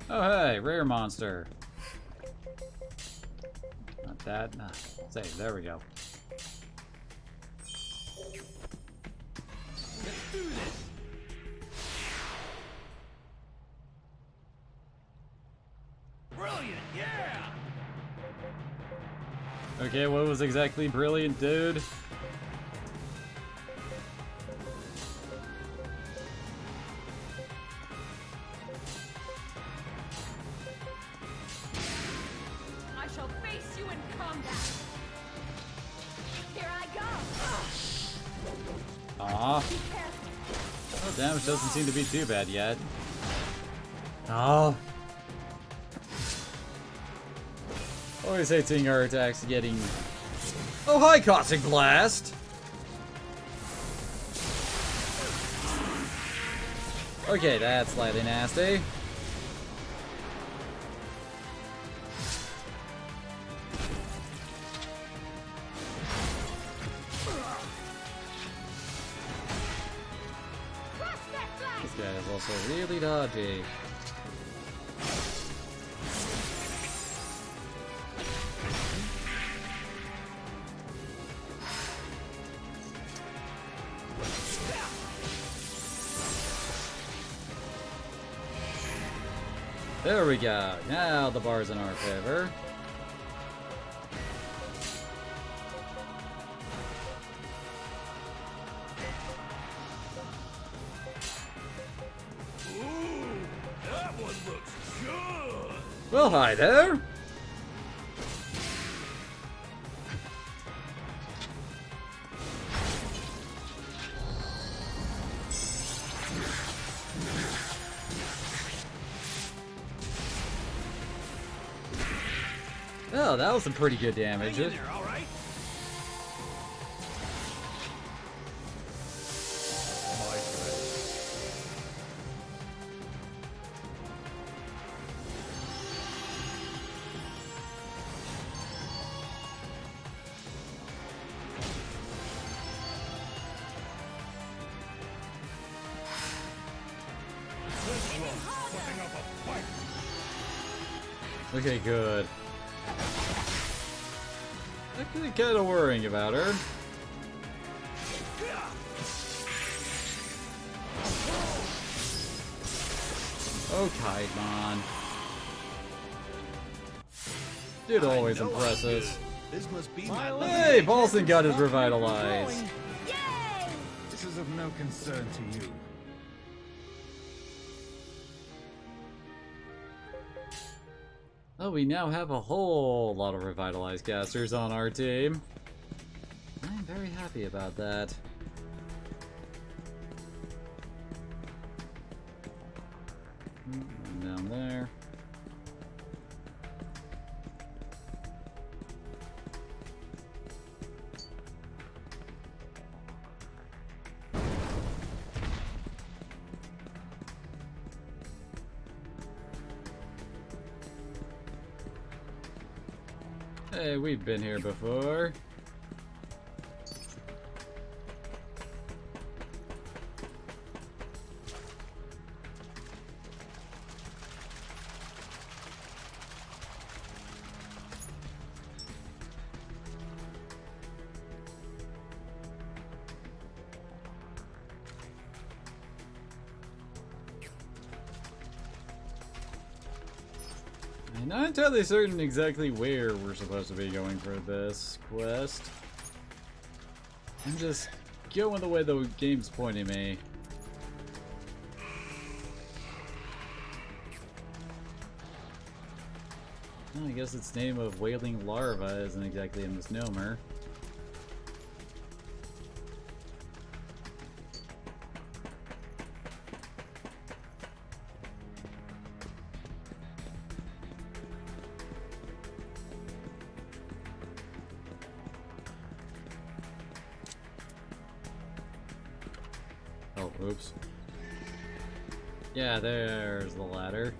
Oh hey, rare monster. Not that. Nah, save. There we go. Let's do this. Brilliant, yeah. Okay, what was exactly brilliant, dude? I shall face you in combat. Here I go. Aw. Oh, damage doesn't seem to be too bad yet. Oh. Always hate seeing our attacks getting... Oh, hi, Caustic Blast! Okay, that's slightly nasty. is also really dodgy. There we go. Now the bar's in our favor. That one looks good! Well, hi there. Oh, that was some pretty good damage. Hang in there, all right? Okay, good. Actually, kind of worrying about her. Oh, Kaidmon. Dude always impresses. This must be my Hey, Paulson got his revitalize. Yay! This is of no concern to you. Oh, we now have a whole lot of revitalized casters on our team. I'm very happy about that. Down there. Hey, we've been here before. I'm not entirely certain exactly where we're supposed to be going for this quest. I'm just going the way the game's pointing me. Well, I guess its name of Wailing Larva isn't exactly a misnomer. Oh, oops. Yeah, there's the ladder.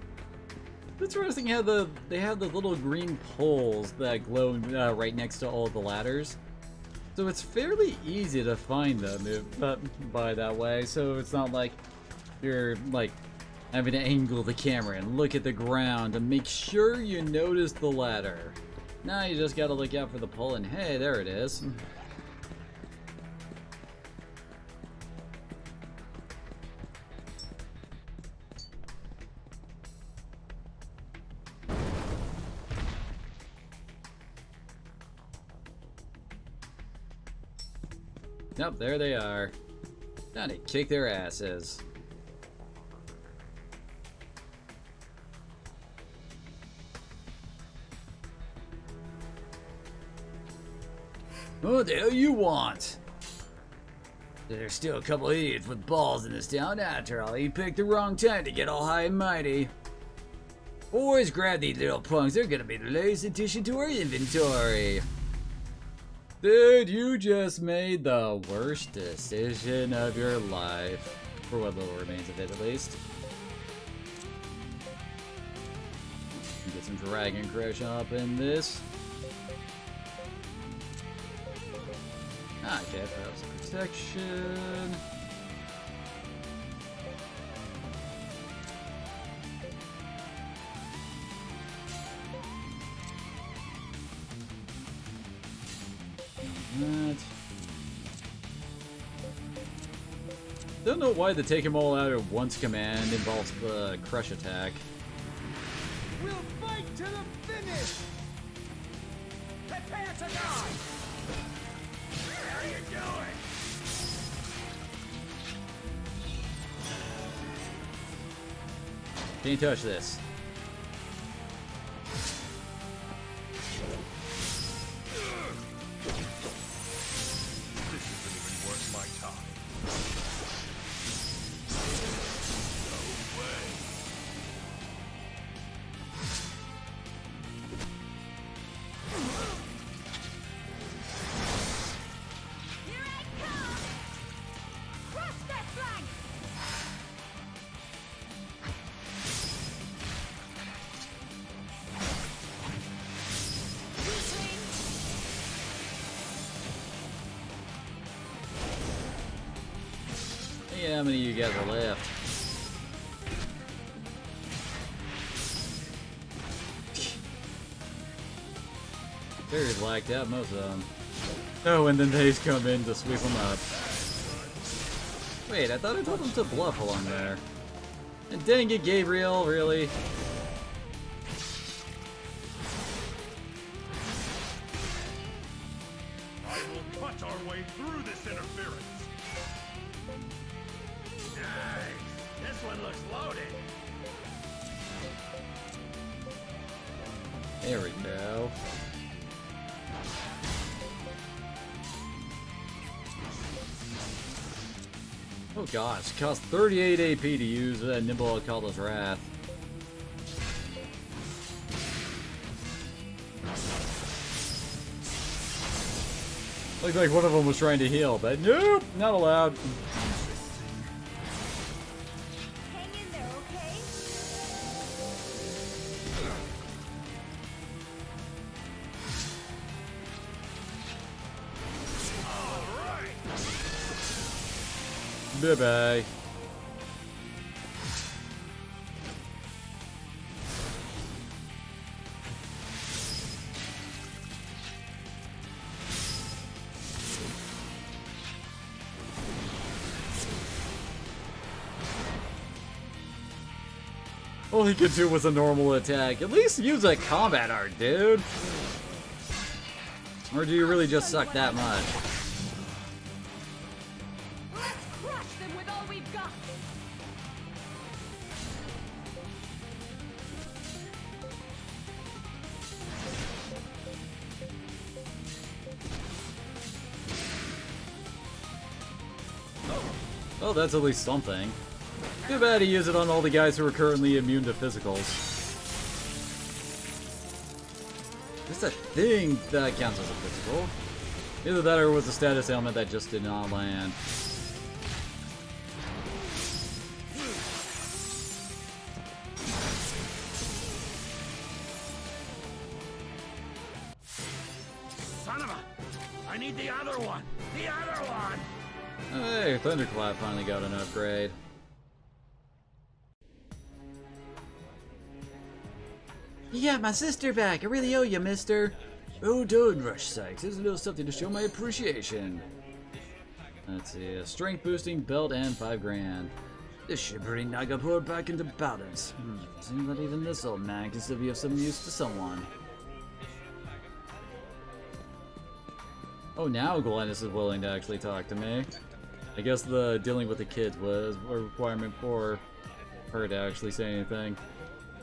It's interesting how they have the little green poles that glow right next to all the ladders. So it's fairly easy to find them by that way. So it's not like you're like having to angle the camera and look at the ground to make sure you notice the ladder. Now you just gotta look out for the pole and hey, there it is. Yep, there they are. Time to kick their asses. What the hell you want? There's still a couple idiots with balls in this town. After all, you picked the wrong time to get all high and mighty. Boys, grab these little punks. They're gonna be the latest addition to our inventory. Dude, you just made the worst decision of your life. For what little remains of it, at least. Get some Dragon Crush up in this. Okay, perhaps protection. Don't know why the take him all out at once command involves the crush attack. We'll fight to the finish! Prepare to die! What are you doing? Can't touch this. This isn't even worth my time. Here I come! Crush that flank! Yeah, how many of you guys are left? They're blacked out, most of them. Oh, and then they just come in to sweep them up. Wait, I thought I told them to bluff along there. And dang it, Gabriel, really? I will cut our way through this interference. Nice. This one looks loaded. There we go. Oh gosh, it costs 38 AP to use Nimble Alcala's Wrath. Looked like one of them was trying to heal, but nope, not allowed. Hang in there, okay? Bye-bye. All he could do was a normal attack. At least use a combat art, dude. Or do you really just suck that much? Let's crush them with all we've got! Well, that's at least something. Too bad he used it on all the guys who are currently immune to physicals. There's a thing that counts as a physical. Either that or it was a status ailment that just did not land. Son of a... I need the other one. The other one. Hey, Thunderclap finally got an upgrade. You got my sister back. I really owe you, mister. Oh, don't rush, Sykes. Here's a little something to show my appreciation. Let's see, a strength boosting belt and 5 grand. The shivering Naga poured back into balance. Seems that even this old man can still be of some use to someone. Oh, now Glennis is willing to actually talk to me. I guess the dealing with the kids was a requirement for her to actually say anything.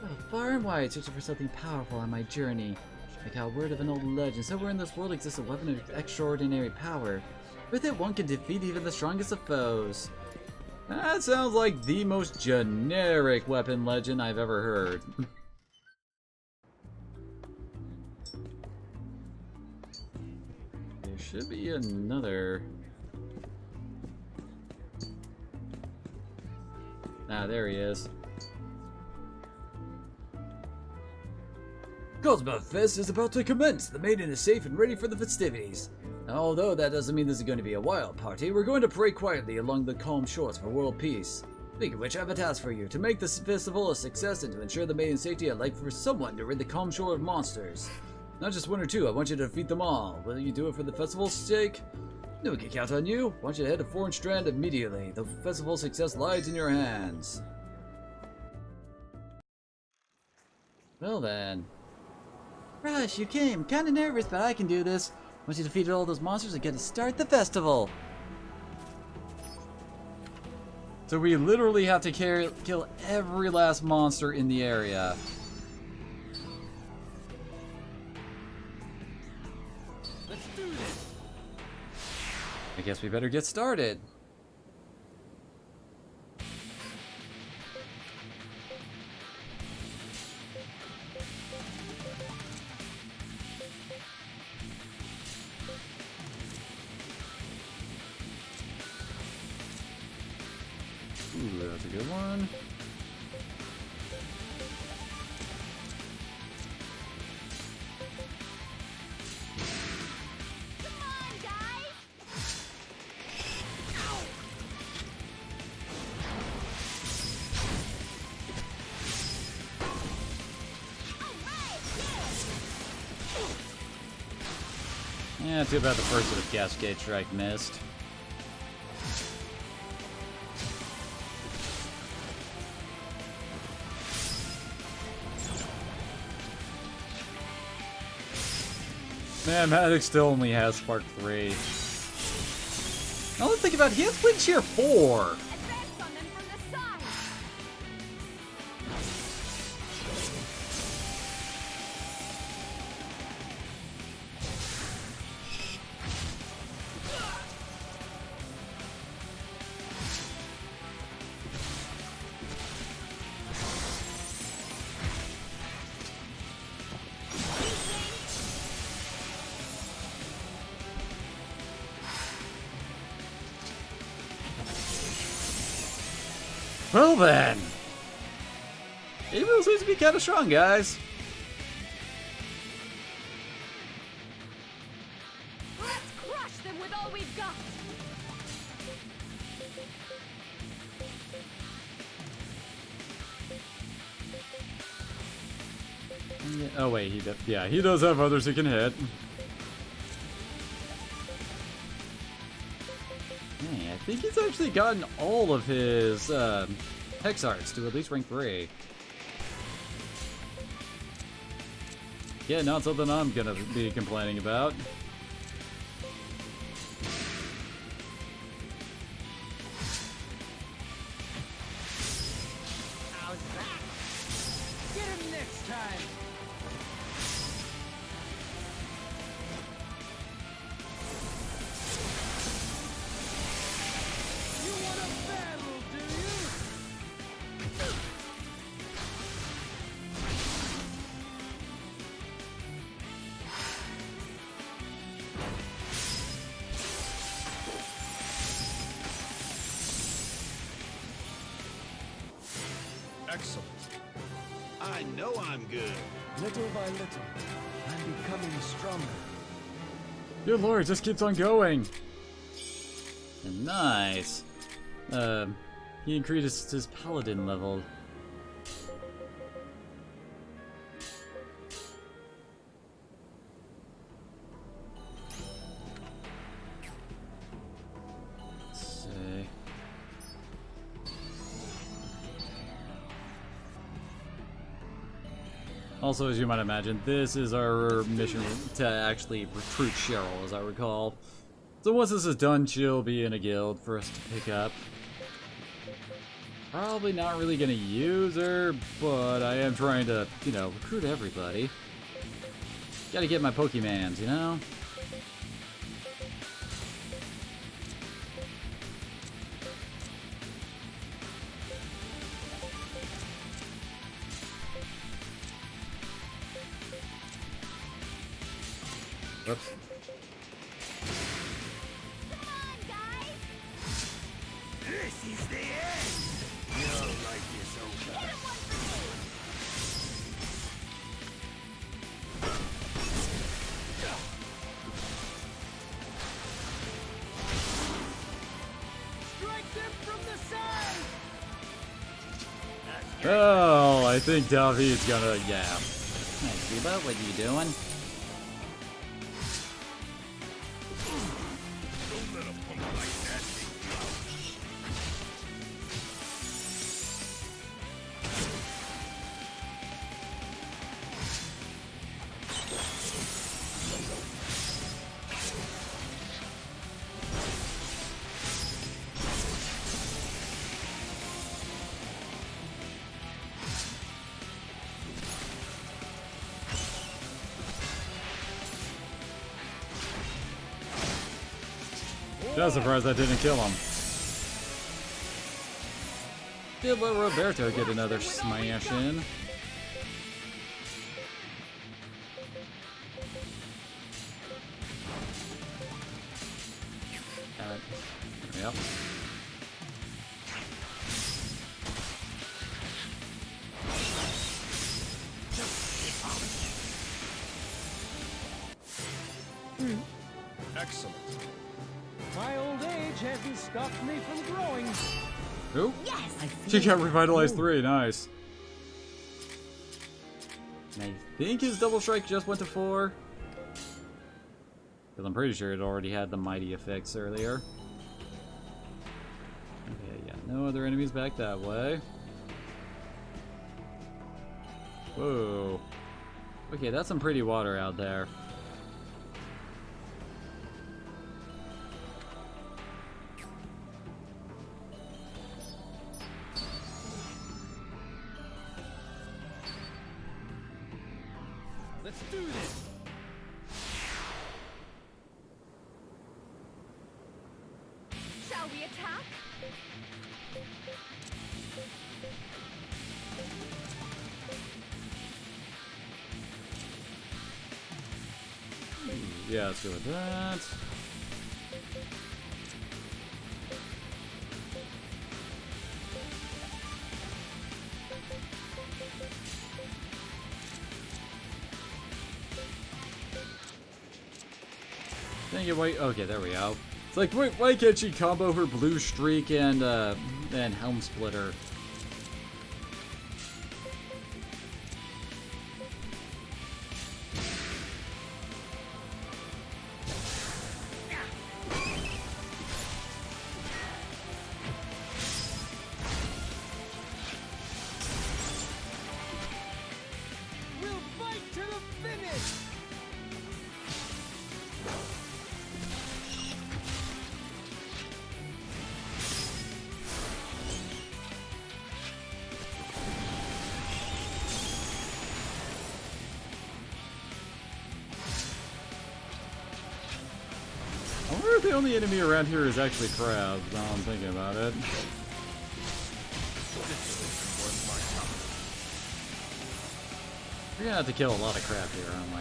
Oh, far and wide, searching for something powerful on my journey. I got word of an old legend. Somewhere in this world exists a weapon of extraordinary power. With it, one can defeat even the strongest of foes. That sounds like the most generic weapon legend I've ever heard. There should be another... Ah, there he is. Cosmo Fest is about to commence. The maiden is safe and ready for the festivities. Although that doesn't mean this is going to be a wild party, we're going to pray quietly along the calm shores for world peace. Speaking of which, I have a task for you. To make this festival a success and to ensure the maiden's safety, I'd like for someone to rid the calm shore of monsters. Not just one or two, I want you to defeat them all. Will you do it for the festival's sake? No, we can count on you. I want you to head to Foreign Strand immediately. The festival's success lies in your hands. Well then. Rush, you came. Kinda nervous, but I can do this. Once you defeated all those monsters, I get to start the festival. So we literally have to kill every last monster in the area. Let's do this. I guess we better get started. Ooh, that's a good one. Come on, guys! Yeah, too bad the first sort of Cascade Strike missed. Man, Maddox still only has Spark 3. Now let's think about it, he has Wind Shear 4! Advance on them from the side! Well then! Gabriel seems to be kind of strong, guys. Let's crush them with all we've got! Oh wait, he does have others he can hit. Hey, I think he's actually gotten all of his Hex Arts to at least rank 3. Yeah, not something I'm gonna be complaining about. How's that? Get him next time. You want a battle, do you? Excellent. I know I'm good. Little by little, I'm becoming stronger. Good lord, it just keeps on going. Nice. He increased his paladin level. Let's see. Also, as you might imagine, this is our mission to actually recruit Cheryl, as I recall. So once this is done, she'll be in a guild for us to pick up. Probably not really gonna use her, but I am trying to, you know, recruit everybody. Gotta get my Pokemans, you know? Whoops. Come on, guys! This is the end. You'll like this over. Hit him one for me! Strike them from the side! Oh, I think David's gonna, yeah. Hey, Reba, what are you doing? Don't Just surprised that didn't kill him. Did let Roberto get another smash in. Yep. Excellent. My old age hasn't stopped me from growing. Who? Yes! She got revitalized 3, nice. And I think his double strike just went to 4. Because I'm pretty sure it already had the mighty effects earlier. Okay, yeah, no other enemies back that way. Whoa. Okay, that's some pretty water out there. Let's do this! Shall we attack? Yeah, let's go with that. Dang it, wait. Okay, there we go. It's like, wait, why can't she combo her blue streak and helm splitter? We'll fight to the finish! I wonder if the only enemy around here is actually crabs, now I'm thinking about it. We're gonna have to kill a lot of crab here, aren't we?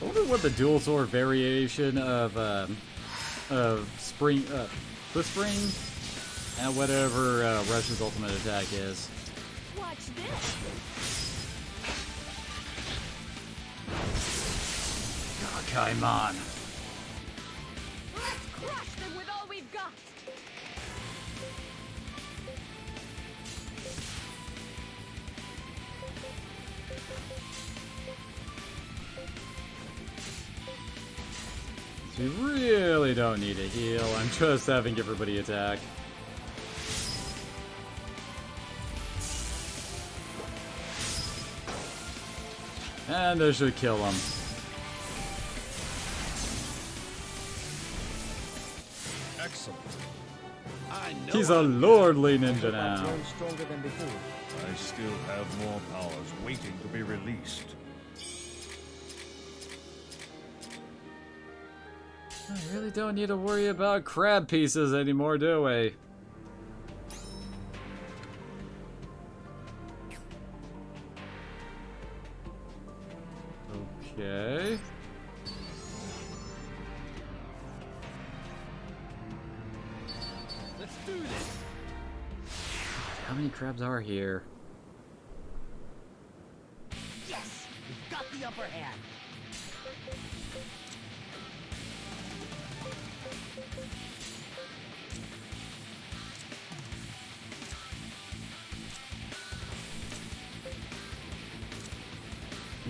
I wonder what the dual sword variation of spring, Cliff Spring, and whatever Rush's ultimate attack is. Watch this! Oh, come on. Let's crush them with all we've got! We really don't need a heal. I'm just having everybody attack. And I should kill him. Excellent. I know He's a I'm lordly ninja I've now. grown stronger than before. I still have more powers waiting to be released. I really don't need to worry about crab pieces anymore, do we? Okay. Let's do this! How many crabs are here? Yes! We've got the upper hand!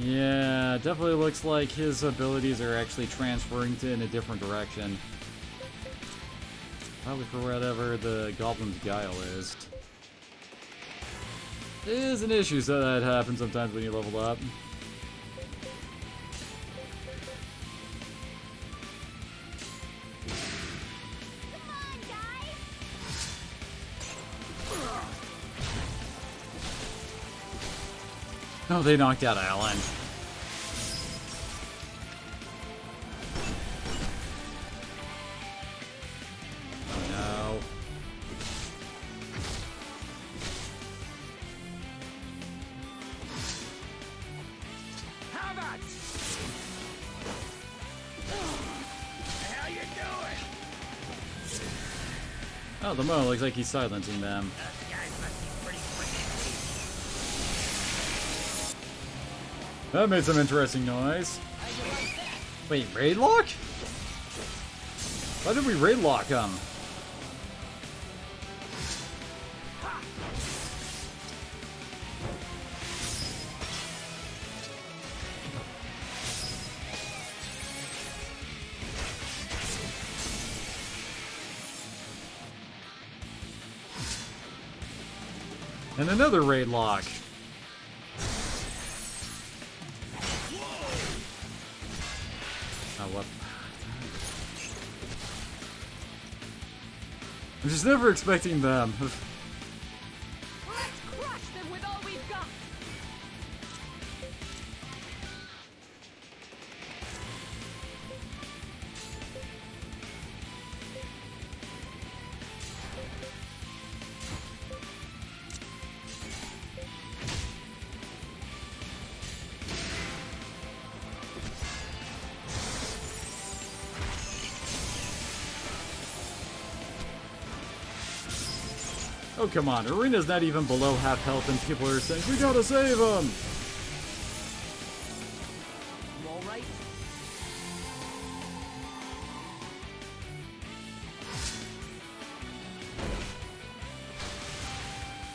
Yeah, definitely looks like his abilities are actually transferring to in a different direction. Probably for whatever the Goblin's Guile is. It is an issue, so that happens sometimes when you level up. Oh, they knocked out Alan. Oh no. Have it! The hell you doing? Oh, the Mo looks like he's silencing them. Those guys must be pretty quick at feet. That made some interesting noise. Wait, raid lock? Why did we raid lock him? And another raid lock. Oh, what? I'm just never expecting them. Let's crush them with all we've got. Oh, come on. Arena's not even below half health and people are saying, we gotta save him! You alright?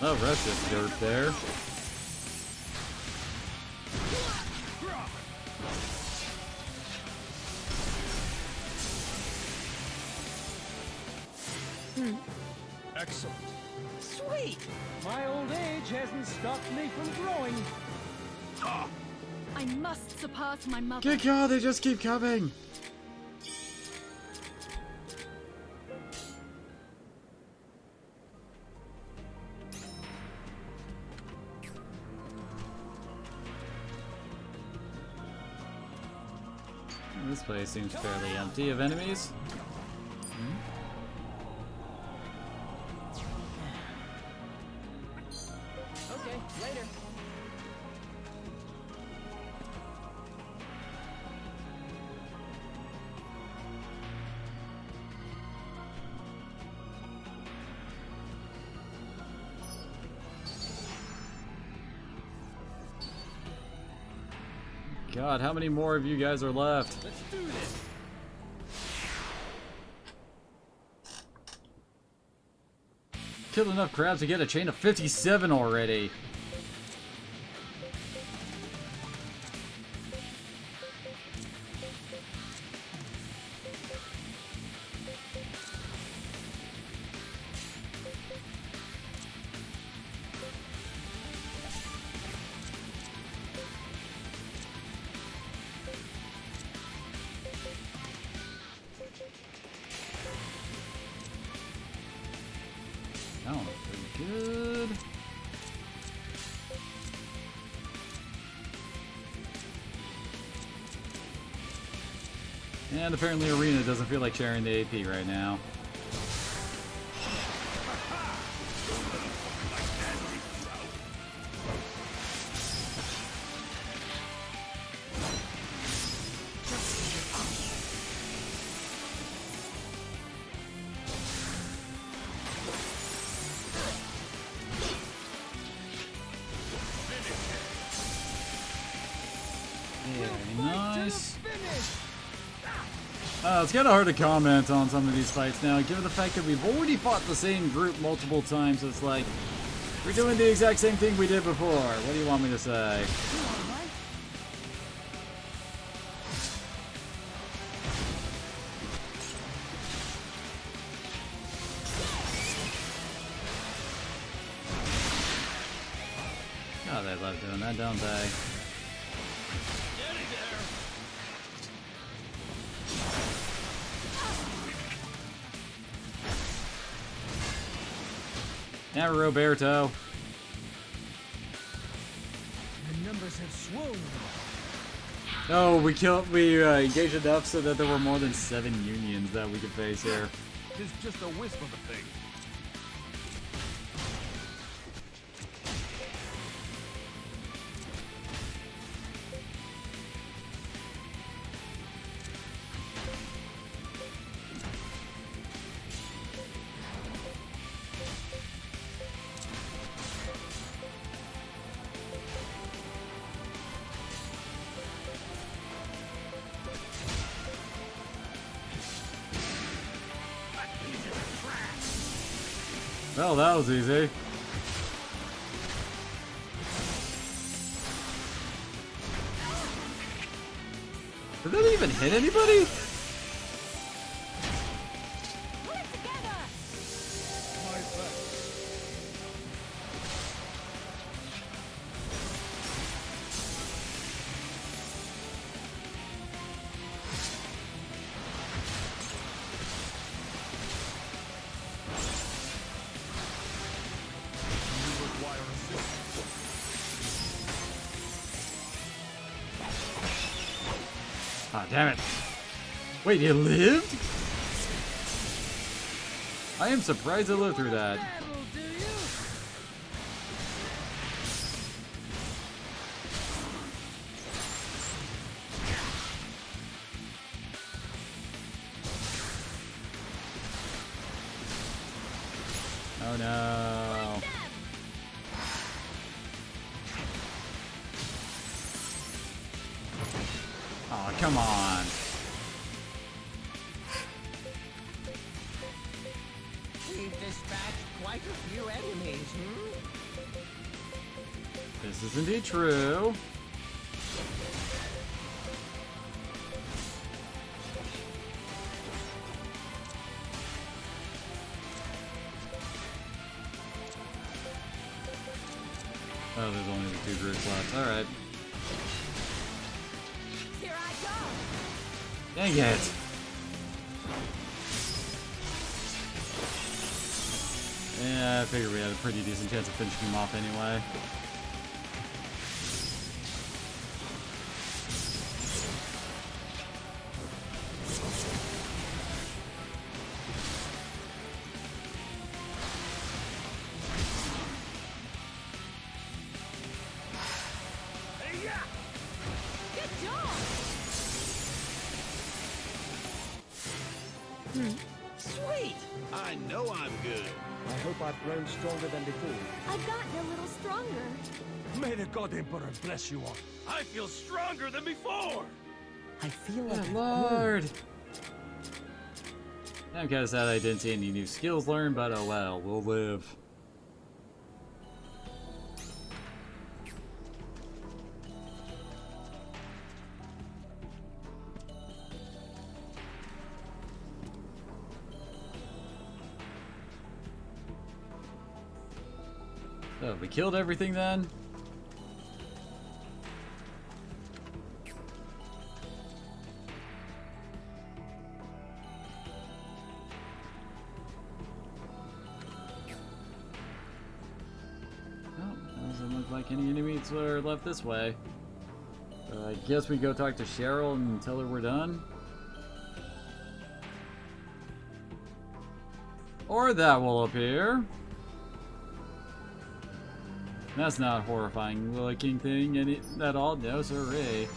Oh, that's just dirt there. Excellent. Sweet! My old age hasn't stopped me from growing. I must surpass my mother. Good God, they just keep coming! This place seems fairly empty of enemies. Okay, later. God, how many more of you guys are left? Let's do this. Killed enough crabs to get a chain of 57 already. Oh, pretty good. And apparently Arena doesn't feel like sharing the AP right now. Very nice. It's kind of hard to comment on some of these fights now, given the fact that we've already fought the same group multiple times. It's like, we're doing the exact same thing we did before. What do you want me to say? Oh, they love doing that, don't they? Steady there. Now, Roberto. The numbers have swooned. Oh, we engaged enough so that there were more than 7 unions that we could face here. Tis just a wisp of a thing. Well, that was easy. Did that even hit anybody? Put it together! Ah, damn it. Wait, it lived? I am surprised it lived through that. Battle, do you? Oh no. Oh, come on. We've dispatched quite a few enemies, This is indeed true. Oh, there's only the 2 groups left. Alright. Here I go! Dang it. Yeah, I figured we had a pretty decent chance of finishing him off anyway. Good job! Sweet! I know I'm good. I hope I've grown stronger than before. I've gotten a little stronger. May the God Emperor bless you all. I feel stronger than before. I feel like Good lord. I'm kind of sad I didn't see any new skills learned, but oh well, we'll live. So, we killed everything then? Doesn't look like any enemies were left this way. I guess we go talk to Cheryl and tell her we're done. Or that will appear. That's not a horrifying looking thing at all. No, sirree.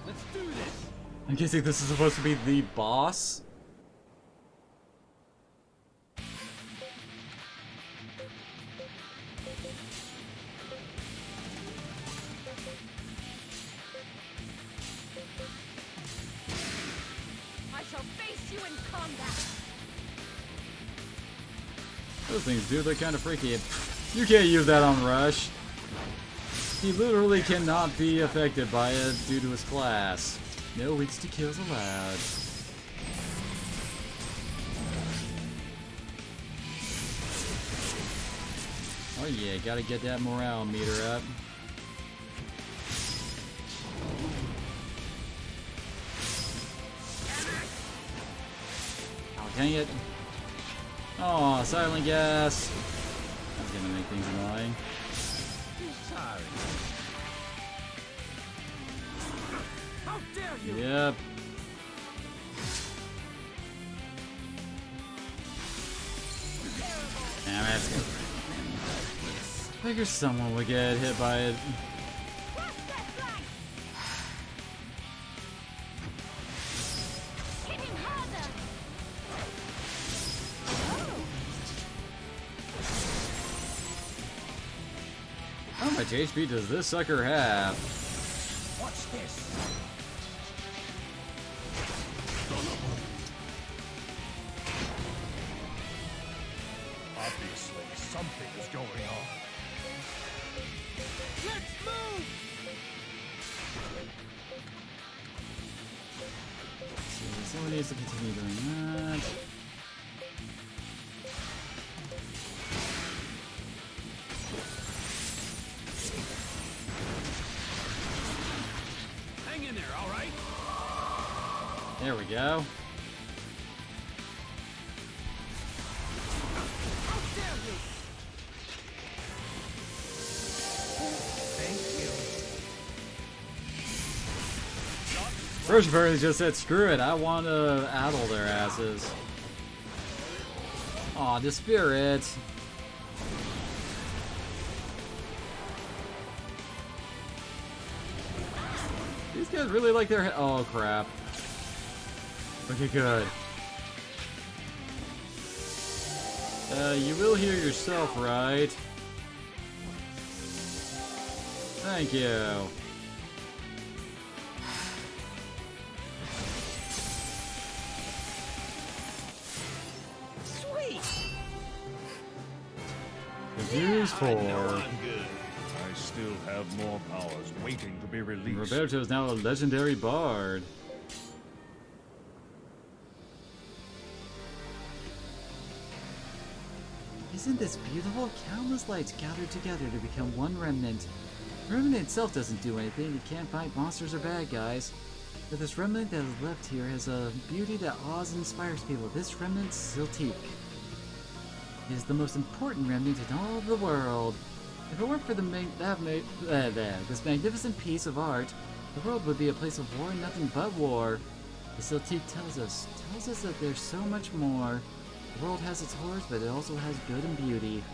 Let's do this. I'm guessing this is supposed to be the boss. I shall face you in combat. Those things do look kind of freaky. You can't use that on Rush. He literally cannot be affected by it due to his class. No insta kills allowed. Oh yeah, gotta get that morale meter up. Oh, dang it. Oh, silent gas. That's gonna make things annoying. Sorry. How dare you! Yep. Damn it. Figure someone would get hit by it. How much HP does this sucker have? What's this? Obviously, something is going on. Let's move! Someone needs to continue doing that. Hang in there, all right? There we go. How dare you! Thank you. First Bird just said, screw it, I want to addle their asses. Aw, the spirit. These guys really like their oh crap. Okay, good. You will hear yourself, right? Thank you. Reviews I for know I'm good. I still have more powers waiting to be released. Roberto is now a legendary bard. Isn't this beautiful? Countless lights gathered together to become one remnant. Remnant itself doesn't do anything. It can't fight monsters or bad guys. But this remnant that is left here has a beauty that awes and inspires people. This remnant's Siltique. It is the most important remnant in all of the world. If it weren't for this magnificent piece of art, the world would be a place of war and nothing but war. The Siltique tells us that there's so much more. The world has its horrors, but it also has good and beauty.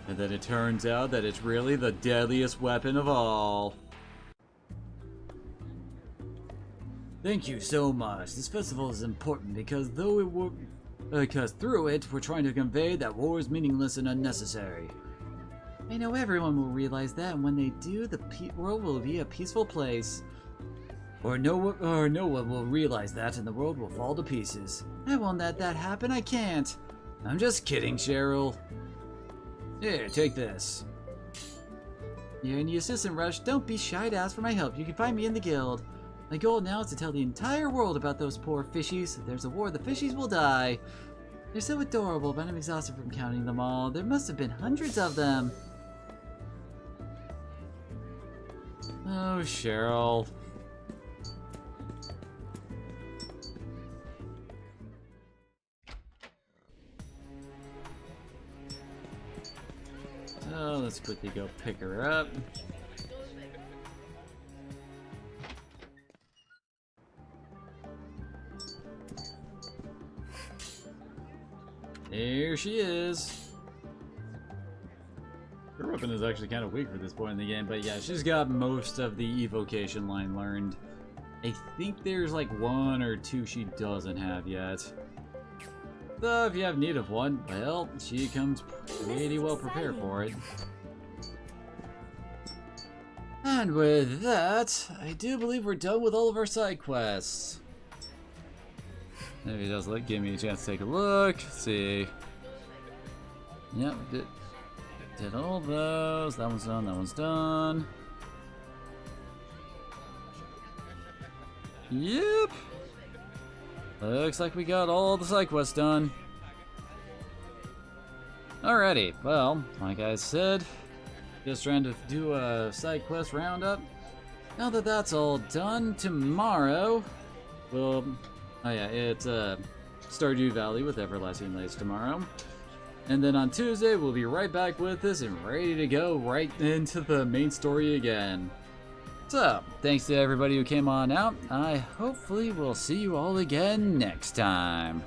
And then it turns out that it's really the deadliest weapon of all. Thank you so much. This festival is important because through it, we're trying to convey that war is meaningless and unnecessary. I know everyone will realize that, and when they do, the world will be a peaceful place. Or no one will realize that, and the world will fall to pieces. I won't let that happen. I can't. I'm just kidding, Cheryl. Here, take this. You're in the assistant rush. Don't be shy to ask for my help. You can find me in the guild. My goal now is to tell the entire world about those poor fishies. If there's a war, the fishies will die. They're so adorable, but I'm exhausted from counting them all. There must have been hundreds of them. Oh, Cheryl. Oh, let's quickly go pick her up. Here she is. Her weapon is actually kind of weak for this point in the game, but yeah, she's got most of the evocation line learned. I think there's like one or two she doesn't have yet. Though if you have need of one, well, she comes pretty well prepared for it. And with that, I do believe we're done with all of our side quests. Maybe it does give me a chance to take a look. Let's see. Yep, did all those. That one's done, that one's done. Yep. Looks like we got all the side quests done. Alrighty, well, like I said, just trying to do a side quest roundup. Now that that's all done, tomorrow, well, oh yeah, it's Stardew Valley with Everlasting Lights tomorrow. And then on Tuesday, we'll be right back with this and ready to go right into the main story again. So, thanks to everybody who came on out. I hopefully will see you all again next time.